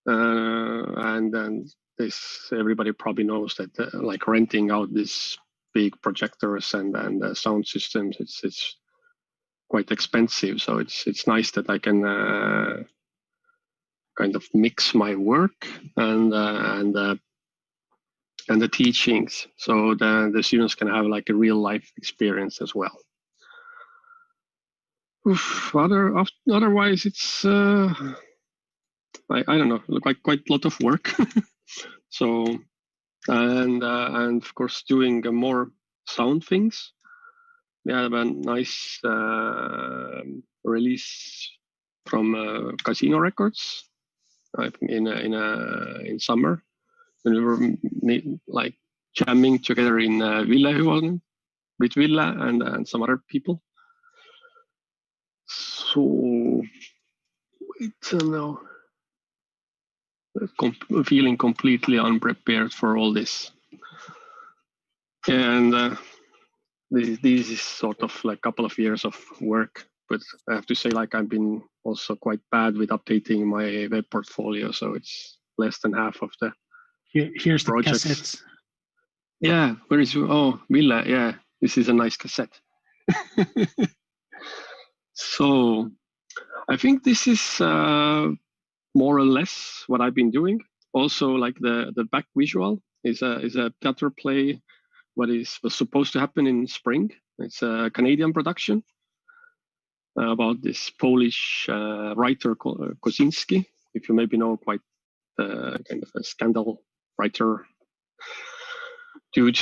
and then this everybody probably knows that like renting out these big projectors and sound systems, it's quite expensive. So it's nice that I can kind of mix my work and the teachings, so the students can have like a real life experience as well. Otherwise, it's I don't know, quite a lot of work. So and of course doing more sound things. We have a nice release from Casino Records in summer, when we were like jamming together in Ville with Ville and some other people. So it's now feeling completely unprepared for all this, and this is sort of like a couple of years of work. But I have to say, like, I've been also quite bad with updating my web portfolio, so it's less than half of the here's projects. The cassettes. Yeah, where is Ville? Yeah, this is a nice cassette. So I think this is more or less what I've been doing. Also, like the back visual is a theater play was supposed to happen in spring. It's a Canadian production about this Polish writer Kosinski, if you maybe know, quite kind of a scandal writer dude.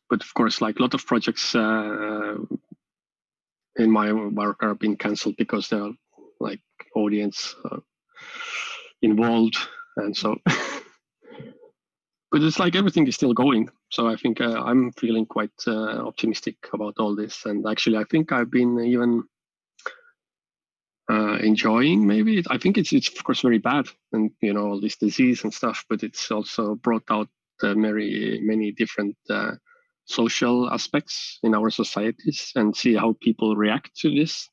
But of course, like a lot of projects in my work are being cancelled because there are like audience involved, and so. But it's like everything is still going. So I think I'm feeling quite optimistic about all this. And actually, I think I've been even enjoying maybe. I think it's of course very bad, and you know, all this disease and stuff, but it's also brought out many different social aspects in our societies, and see how people react to this.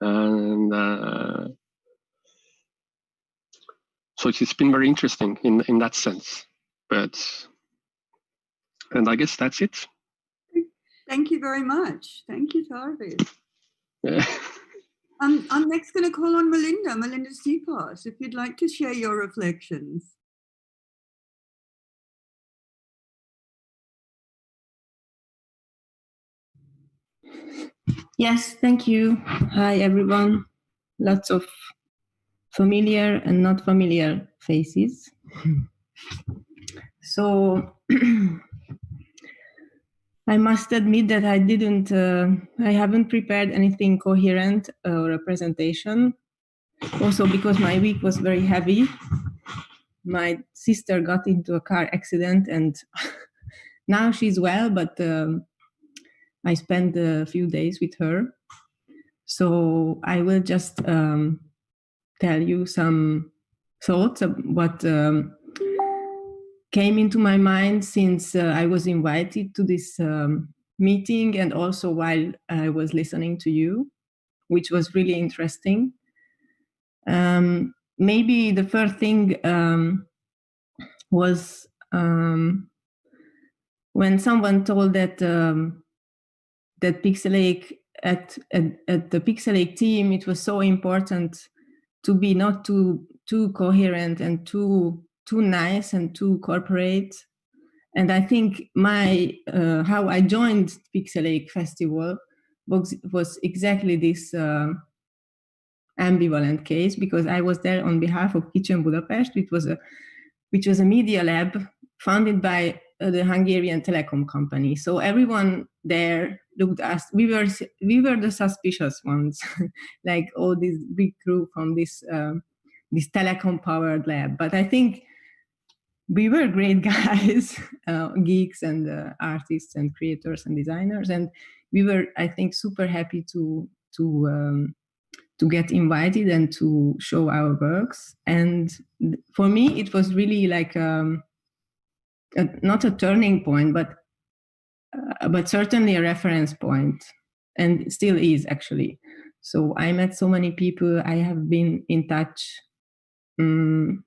And so it's been very interesting in that sense. And I guess that's it. Thank you very much. Thank you, Tarvi. Yeah. I'm next going to call on Melinda Sipas, if you'd like to share your reflections. Yes, thank you. Hi, everyone. Lots of familiar and not familiar faces. So I must admit that I haven't prepared anything coherent or a presentation. Also because my week was very heavy. My sister got into a car accident and now she's well, but I spent a few days with her. So I will just tell you some thoughts of what came into my mind since I was invited to this meeting, and also while I was listening to you, which was really interesting. Maybe the first thing was when someone told that that Pixelache at the Pixelache team, it was so important to be not too coherent and too nice and too corporate. And I think my how I joined Pixelache Festival was exactly this ambivalent case, because I was there on behalf of Kitchen Budapest, which was a media lab founded by the Hungarian telecom company. So everyone there looked at us. We were the suspicious ones, like all this big crew from this telecom powered lab. But I think we were great guys, geeks and artists and creators and designers, and we were, I think, super happy to get invited and to show our works. And for me, it was really like not a turning point, but certainly a reference point, and still is actually. So I met so many people. I have been in touch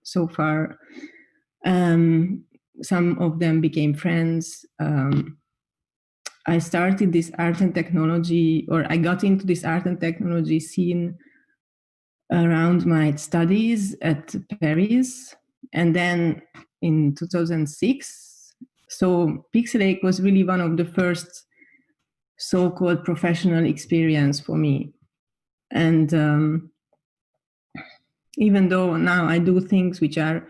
so far. Some of them became friends. I started this art and technology, or I got into this art and technology scene around my studies at Paris. And then in 2006, so Pixelache was really one of the first so-called professional experience for me. And even though now I do things which are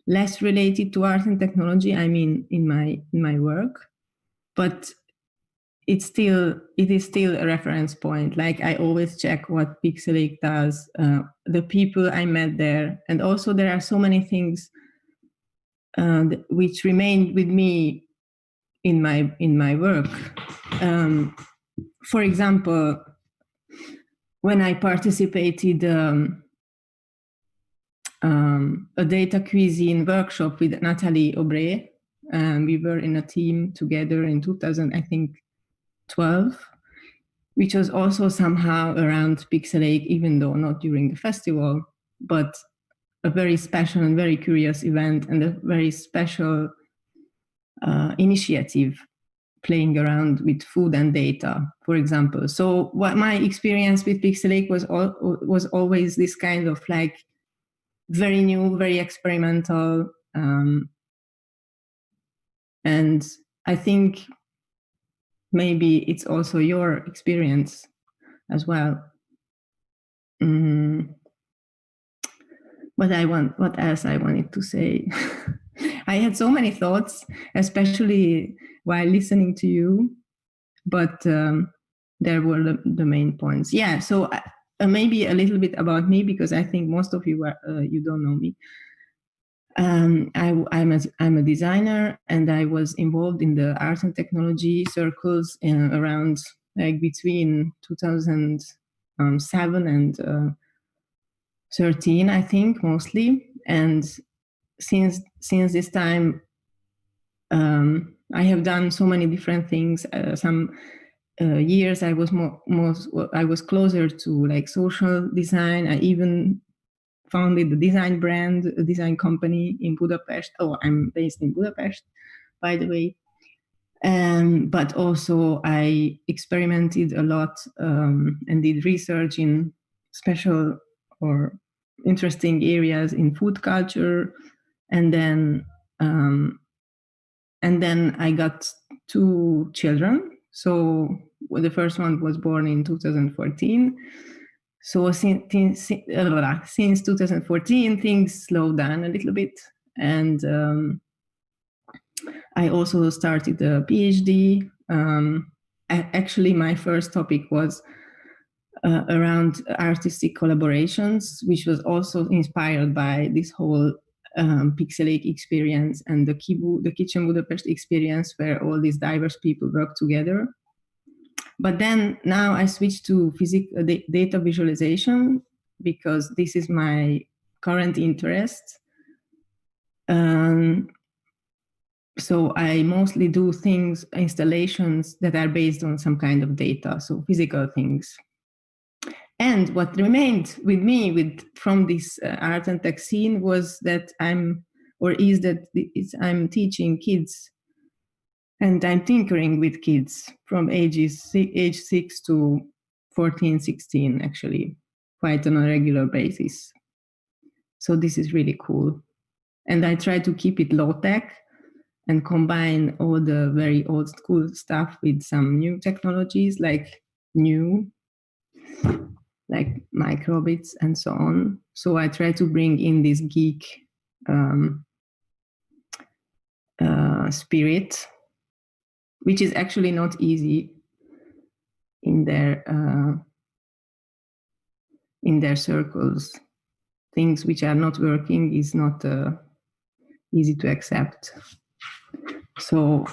less related to art and technology, I mean, in my work, but it is still a reference point. Like, I always check what Pixelache does, the people I met there, and also there are so many things which remained with me in my work. For example, when I participated a data cuisine workshop with Nathalie Aubray, we were in a team together in 2012, which was also somehow around Pixelache, even though not during the festival, but a very special and very curious event, and a very special initiative playing around with food and data, for example. So what my experience with Pixelache was always this kind of like very new, very experimental, and I think maybe it's also your experience as well. What else I wanted to say? I had so many thoughts, especially while listening to you, but there were the main points. Yeah, so maybe a little bit about me, because I think most of you you don't know me. I'm a designer, and I was involved in the art and technology circles around like between 2007 and 13, I think, mostly. And since this time, I have done so many different things. Some years I was I was closer to like social design. I even founded the design brand, a design company in Budapest. Oh, I'm based in Budapest, by the way. But also I experimented a lot and did research in special or interesting areas in food culture. And then I got 2 children. So the first one was born in 2014. So since 2014, things slowed down a little bit. And I also started a PhD. Actually, my first topic was around artistic collaborations, which was also inspired by this whole Pixelache experience and the Kitchen Budapest experience, where all these diverse people work together. But then now I switched to data visualization, because this is my current interest. So I mostly do installations that are based on some kind of data, so physical things. And what remained with me from this art and tech scene was that I'm teaching kids, and I'm tinkering with kids from age 6 to 14, 16, actually, quite on a regular basis. So this is really cool. And I try to keep it low tech and combine all the very old school stuff with some new technologies, like microbits and so on. So I try to bring in this geek spirit, which is actually not easy in their circles. Things which are not working is not easy to accept. So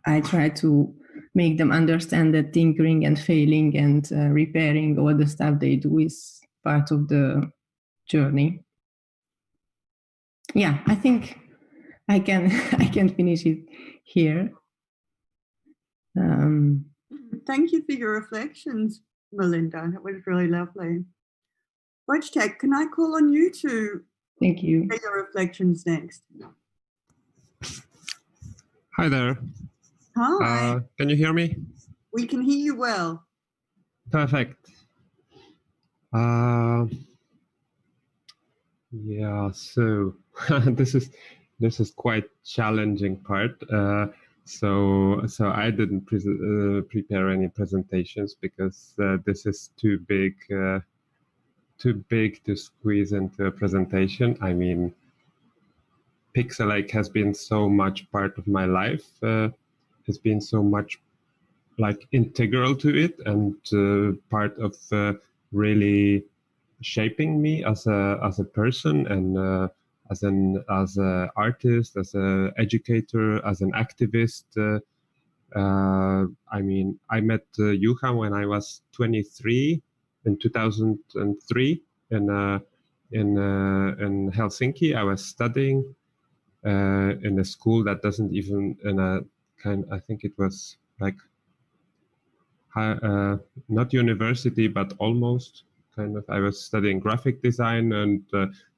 I try to make them understand that tinkering and failing and repairing all the stuff they do is part of the journey. Yeah, I think I can finish it here. Thank you for your reflections. Melinda. That was really lovely. Wojtek, can I call on you to Thank you. say your reflections next? Hi there. Hi. Can you hear me? We can hear you well. Perfect. Yeah, so this is quite challenging part. So I didn't prepare any presentations because this is too big to squeeze into a presentation. I mean, Pixelache has been so much part of my life, has been so much like integral to it, and part of really shaping me as a person, and as an artist, as an educator, as an activist. I mean, I met Juha when I was 23 in 2003 in Helsinki. I was studying in a school that doesn't even I think it was like not university, but almost kind of. I was studying graphic design, and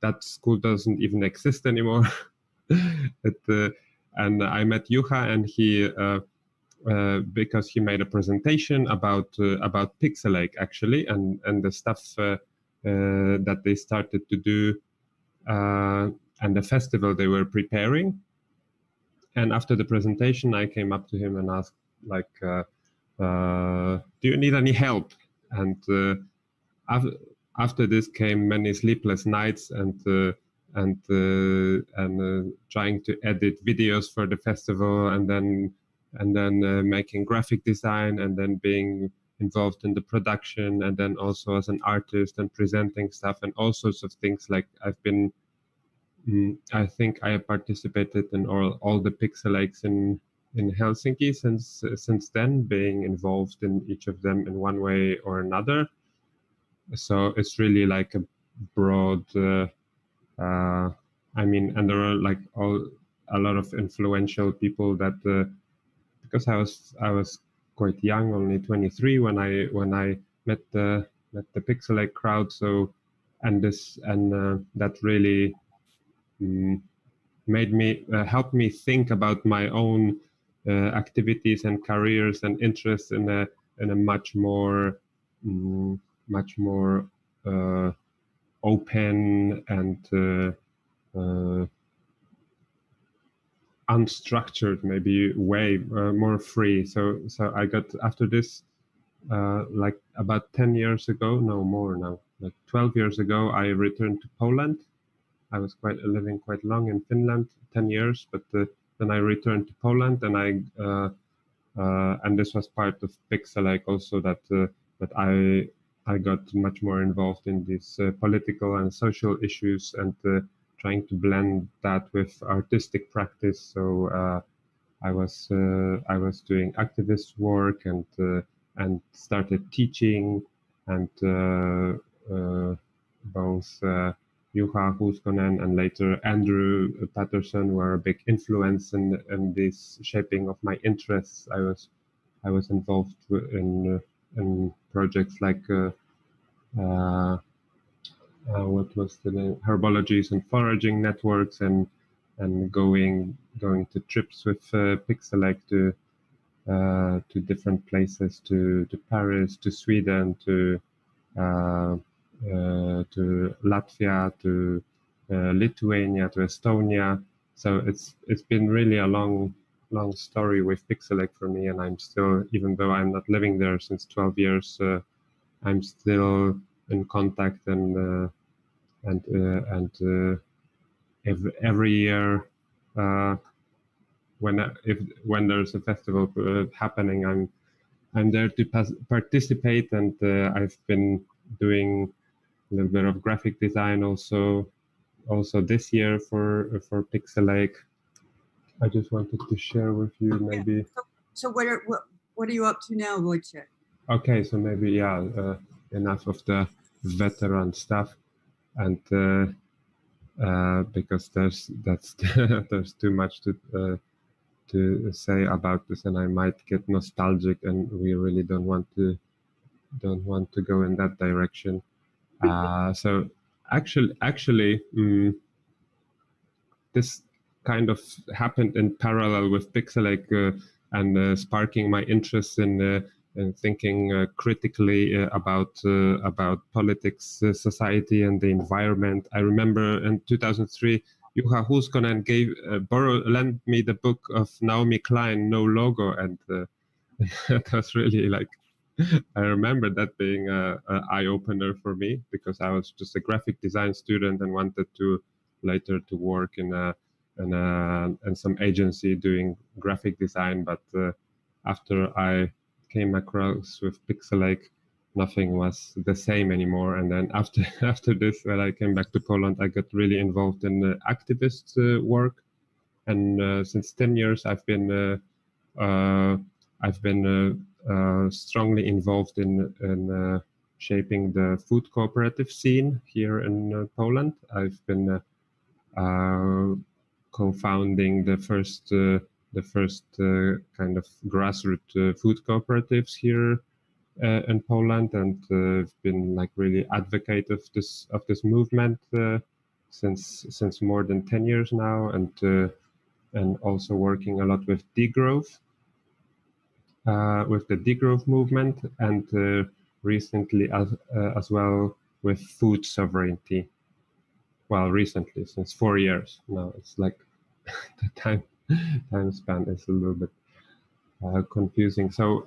that school doesn't even exist anymore. And I met Juha, and he because he made a presentation about Pixelache actually, and the stuff that they started to do, and the festival they were preparing. And after the presentation, I came up to him and asked, like, do you need any help? And after this came many sleepless nights, and trying to edit videos for the festival, and then making graphic design, and then being involved in the production, and then also as an artist and presenting stuff and all sorts of things. Like I think I have participated in all the Pixelaches in Helsinki since then, being involved in each of them in one way or another. So it's really like a broad. I mean, and there are like a lot of influential people that because I was quite young, only 23 when I met the Pixelache crowd. So that really made me helped me think about my own activities and careers and interests in a much more open and unstructured maybe way, more free. So I got, after this, like about 10 years ago, no more now, like 12 years ago, I returned to Poland. I was living quite long in Finland, 10 years, but then I returned to Poland, and and this was part of Pixelache also, that I got much more involved in these political and social issues, and trying to blend that with artistic practice. So I was doing activist work, and started teaching, and both Juha Huuskonen and later Andrew Patterson were a big influence in this shaping of my interests. I was involved in projects like what was the name? Herbologies and foraging networks, and going to trips with Pixelache to different places, to Paris, to Sweden, to Latvia, to Lithuania, to Estonia. So it's been really a long story with Pixelache for me, and I'm still, even though I'm not living there since 12 years, I'm still in contact, and every year when there's a festival happening, I'm there to participate, and I've been doing a little bit of graphic design also this year for Pixelache. I just wanted to share with you maybe. So what are you up to now, Wojciech? Okay, so maybe enough of the veteran stuff, and because there's too much to say about this, and I might get nostalgic, and we really don't want to don't want to go in that direction. So actually, this kind of happened in parallel with Pixelache and sparking my interest in thinking critically about politics, society, and the environment. I remember in 2003, Juha Huuskonen lent me the book of Naomi Klein, No Logo, and that was really like, I remember that being an eye-opener for me, because I was just a graphic design student and wanted to later to work in some agency doing graphic design. But after I came across with Pixelache, nothing was the same anymore. And then after this, when I came back to Poland, I got really involved in activist work. And since 10 years, I've been strongly involved in shaping the food cooperative scene here in Poland. I've been co-founding the first kind of grassroots food cooperatives here in Poland, and been like really advocate of this movement since more than 10 years now, and also working a lot with degrowth. With the degrowth movement, and recently as well with food sovereignty. Well, recently, since 4 years now, it's like the time span is a little bit confusing. So,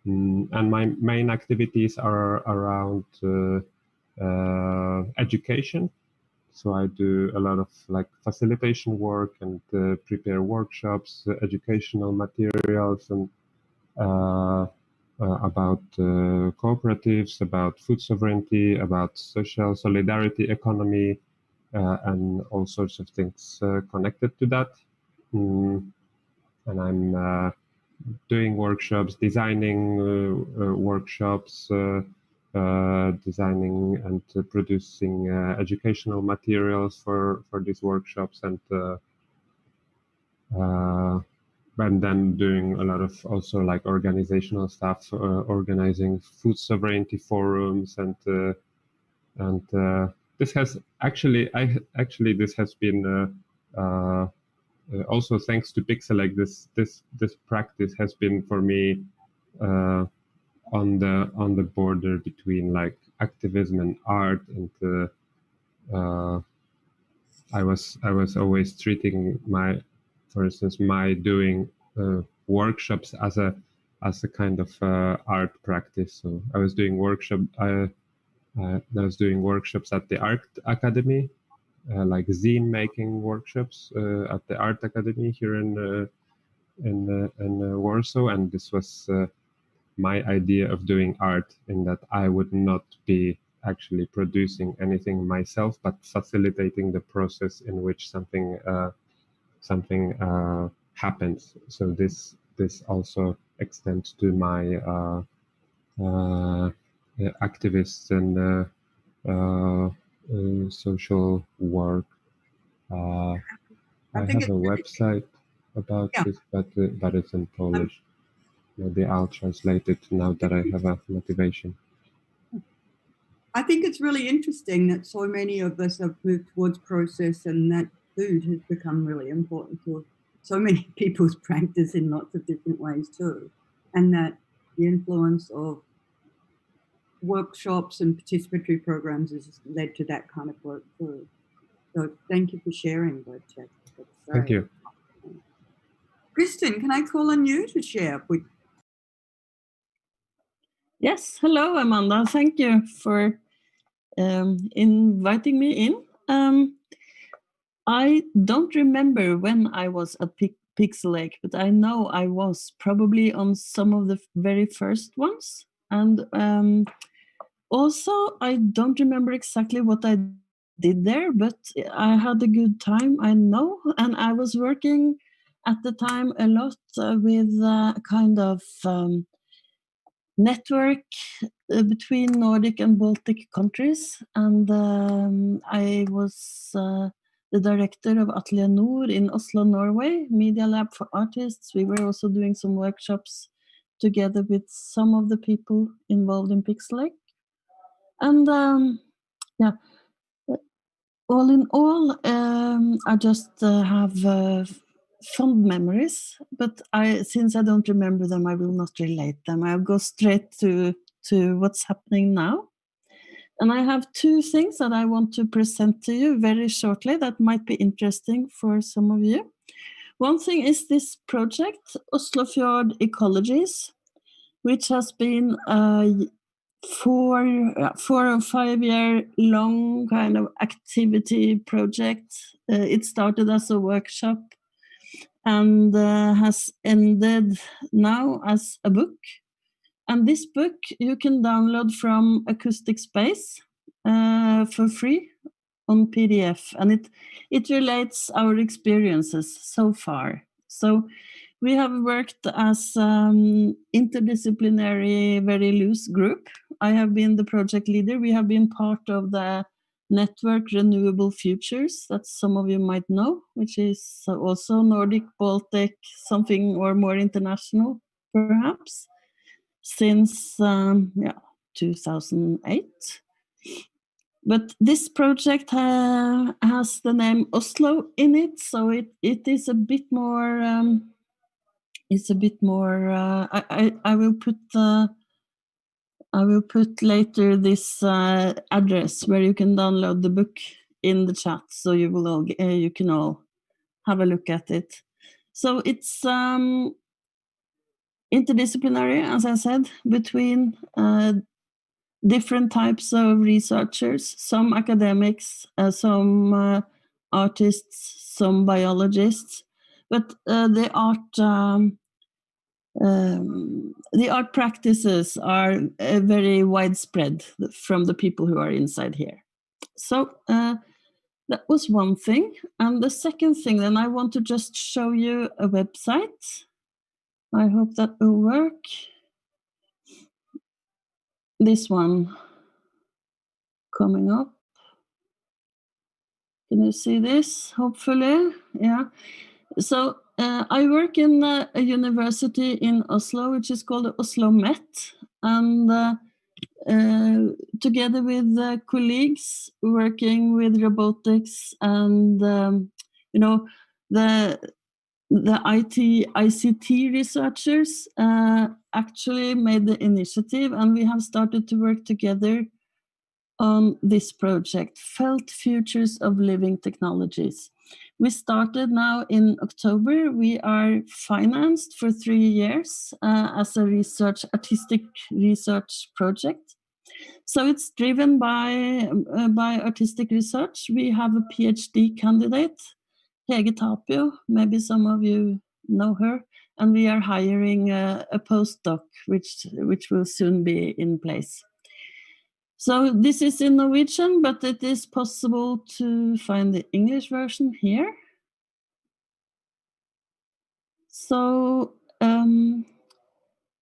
and my main activities are around education. So I do a lot of like facilitation work and prepare workshops, educational materials, and about cooperatives, about food sovereignty, about social solidarity economy, and all sorts of things connected to that. And I'm doing workshops, designing workshops, designing and producing educational materials for these workshops, and then doing a lot of also like organizational stuff, organizing food sovereignty forums, and this has this has been also thanks to Pixelache. This practice has been for me on the border between like activism and art, and I was always treating for instance, my doing workshops as a kind of art practice. So I was doing workshops at the Art Academy, like zine making workshops at the Art Academy here in Warsaw, and this was my idea of doing art, in that I would not be actually producing anything myself, but facilitating the process in which something happens. So this also extends to my activists and social work. I have a website about this, but it's in Polish. Maybe I'll translate it now that I have a motivation. I think it's really interesting that so many of us have moved towards process, and that food has become really important to so many people's practice in lots of different ways too. And that the influence of workshops and participatory programs has led to that kind of work too. So thank you for sharing, Wojciech. Thank you. Kristen, can I call on you to share? Yes, hello, Amanda. Thank you for inviting me in. I don't remember when I was at Pixelache, but I know I was probably on some of the very first ones. And also, I don't remember exactly what I did there, but I had a good time, I know. And I was working at the time a lot with kind of network between Nordic and Baltic countries. And I was the director of Atelier Nord in Oslo, Norway, Media Lab for Artists. We were also doing some workshops together with some of the people involved in Pixelache. And all in all, I just have fond memories, but since I don't remember them, I will not relate them. I'll go straight to what's happening now. And I have two things that I want to present to you very shortly that might be interesting for some of you. One thing is this project, Oslofjord Ecologies, which has been a 4 or 5 year long kind of activity project. It started as a workshop and has ended now as a book. And this book you can download from Acoustic Space for free on PDF, and it relates our experiences so far. So we have worked as interdisciplinary, very loose group. I have been the project leader. We have been part of the network Renewable Futures, that some of you might know, which is also Nordic, Baltic, something or more international, perhaps, since 2008. But this project has the name Oslo in it, so it is a bit more. It's a bit more. I will put later this address where you can download the book in the chat, so you can all have a look at it. So it's interdisciplinary, as I said, between different types of researchers, some academics, some artists, some biologists, but the art practices are very widespread from the people who are inside here. So that was one thing. And the second thing, then I want to just show you a website. I hope that will work. This one coming up. Can you see this? Hopefully, yeah. So I work in a university in Oslo, which is called Oslo Met, and together with colleagues working with robotics and the ICT researchers actually made the initiative, and we have started to work together on this project, Felt Futures of Living Technologies. We started now in October. We are financed for 3 years as a artistic research project. So it's driven by artistic research. We have a PhD candidate, Hege Tapio, maybe some of you know her, and we are hiring a postdoc, which will soon be in place. So this is in Norwegian, but it is possible to find the English version here. So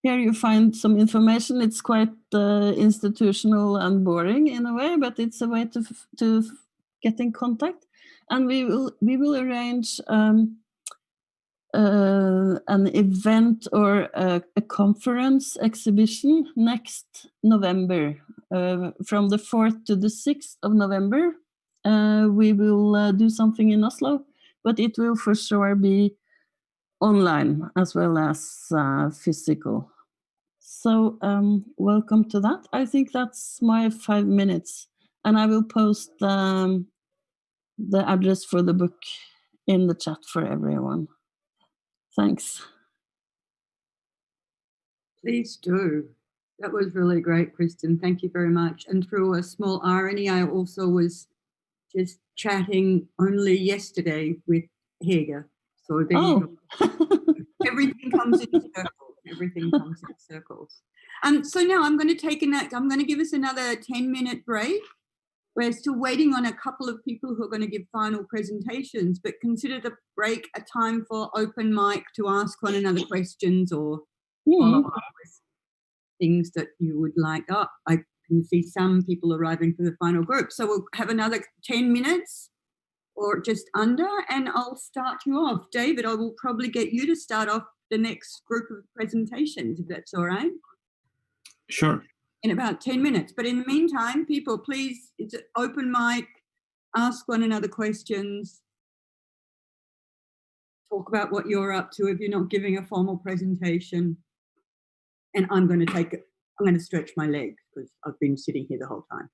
here you find some information. It's quite institutional and boring in a way, but it's a way to get in contact. And we will arrange an event or a conference exhibition next November, from the 4th to the 6th of November. We will do something in Oslo, but it will for sure be online as well as physical. So welcome to that. I think that's my 5 minutes, and I will post the address for the book in the chat for everyone. Thanks. Please do. That was really great, Kristen. Thank you very much. And through a small irony, I also was just chatting only yesterday with Hege. So there you go. Everything comes in circles. Everything comes in circles. So now I'm going to give us another 10-minute break. We're still waiting on a couple of people who are going to give final presentations, but consider the break a time for open mic to ask one another questions or follow up with things that you would like. I can see some people arriving for the final group. So we'll have another 10 minutes or just under, and I'll start you off. David, I will probably get you to start off the next group of presentations, if that's all right. Sure. In about 10 minutes. But in the meantime, people, please, it's an open mic, ask one another questions, talk about what you're up to if you're not giving a formal presentation. And I'm going to stretch my legs because I've been sitting here the whole time.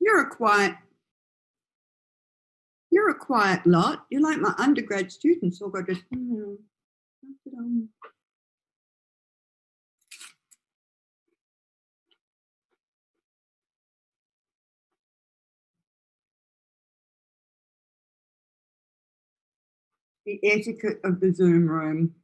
You're a quiet lot. You're like my undergrad students all go just, the etiquette of the Zoom room.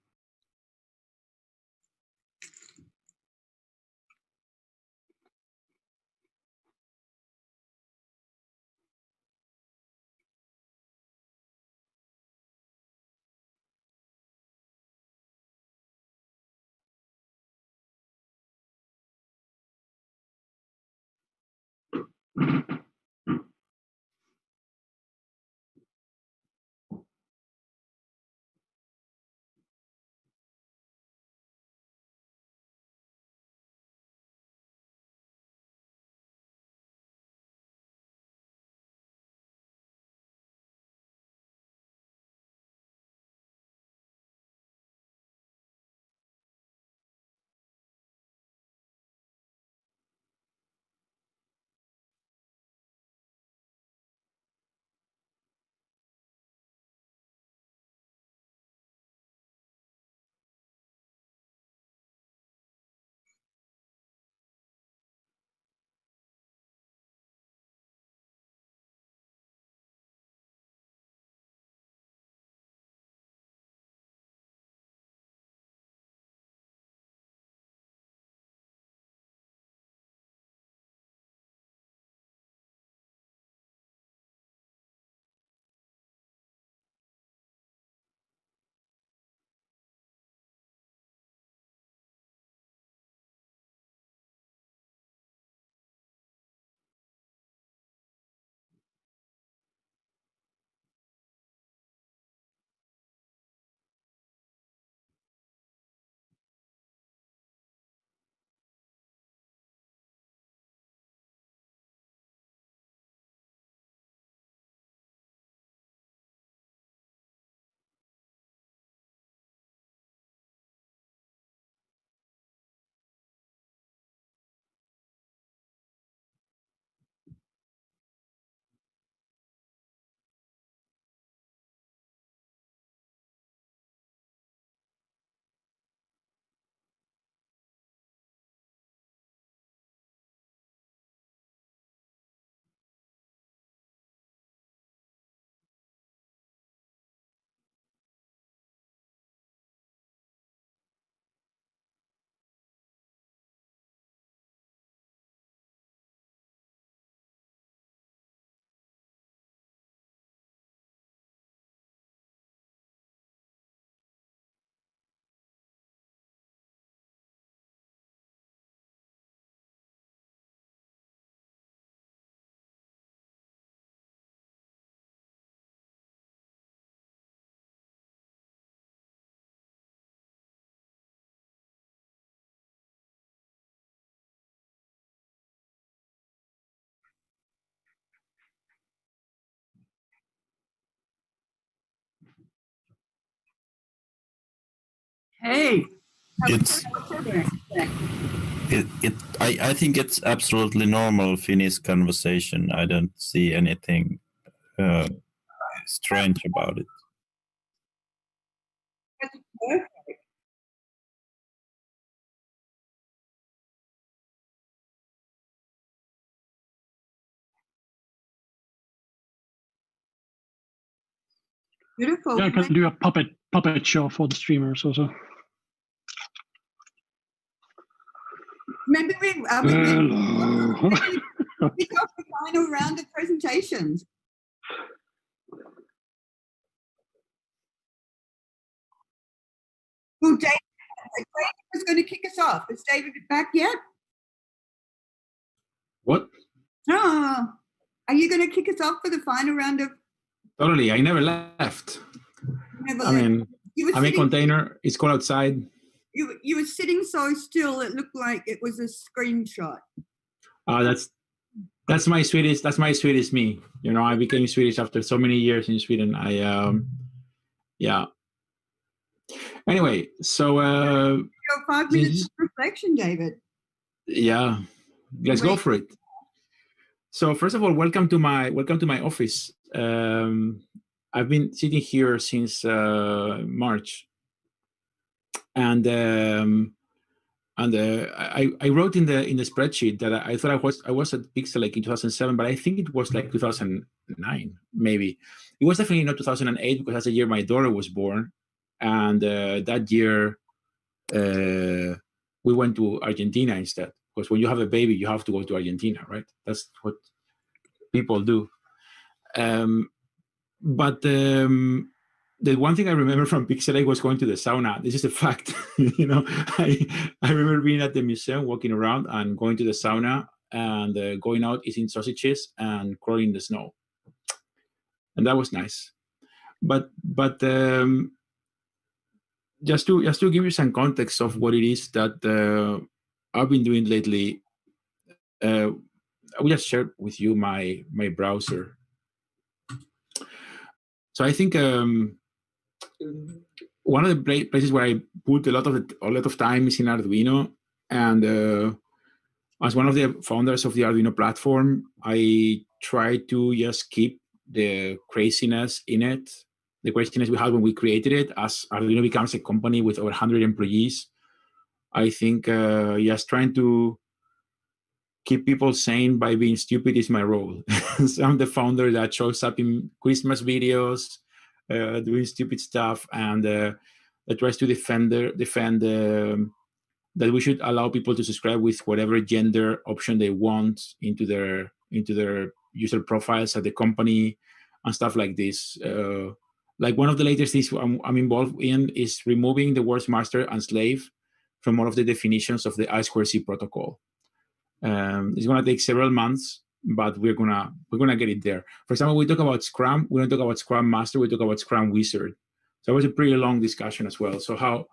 Hey. I think it's absolutely normal Finnish conversation. I don't see anything strange about it. That's perfect. Beautiful. Yeah, I can do a puppet show for the streamers also. Maybe we kick off the final round of presentations. Well, David was going to kick us off. Is David back yet? What? Oh, are you going to kick us off for the final round of? Totally. I never left. Never I left. mean, I'm a container. It's cold outside. You were sitting so still. It looked like it was a screenshot. That's my Swedish. That's my Swedish me. You know, I became Swedish after so many years in Sweden. Yeah. Anyway, so your 5 minutes of reflection, David. Yeah, let's go for it. So first of all, welcome to my office. I've been sitting here since March, and I wrote in the spreadsheet that I thought I was at Pixelache in 2007, but I think it was like 2009, maybe. It was definitely not 2008 because that's the year my daughter was born, and that year we went to Argentina instead. Because when you have a baby, you have to go to Argentina, right? That's what people do. But the one thing I remember from Pixelache was going to the sauna. This is a fact. You know, I remember being at the museum, walking around and going to the sauna and going out, eating sausages and crawling in the snow. And that was nice. But just to give you some context of what it is that I've been doing lately, I will just share with you my browser. So I think one of the places where I put a lot of time is in Arduino, and as one of the founders of the Arduino platform, I try to just keep the craziness in it, the craziness we had when we created it. As Arduino becomes a company with over 100 employees, I think just trying to keep people sane by being stupid is my role. So I'm the founder that shows up in Christmas videos, doing stupid stuff, and that tries to defend that we should allow people to subscribe with whatever gender option they want into their user profiles at the company and stuff like this. Like one of the latest things I'm involved in is removing the words master and slave from all of the definitions of the I2C protocol. It's going to take several months, but we're gonna get it there. For example, we talk about Scrum. We don't talk about Scrum Master. We talk about Scrum Wizard. So it was a pretty long discussion as well. So how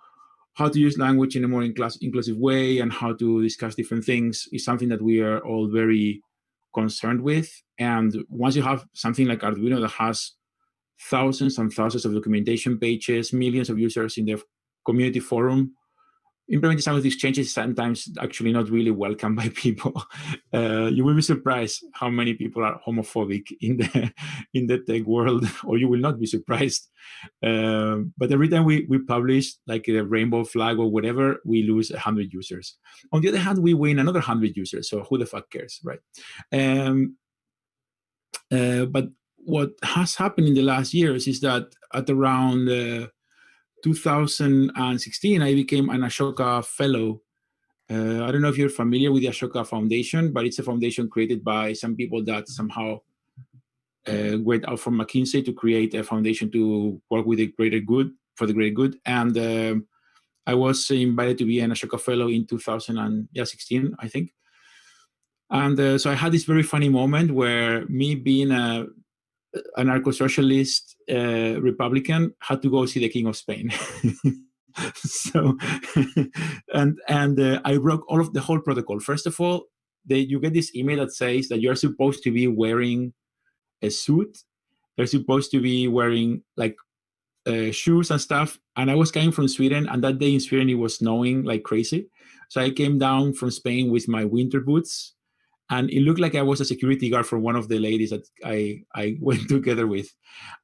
to use language in a more inclusive way and how to discuss different things is something that we are all very concerned with. And once you have something like Arduino that has thousands and thousands of documentation pages, millions of users in the community forum, implementing some of these changes is sometimes actually not really welcome by people. You will be surprised how many people are homophobic in the tech world, or you will not be surprised. But every time we publish like a rainbow flag or whatever, we lose 100 users. On the other hand, we win another 100 users. So who the fuck cares, right? But what has happened in the last years is that at around 2016, I became an Ashoka Fellow. I don't know if you're familiar with the Ashoka Foundation, but it's a foundation created by some people that somehow went out from McKinsey to create a foundation to work with the greater good, for the greater good. And I was invited to be an Ashoka Fellow in 2016, I think. And so I had this very funny moment where me being an anarcho-socialist Republican had to go see the King of Spain. So, and I broke the whole protocol. First of all, you get this email that says that you're supposed to be wearing a suit. You're supposed to be wearing like shoes and stuff. And I was coming from Sweden, and that day in Sweden it was snowing like crazy. So I came down from Spain with my winter boots, and it looked like I was a security guard for one of the ladies that I went together with.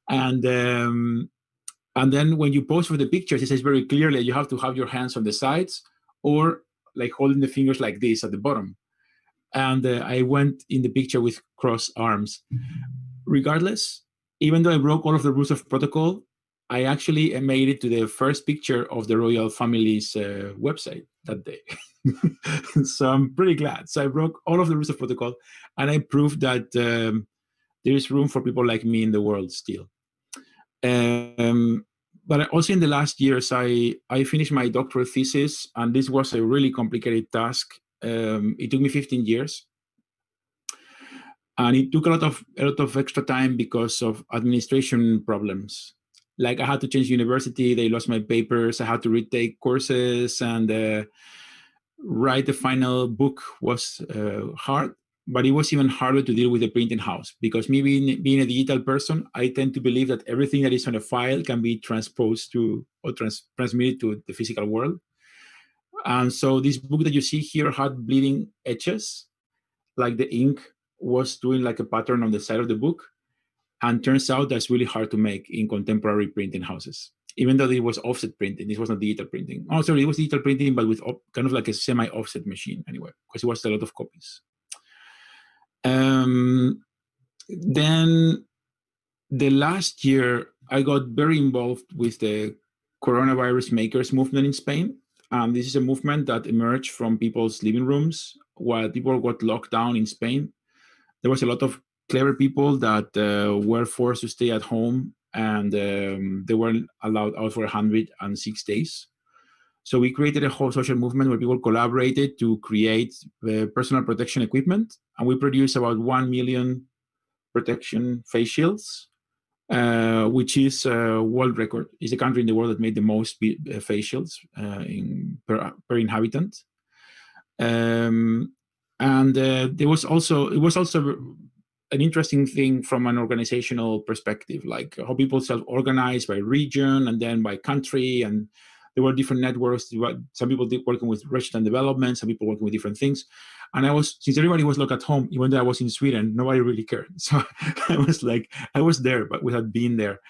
And then when you pose for the pictures, it says very clearly you have to have your hands on the sides or like holding the fingers like this at the bottom. And I went in the picture with crossed arms. Regardless, even though I broke all of the rules of protocol, I actually made it to the first picture of the royal family's website that day. So I'm pretty glad. So I broke all of the rules of protocol, and I proved that there is room for people like me in the world still. But also in the last years, I finished my doctoral thesis, and this was a really complicated task. It took me 15 years. And it took a lot of extra time because of administration problems. Like I had to change university, they lost my papers, I had to retake courses, and write the final book was hard. But it was even harder to deal with the printing house, because me being a digital person, I tend to believe that everything that is on a file can be transposed to or transmitted to the physical world. And so this book that you see here had bleeding edges, like the ink was doing like a pattern on the side of the book. And turns out that's really hard to make in contemporary printing houses, even though it was offset printing. This was not digital printing. Oh, sorry, it was digital printing, but with kind of like a semi-offset machine anyway, because it was a lot of copies. Then the last year, I got very involved with the coronavirus makers movement in Spain. This is a movement that emerged from people's living rooms while people got locked down in Spain. There was a lot of clever people that were forced to stay at home, and they weren't allowed out for 106 days. So we created a whole social movement where people collaborated to create personal protection equipment, and we produced about 1 million protection face shields, which is a world record. It's the country in the world that made the most face shields per inhabitant. And it was also an interesting thing from an organizational perspective, like how people self-organize by region and then by country, and there were different networks. Some people working with research and development, some people working with different things. And since everybody was locked at home, even though I was in Sweden, nobody really cared. So I was there, but without being there.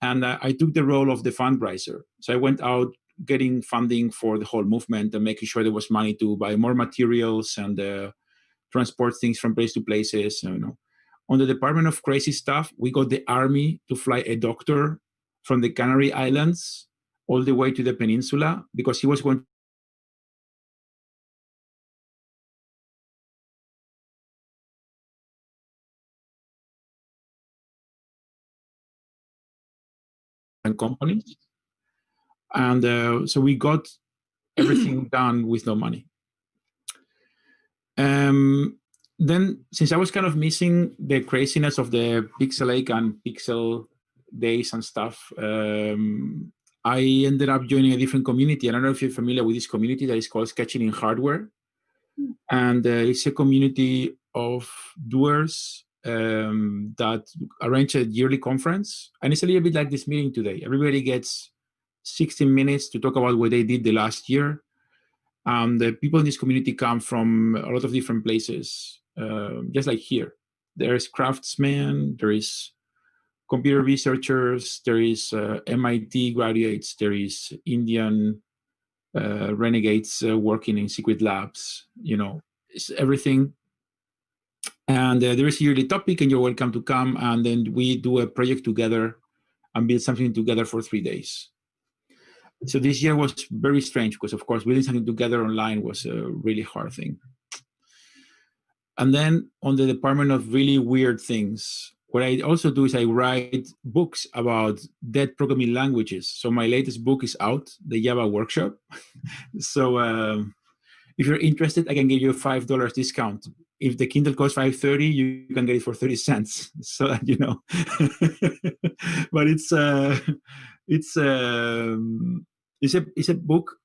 And I took the role of the fundraiser. So I went out getting funding for the whole movement and making sure there was money to buy more materials and transport things from place to places. On the Department of Crazy Stuff, we got the army to fly a doctor from the Canary Islands all the way to the peninsula because he was going and companies. And so we got everything done with no money. Then, since I was kind of missing the craziness of the Pixelache and Pixel days and stuff, I ended up joining a different community. I don't know if you're familiar with this community that is called Sketching in Hardware. And it's a community of doers that arrange a yearly conference. And it's a little bit like this meeting today. Everybody gets 16 minutes to talk about what they did the last year. The people in this community come from a lot of different places, just like here. There's craftsmen, there is computer researchers, there is MIT graduates, there is Indian renegades working in secret labs, it's everything. And there is a yearly topic, and you're welcome to come. And then we do a project together and build something together for 3 days. So this year was very strange because, of course, building something together online was a really hard thing. And then on the Department of Really Weird Things, what I also do is I write books about dead programming languages. So my latest book is out, the Java Workshop. So if you're interested, I can give you a $5 discount. If the Kindle costs $5.30, you can get it for 30 cents. So that you know. But it's a book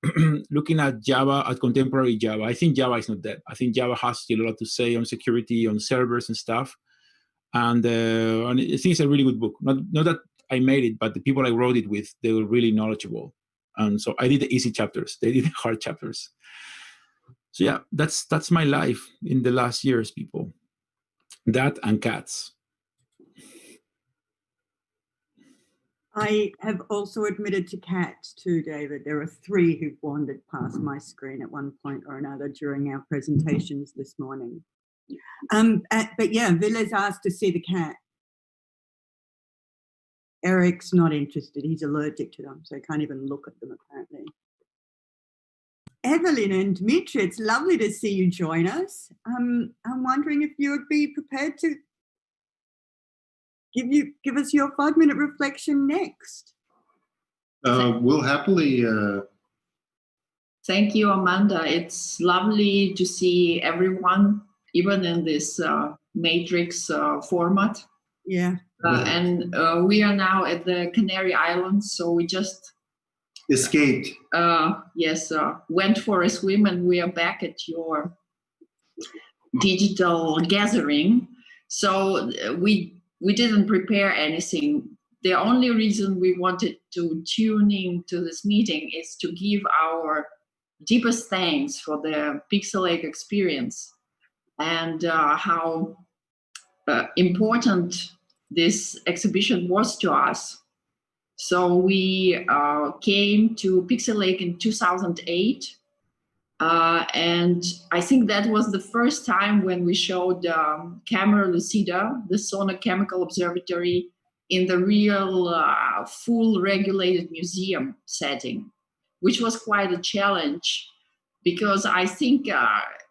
looking at Java, at contemporary Java. I think Java is not dead. I think Java has still a lot to say on security, on servers and stuff. And I think it's a really good book. Not that I made it, but the people I wrote it with, they were really knowledgeable. And so I did the easy chapters. They did the hard chapters. So yeah, that's my life in the last years, people. That and cats. I have also admitted to cats too, David. There are 3 who've wandered past my screen at one point or another during our presentations this morning. But yeah, Villa's asked to see the cat. Eric's not interested. He's allergic to them, so he can't even look at them apparently. Evelyn and Dmitry, it's lovely to see you join us. I'm wondering if you would be prepared to give us your 5-minute reflection next. We'll happily. Thank you, Amanda. It's lovely to see everyone, even in this matrix format. Yeah. And we are now at the Canary Islands, so we just escaped. Yes, went for a swim, and we are back at your digital gathering. So we didn't prepare anything. The only reason we wanted to tune in to this meeting is to give our deepest thanks for the Pixelache experience and how important this exhibition was to us. So we came to Pixelache in 2008. And I think that was the first time when we showed Camera Lucida, the Sonar Chemical Observatory, in the real full regulated museum setting, which was quite a challenge because I think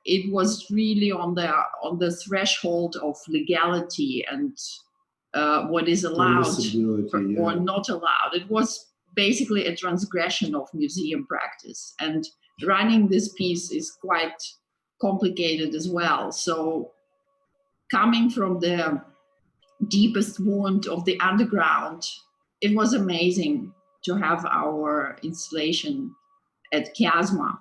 it was really on the threshold of legality and what is allowed or not allowed. It was basically a transgression of museum practice, and running this piece is quite complicated as well. So coming from the deepest wound of the underground, it was amazing to have our installation at Kiasma.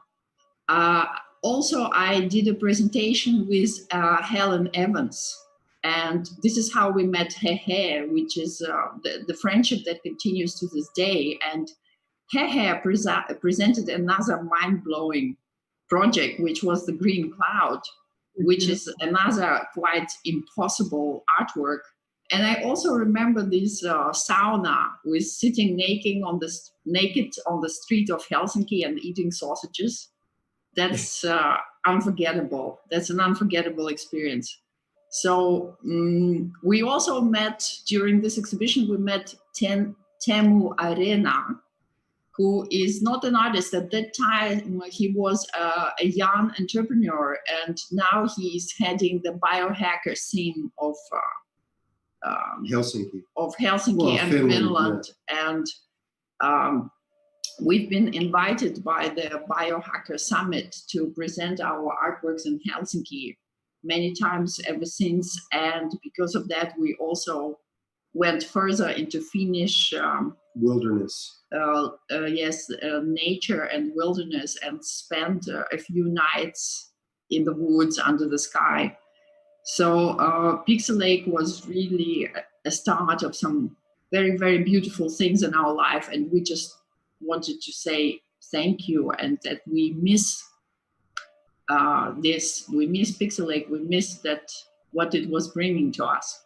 Also, I did a presentation with Helen Evans, and this is how we met Hehe, which is the friendship that continues to this day. And Hehe presented another mind-blowing project, which was the Green Cloud, which is another quite impossible artwork. And I also remember this sauna with sitting naked on the street of Helsinki and eating sausages. That's unforgettable. That's an unforgettable experience. So we also met during this exhibition. We met Teemu Arena, who is not an artist. At that time, he was a young entrepreneur, and now he's heading the biohacker scene of Helsinki. And Finland. Yeah. And we've been invited by the Biohacker Summit to present our artworks in Helsinki many times ever since. And because of that, we also went further into Finnish wilderness. Nature and wilderness, and spent a few nights in the woods under the sky. So Pixelache was really a start of some very, very beautiful things in our life, and we just wanted to say thank you, and that we miss this. We miss Pixelache. We miss that what it was bringing to us.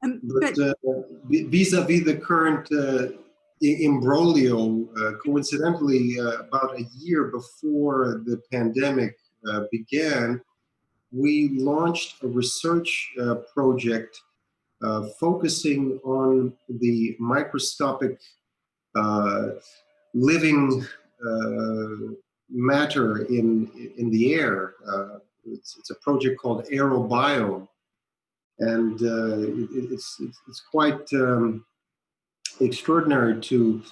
But vis-a-vis the current imbroglio, coincidentally, about a year before the pandemic began, we launched a research project focusing on the microscopic living matter in the air. It's a project called Aerobiome, and it's quite extraordinary to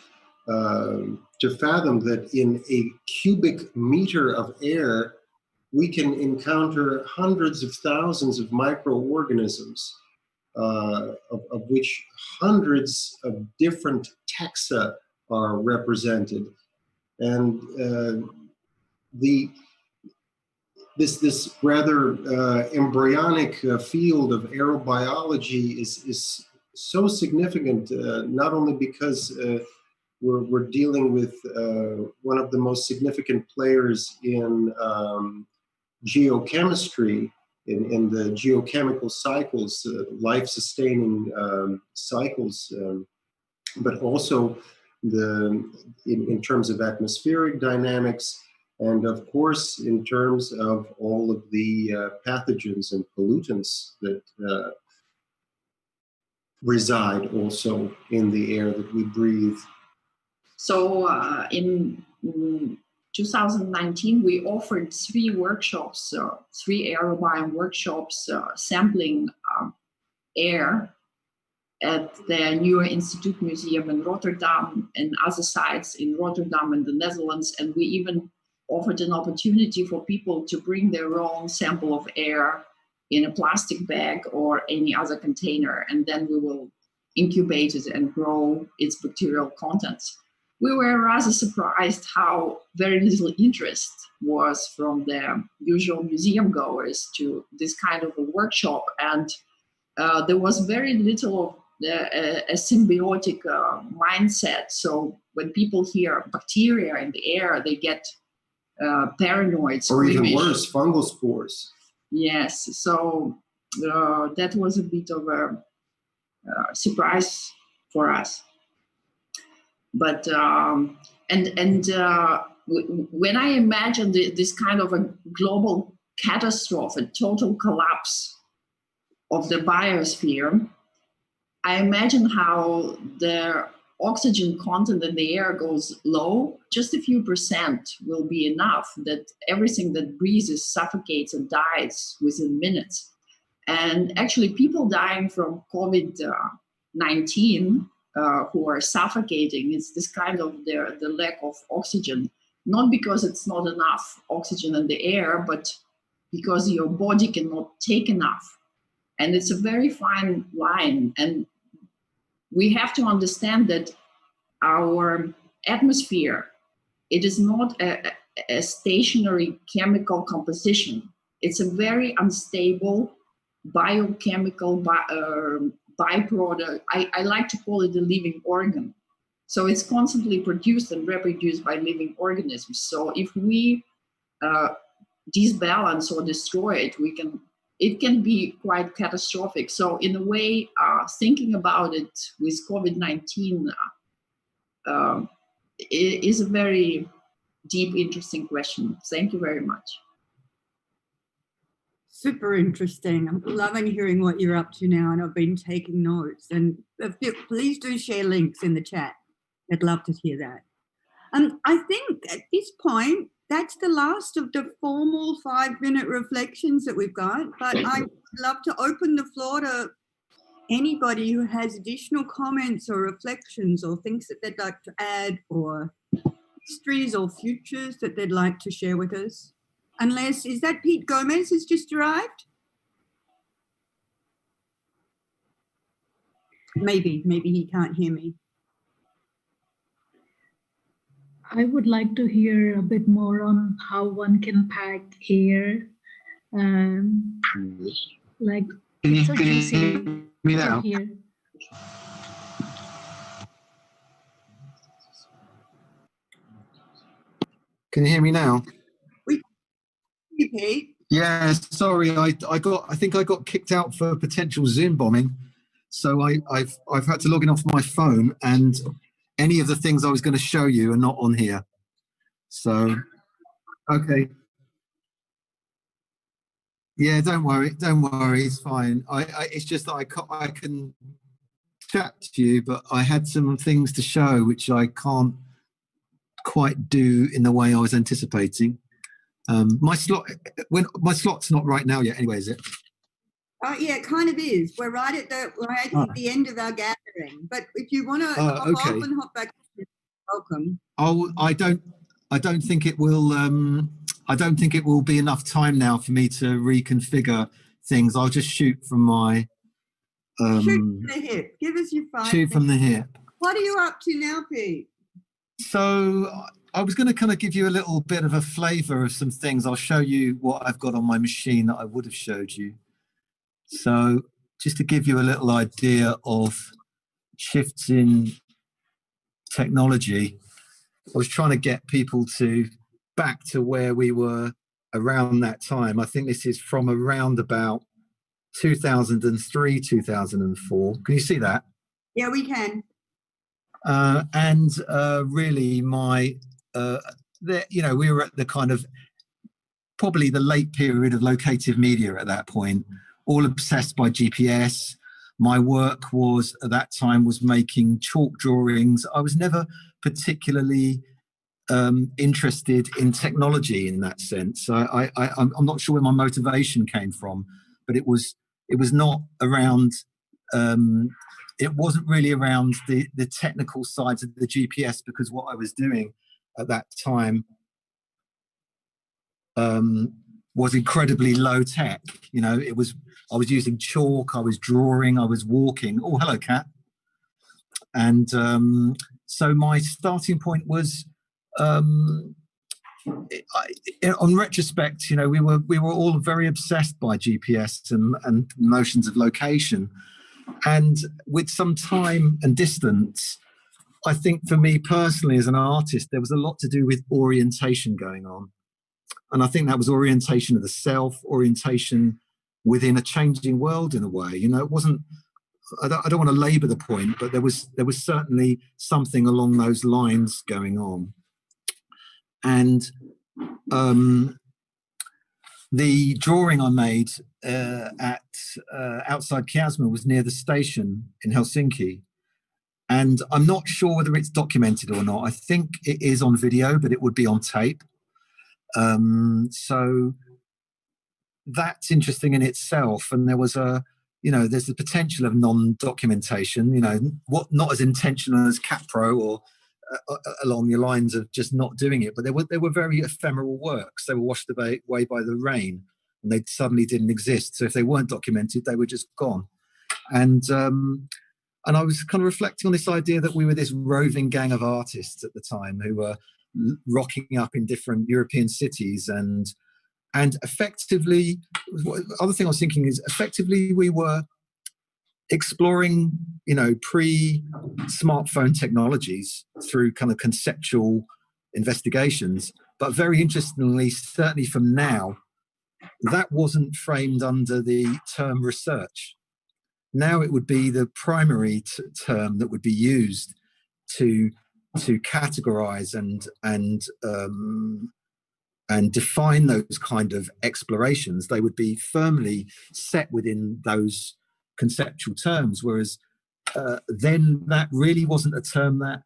fathom that in a cubic meter of air we can encounter hundreds of thousands of microorganisms, of which hundreds of different taxa are represented. And this rather embryonic field of aerobiology is so significant, not only because we're dealing with one of the most significant players in geochemistry, in the geochemical cycles, life-sustaining cycles, but also in terms of atmospheric dynamics, and of course in terms of all of the pathogens and pollutants that reside also in the air that we breathe. So in 2019, we offered 3 workshops, 3 aerobiome workshops, sampling air at the Newer Institute Museum in Rotterdam and other sites in Rotterdam and the Netherlands. And we even offered an opportunity for people to bring their own sample of air in a plastic bag or any other container, and then we will incubate it and grow its bacterial contents. We were rather surprised how very little interest was from the usual museum goers to this kind of a workshop, and there was very little of a symbiotic mindset. So when people hear bacteria in the air, they get paranoid, or even squeamish. worse, fungal spores. Yes, so that was a bit of a surprise for us. But when I imagined this kind of a global catastrophe, a total collapse of the biosphere, I imagine how the oxygen content in the air goes low. Just a few percent will be enough that everything that breathes suffocates and dies within minutes. And actually, people dying from COVID-19 who are suffocating, it's this kind of the lack of oxygen, not because it's not enough oxygen in the air, but because your body cannot take enough. And it's a very fine line. And we have to understand that our atmosphere, it is not a stationary chemical composition. It's a very unstable biochemical byproduct. I like to call it a living organ. So it's constantly produced and reproduced by living organisms. So if we disbalance or destroy it, it can be quite catastrophic. So in a way, thinking about it with COVID-19 is a very deep, interesting question. Thank you very much. Super interesting. I'm loving hearing what you're up to now, and I've been taking notes. And please do share links in the chat. I'd love to hear that. I think at this point, that's the last of the formal 5-minute reflections that we've got, but I'd love to open the floor to anybody who has additional comments or reflections or things that they'd like to add, or histories or futures that they'd like to share with us. Unless, is that Pete Gomez has just arrived? Maybe he can't hear me. I would like to hear a bit more on how one can pack air. Like, it's so juicy to hear. Can you hear me now? Pete. Yeah, sorry, I think I got kicked out for potential Zoom bombing, so I've had to log in off my phone, and any of the things I was going to show you are not on here. So, okay. Yeah, don't worry, it's fine. It's just that I can chat to you, but I had some things to show which I can't quite do in the way I was anticipating. My slot's not right now yet. Anyway, is it? Yeah, it kind of is. We're right at the end of our gathering. But if you want to hop off and hop back, welcome. I don't think it will. I don't think it will be enough time now for me to reconfigure things. I'll just shoot from my. Shoot from the hip. Give us your 5 minutes. Shoot from the hip. What are you up to now, Pete? So I was going to kind of give you a little bit of a flavour of some things. I'll show you what I've got on my machine that I would have showed you. So just to give you a little idea of shifts in technology, I was trying to get people to back to where we were around that time. I think this is from around about 2003, 2004. Can you see that? Yeah, we can. And really, we were at the kind of probably the late period of locative media at that point, all obsessed by GPS. My work was at that time was making chalk drawings. I was never particularly interested in technology in that sense. I'm not sure where my motivation came from, but it was not around. It wasn't really around the technical sides of the GPS, because what I was doing at that time was incredibly low tech. I was using chalk, I was drawing, I was walking. Oh, hello, Kat. And so my starting point was, on retrospect, we were all very obsessed by GPS and notions of location. And with some time and distance, I think for me personally as an artist, there was a lot to do with orientation going on. And I think that was orientation of the self, orientation within a changing world in a way. It wasn't, I don't want to labor the point, but there was certainly something along those lines going on. And the drawing I made at outside Kiasma was near the station in Helsinki. And I'm not sure whether it's documented or not. I think it is on video, but it would be on tape. So that's interesting in itself. And there was there's the potential of non-documentation, not as intentional as CapPro or along the lines of just not doing it, but they were very ephemeral works. They were washed away by the rain, and they suddenly didn't exist. So if they weren't documented, they were just gone. And I was kind of reflecting on this idea that we were this roving gang of artists at the time who were rocking up in different European cities, and effectively, other thing I was thinking is effectively we were exploring, pre-smartphone technologies through kind of conceptual investigations. But very interestingly, certainly from now, that wasn't framed under the term research. Now it would be the primary term that would be used to categorize and define those kind of explorations. They would be firmly set within those conceptual terms, whereas then that really wasn't a term that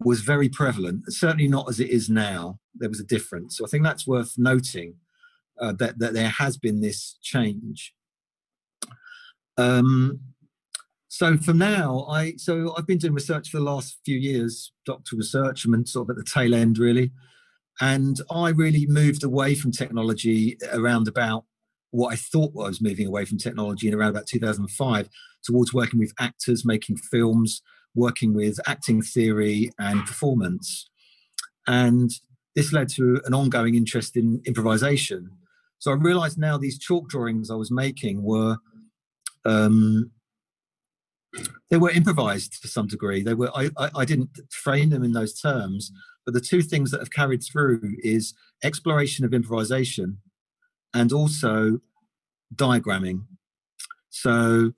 was very prevalent, certainly not as it is now. There was a difference. So I think that's worth noting, that there has been this change. So for now, I've been doing research for the last few years, doctoral research. I'm sort of at the tail end, really. And I really moved away from technology around about what I thought I was moving away from technology in around about 2005 towards working with actors, making films, working with acting theory and performance. And this led to an ongoing interest in improvisation. So I realized now these chalk drawings I was making were they were improvised to some degree. I didn't frame them in those terms, but the two things that have carried through is exploration of improvisation and also diagramming. So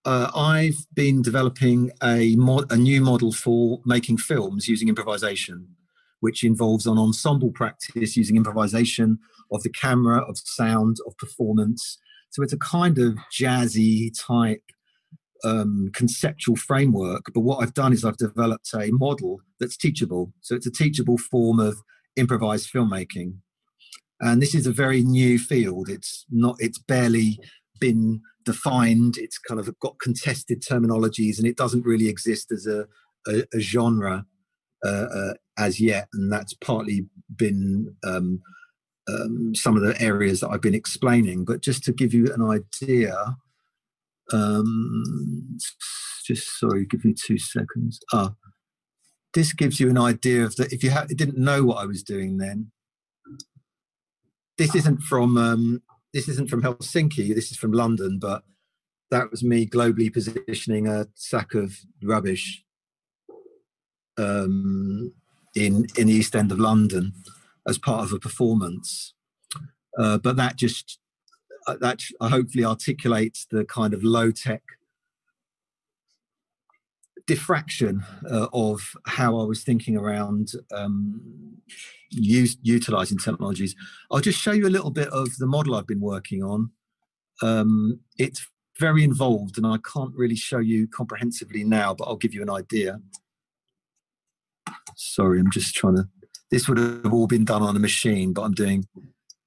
I've been developing a new model for making films using improvisation, which involves an ensemble practice using improvisation of the camera, of sound, of performance. So it's a kind of jazzy type conceptual framework, but what I've done is I've developed a model that's teachable. So it's a teachable form of improvised filmmaking, and this is a very new field. It's barely been defined. It's kind of got contested terminologies, and it doesn't really exist as a genre as yet, and that's partly been some of the areas that I've been explaining. But just to give you an idea, give me 2 seconds. This gives you an idea of that. If you didn't know what I was doing then, this isn't from Helsinki. This is from London, but that was me globally positioning a sack of rubbish in the East End of London as part of a performance. But that just that hopefully articulates the kind of low-tech diffraction of how I was thinking around utilizing technologies. I'll just show you a little bit of the model I've been working on. It's very involved and I can't really show you comprehensively now, but I'll give you an idea. Sorry, I'm just trying to, this would have all been done on a machine, but I'm doing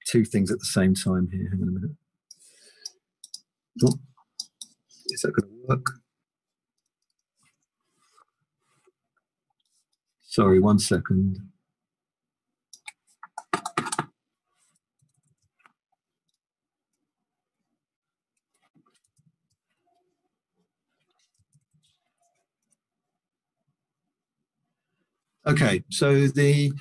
two things at the same time here. Hang on a minute. Oh, is that going to work? Sorry, 1 second. Okay, so the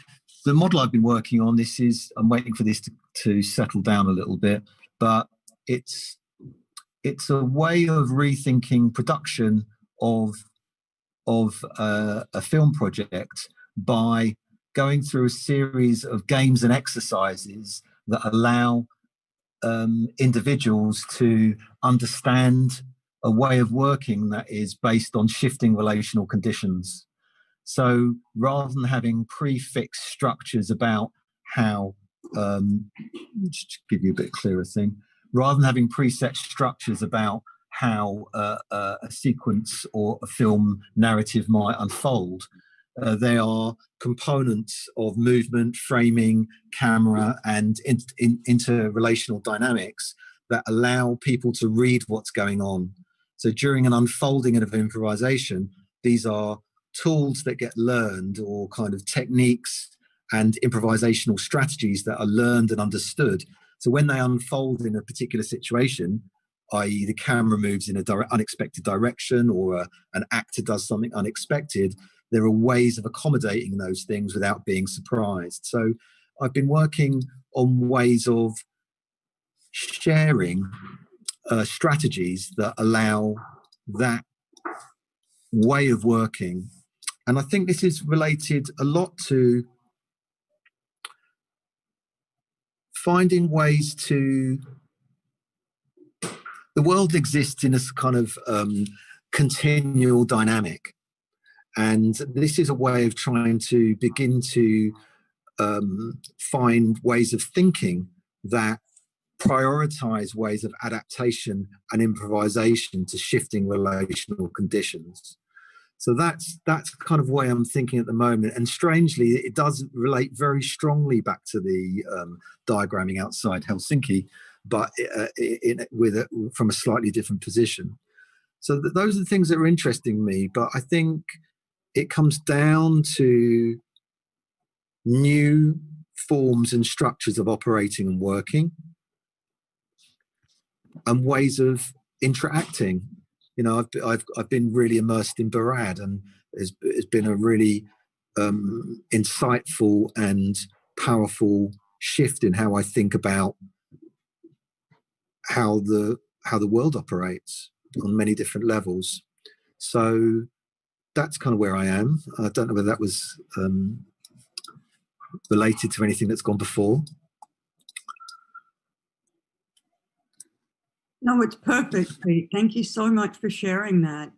model I've been working on, this is, I'm waiting for this to settle down a little bit, but it's a way of rethinking production of a film project by going through a series of games and exercises that allow individuals to understand a way of working that is based on shifting relational conditions. So rather than having prefixed structures about how, just to give you a bit clearer thing, rather than having preset structures about how a sequence or a film narrative might unfold, they are components of movement, framing, camera, and interrelational dynamics that allow people to read what's going on. So during an unfolding of improvisation, these are tools that get learned, or kind of techniques and improvisational strategies that are learned and understood. So when they unfold in a particular situation, i.e. the camera moves in an unexpected direction, or an actor does something unexpected, there are ways of accommodating those things without being surprised. So I've been working on ways of sharing strategies that allow that way of working. And I think this is related a lot to finding ways to, the world exists in a kind of continual dynamic. And this is a way of trying to begin to find ways of thinking that prioritize ways of adaptation and improvisation to shifting relational conditions. So that's kind of the way I'm thinking at the moment. And strangely, it does relate very strongly back to the diagramming outside Helsinki, but from a slightly different position. So those are the things that are interesting me. But I think it comes down to new forms and structures of operating and working, and ways of interacting. You know, I've been really immersed in Barad, and it's been a really insightful and powerful shift in how I think about how the world operates on many different levels. So that's kind of where I am. I don't know whether that was related to anything that's gone before. No, it's perfect, Pete. Thank you so much for sharing that.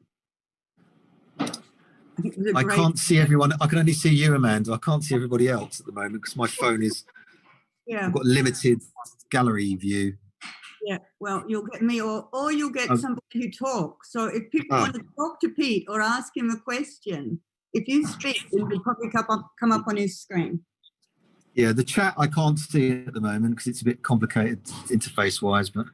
I can't see everyone. I can only see you, Amanda. I can't see everybody else at the moment because my phone is, yeah, I've got limited gallery view. Yeah, well, you'll get me, or you'll get somebody who talks. So if people want to talk to Pete or ask him a question, if you speak, it will probably come up on his screen. Yeah, the chat I can't see at the moment because it's a bit complicated interface-wise, but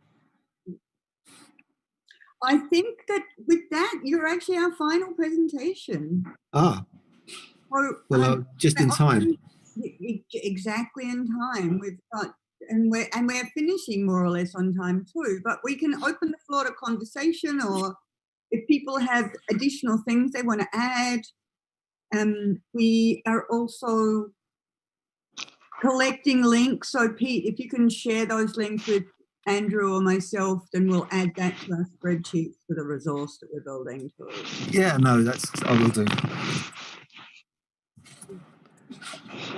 I think that with that, you're actually our final presentation. So, well, just in time. Exactly in time. We've got, and we're finishing more or less on time too. But we can open the floor to conversation, or if people have additional things they want to add. We are also collecting links. So Pete, if you can share those links with Andrew or myself, then we'll add that to our spreadsheet for the resource that we're building. Yeah, no, I will do.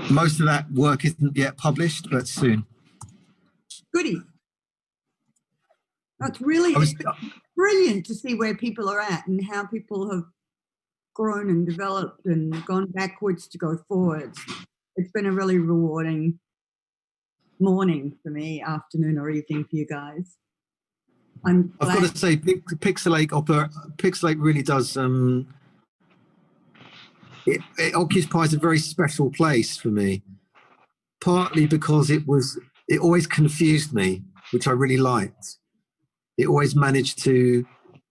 Most of that work isn't yet published, but soon. Goody. It's really brilliant to see where people are at and how people have grown and developed and gone backwards to go forwards. It's been a really rewarding morning for me, afternoon or evening for you guys. I've got to say, Pixelache really does. It occupies a very special place for me. Partly because it always confused me, which I really liked. It always managed to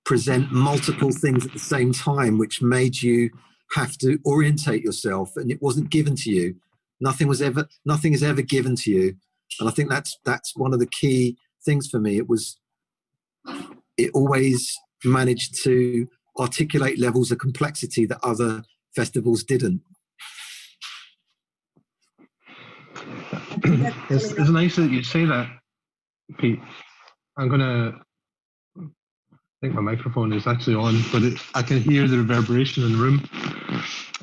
present multiple things at the same time, which made you have to orientate yourself, and it wasn't given to you. Nothing is ever given to you, and I think that's one of the key things for me. It always managed to articulate levels of complexity that other festivals didn't. It's nice that you say that, Pete. I think my microphone is actually on, but I can hear the reverberation in the room.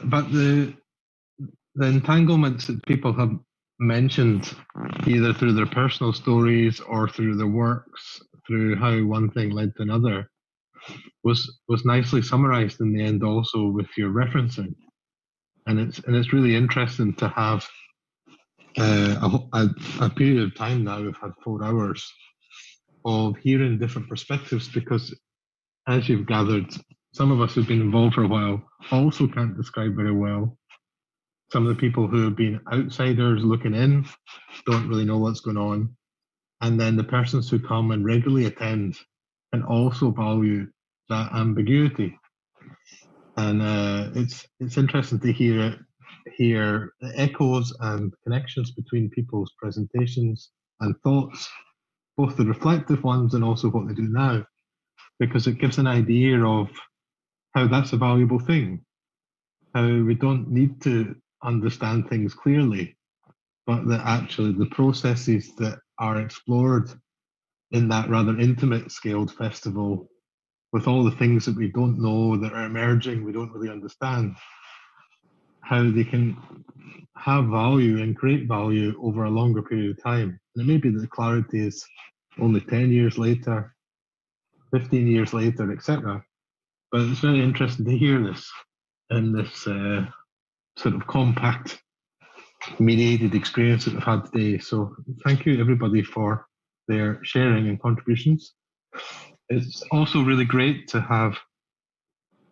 But the entanglements that people have mentioned, either through their personal stories or through their works, through how one thing led to another, was nicely summarized in the end also with your referencing. And it's really interesting to have a period of time now. We've had 4 hours of hearing different perspectives, because as you've gathered, some of us who've been involved for a while also can't describe very well. Some of the people who have been outsiders looking in don't really know what's going on. And then the persons who come and regularly attend can also value that ambiguity. And it's interesting to hear the echoes and connections between people's presentations and thoughts, both the reflective ones and also what they do now, because it gives an idea of how that's a valuable thing, how we don't need to understand things clearly, but that actually the processes that are explored in that rather intimate scaled festival, with all the things that we don't know that are emerging, we don't really understand, how they can have value and create value over a longer period of time. And it may be that the clarity is only 10 years later, 15 years later, etc. But it's very interesting to hear this in this sort of compact, mediated experience that we've had today. So thank you everybody for their sharing and contributions. It's also really great to have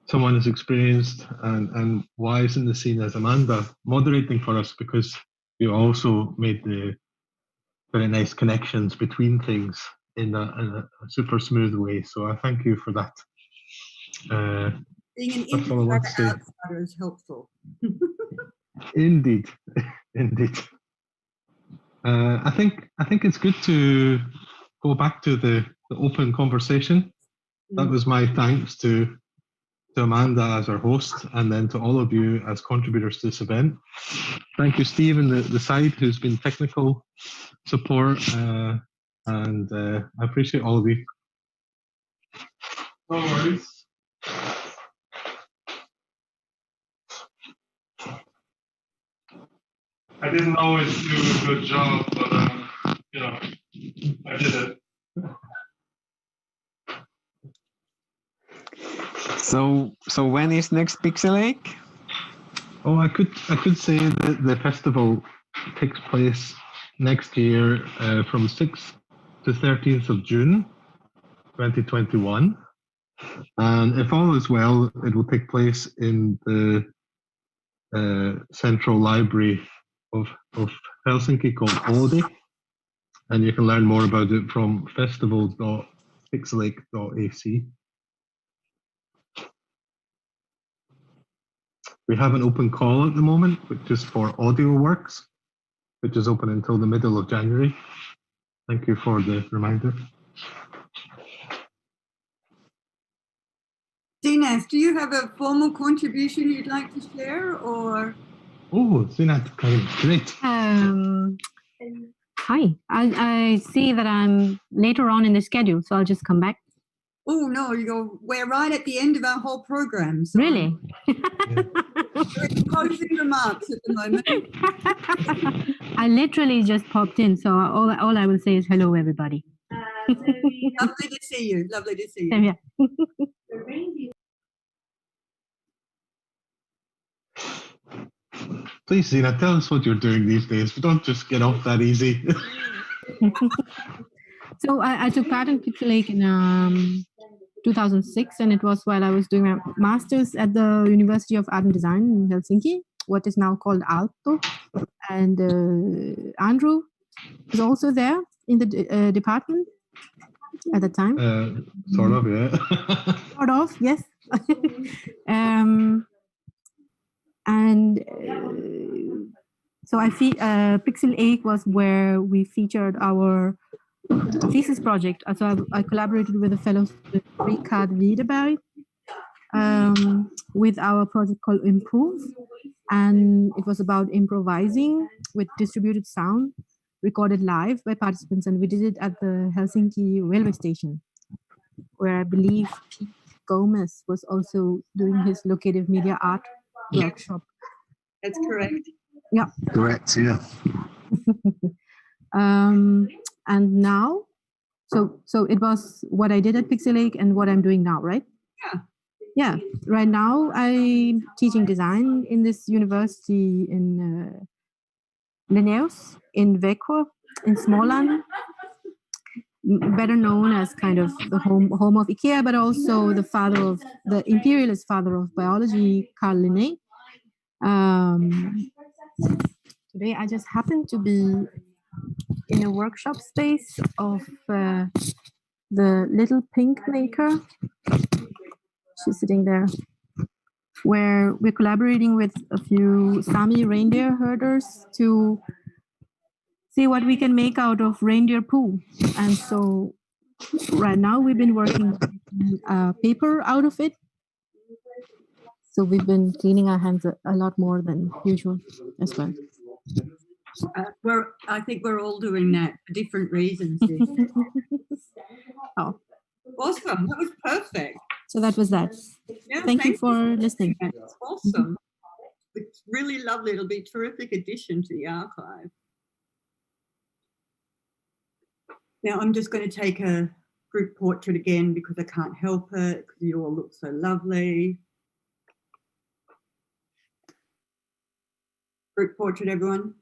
someone as experienced and wise in the scene as Amanda moderating for us, because you also made the very nice connections between things in a super smooth way. So I thank you for that. Being an outsider is helpful. Indeed, indeed. I think it's good to go back to the open conversation. That was my thanks to Amanda as our host, and then to all of you as contributors to this event. Thank you, Steve, and the side who's been technical support, and I appreciate all of you. No worries. I didn't always do a good job, but I did it. So when is next Pixelache? Oh, I could say that the festival takes place next year from 6th to 13th of June, 2021. And if all is well, it will take place in the Central Library of Helsinki called Ode. And you can learn more about it from festival.pixelache.ac. We have an open call at the moment, which is for audio works, which is open until the middle of January. Thank you for the reminder. Dinesh, do you have a formal contribution you'd like to share, or? Oh, Zinat, great. Hi. I see that I'm later on in the schedule, so I'll just come back. Oh no, we're right at the end of our whole program. So really? Closing remarks at the moment. I literally just popped in, so all I will say is hello, everybody. Lovely to see you. Lovely to see you. Yeah. Please, Zina, tell us what you're doing these days. We don't just get off that easy. So I took part in Pixelache in 2006, and it was while I was doing my master's at the University of Art and Design in Helsinki, what is now called Aalto. And Andrew was also there in the department at the time. Sort of, yeah. Sort of, yes. So Pixelache was where we featured our thesis project. So I collaborated with a fellow, Rikard Widerberg, with our project called Improve. And it was about improvising with distributed sound, recorded live by participants. And we did it at the Helsinki railway station, where I believe Pete Gomez was also doing his locative media art workshop. That's correct. Yeah. Correct, yeah. And now, so it was what I did at Pixelache and what I'm doing now, right? Yeah. Yeah. Right now, I'm teaching design in this university in Linnaeus in Växjö in Småland, better known as kind of the home of IKEA, but also the imperialist father of biology, Carl Linné. Today I just happened to be in a workshop space of the Little Pink Maker. She's sitting there, where we're collaborating with a few Sami reindeer herders to see what we can make out of reindeer poo. And so right now we've been working paper out of it. So we've been cleaning our hands a lot more than usual as well. I think we're all doing that for different reasons. Oh, awesome! That was perfect. So that was that. Yeah, thank you for listening. That's awesome. It's really lovely. It'll be a terrific addition to the archive. Now I'm just going to take a group portrait again because I can't help it, because you all look so lovely. Group portrait, everyone.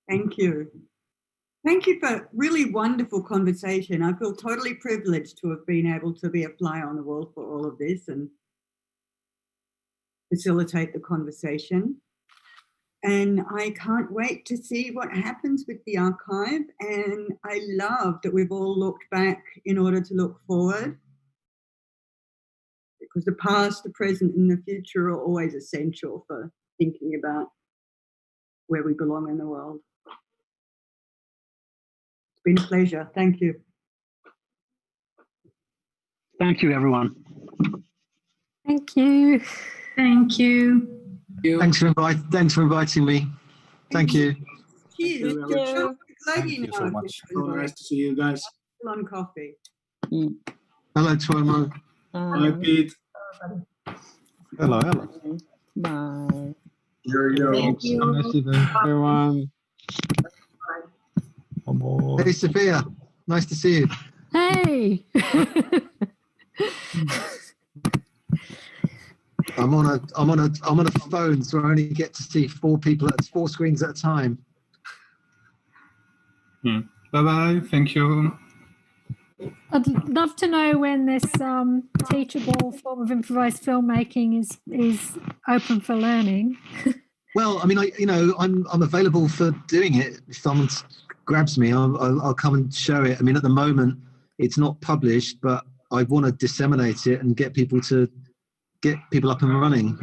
Thank you. Thank you for really wonderful conversation. I feel totally privileged to have been able to be a fly on the wall for all of this and facilitate the conversation. And I can't wait to see what happens with the archive. And I love that we've all looked back in order to look forward, because the past, the present, and the future are always essential for thinking about where we belong in the world. It's been a pleasure. Thank you. Thank you, everyone. Thank you. Thank you. Thanks for inviting me. Thank you. Cheers. Thank you so much. So nice to see you guys. On coffee. Hello, Tuomo. Hi, Pete. Hello. Bye. Thank you. Nice evening, everyone. Hey, Sophia. Nice to see you. Hey. I'm on a phone, so I only get to see four screens at a time. Bye-bye. Thank you. I'd love to know when this teachable form of improvised filmmaking is open for learning. Well, I mean, I'm available for doing it. If someone grabs me, I'll come and show it. I mean, at the moment, it's not published, but I want to disseminate it and get people up and running.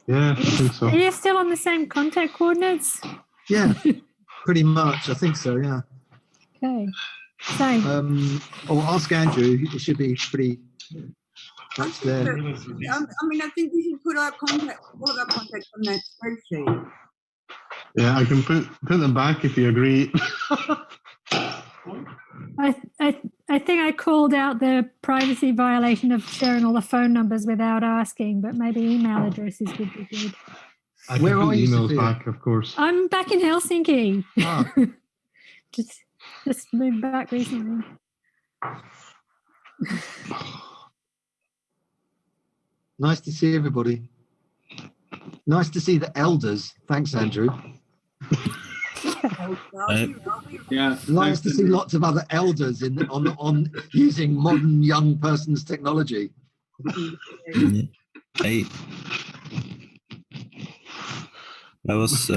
Yeah, I think so. Are you still on the same contact coordinates? Yeah, pretty much. I think so. Yeah. Okay. Same. Or ask Andrew. It should be pretty much there. I mean, I think we should put our contact, all of our contacts on that spreadsheet. Yeah, I can put them back if you agree. I think I called out the privacy violation of sharing all the phone numbers without asking, but maybe email addresses would be good. I can put emails back, of course. I'm back in Helsinki. Ah. just moved back recently. Nice to see everybody. Nice to see the elders. Thanks, Andrew. Yeah. Nice to see lots of other elders on using modern young person's technology. I was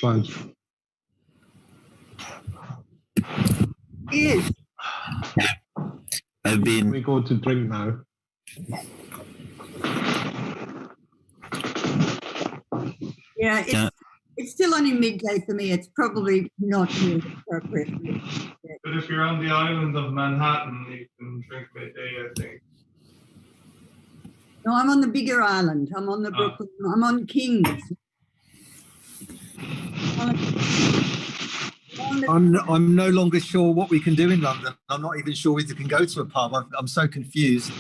Fine. Yes. I've been. We go to drink now. Yeah, it's still only midday for me. It's probably not really appropriate. But if you're on the island of Manhattan, you can drink midday, I think. No, I'm on the bigger island. I'm on the Brooklyn. I'm on Kings. I'm no longer sure what we can do in London. I'm not even sure if we can go to a pub. I'm so confused.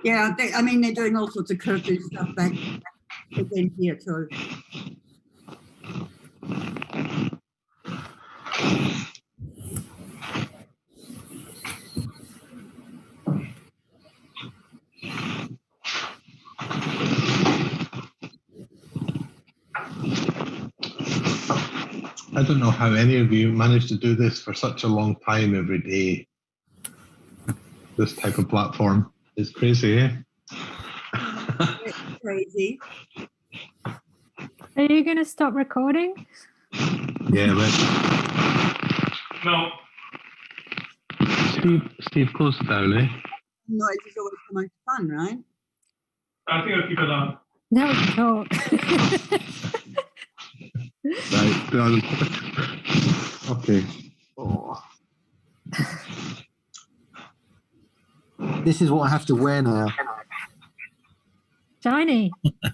Yeah, I mean, they're doing all sorts of curfew stuff back again here too. I don't know how any of you manage to do this for such a long time every day. This type of platform is crazy, eh? It's crazy. Are you going to stop recording? Yeah, but No. Steve, close it down, eh? Noise is always so much fun, right? I think I'll keep it on. Now we can talk. Right, done. Okay. Oh. This is what I have to wear now. Shiny.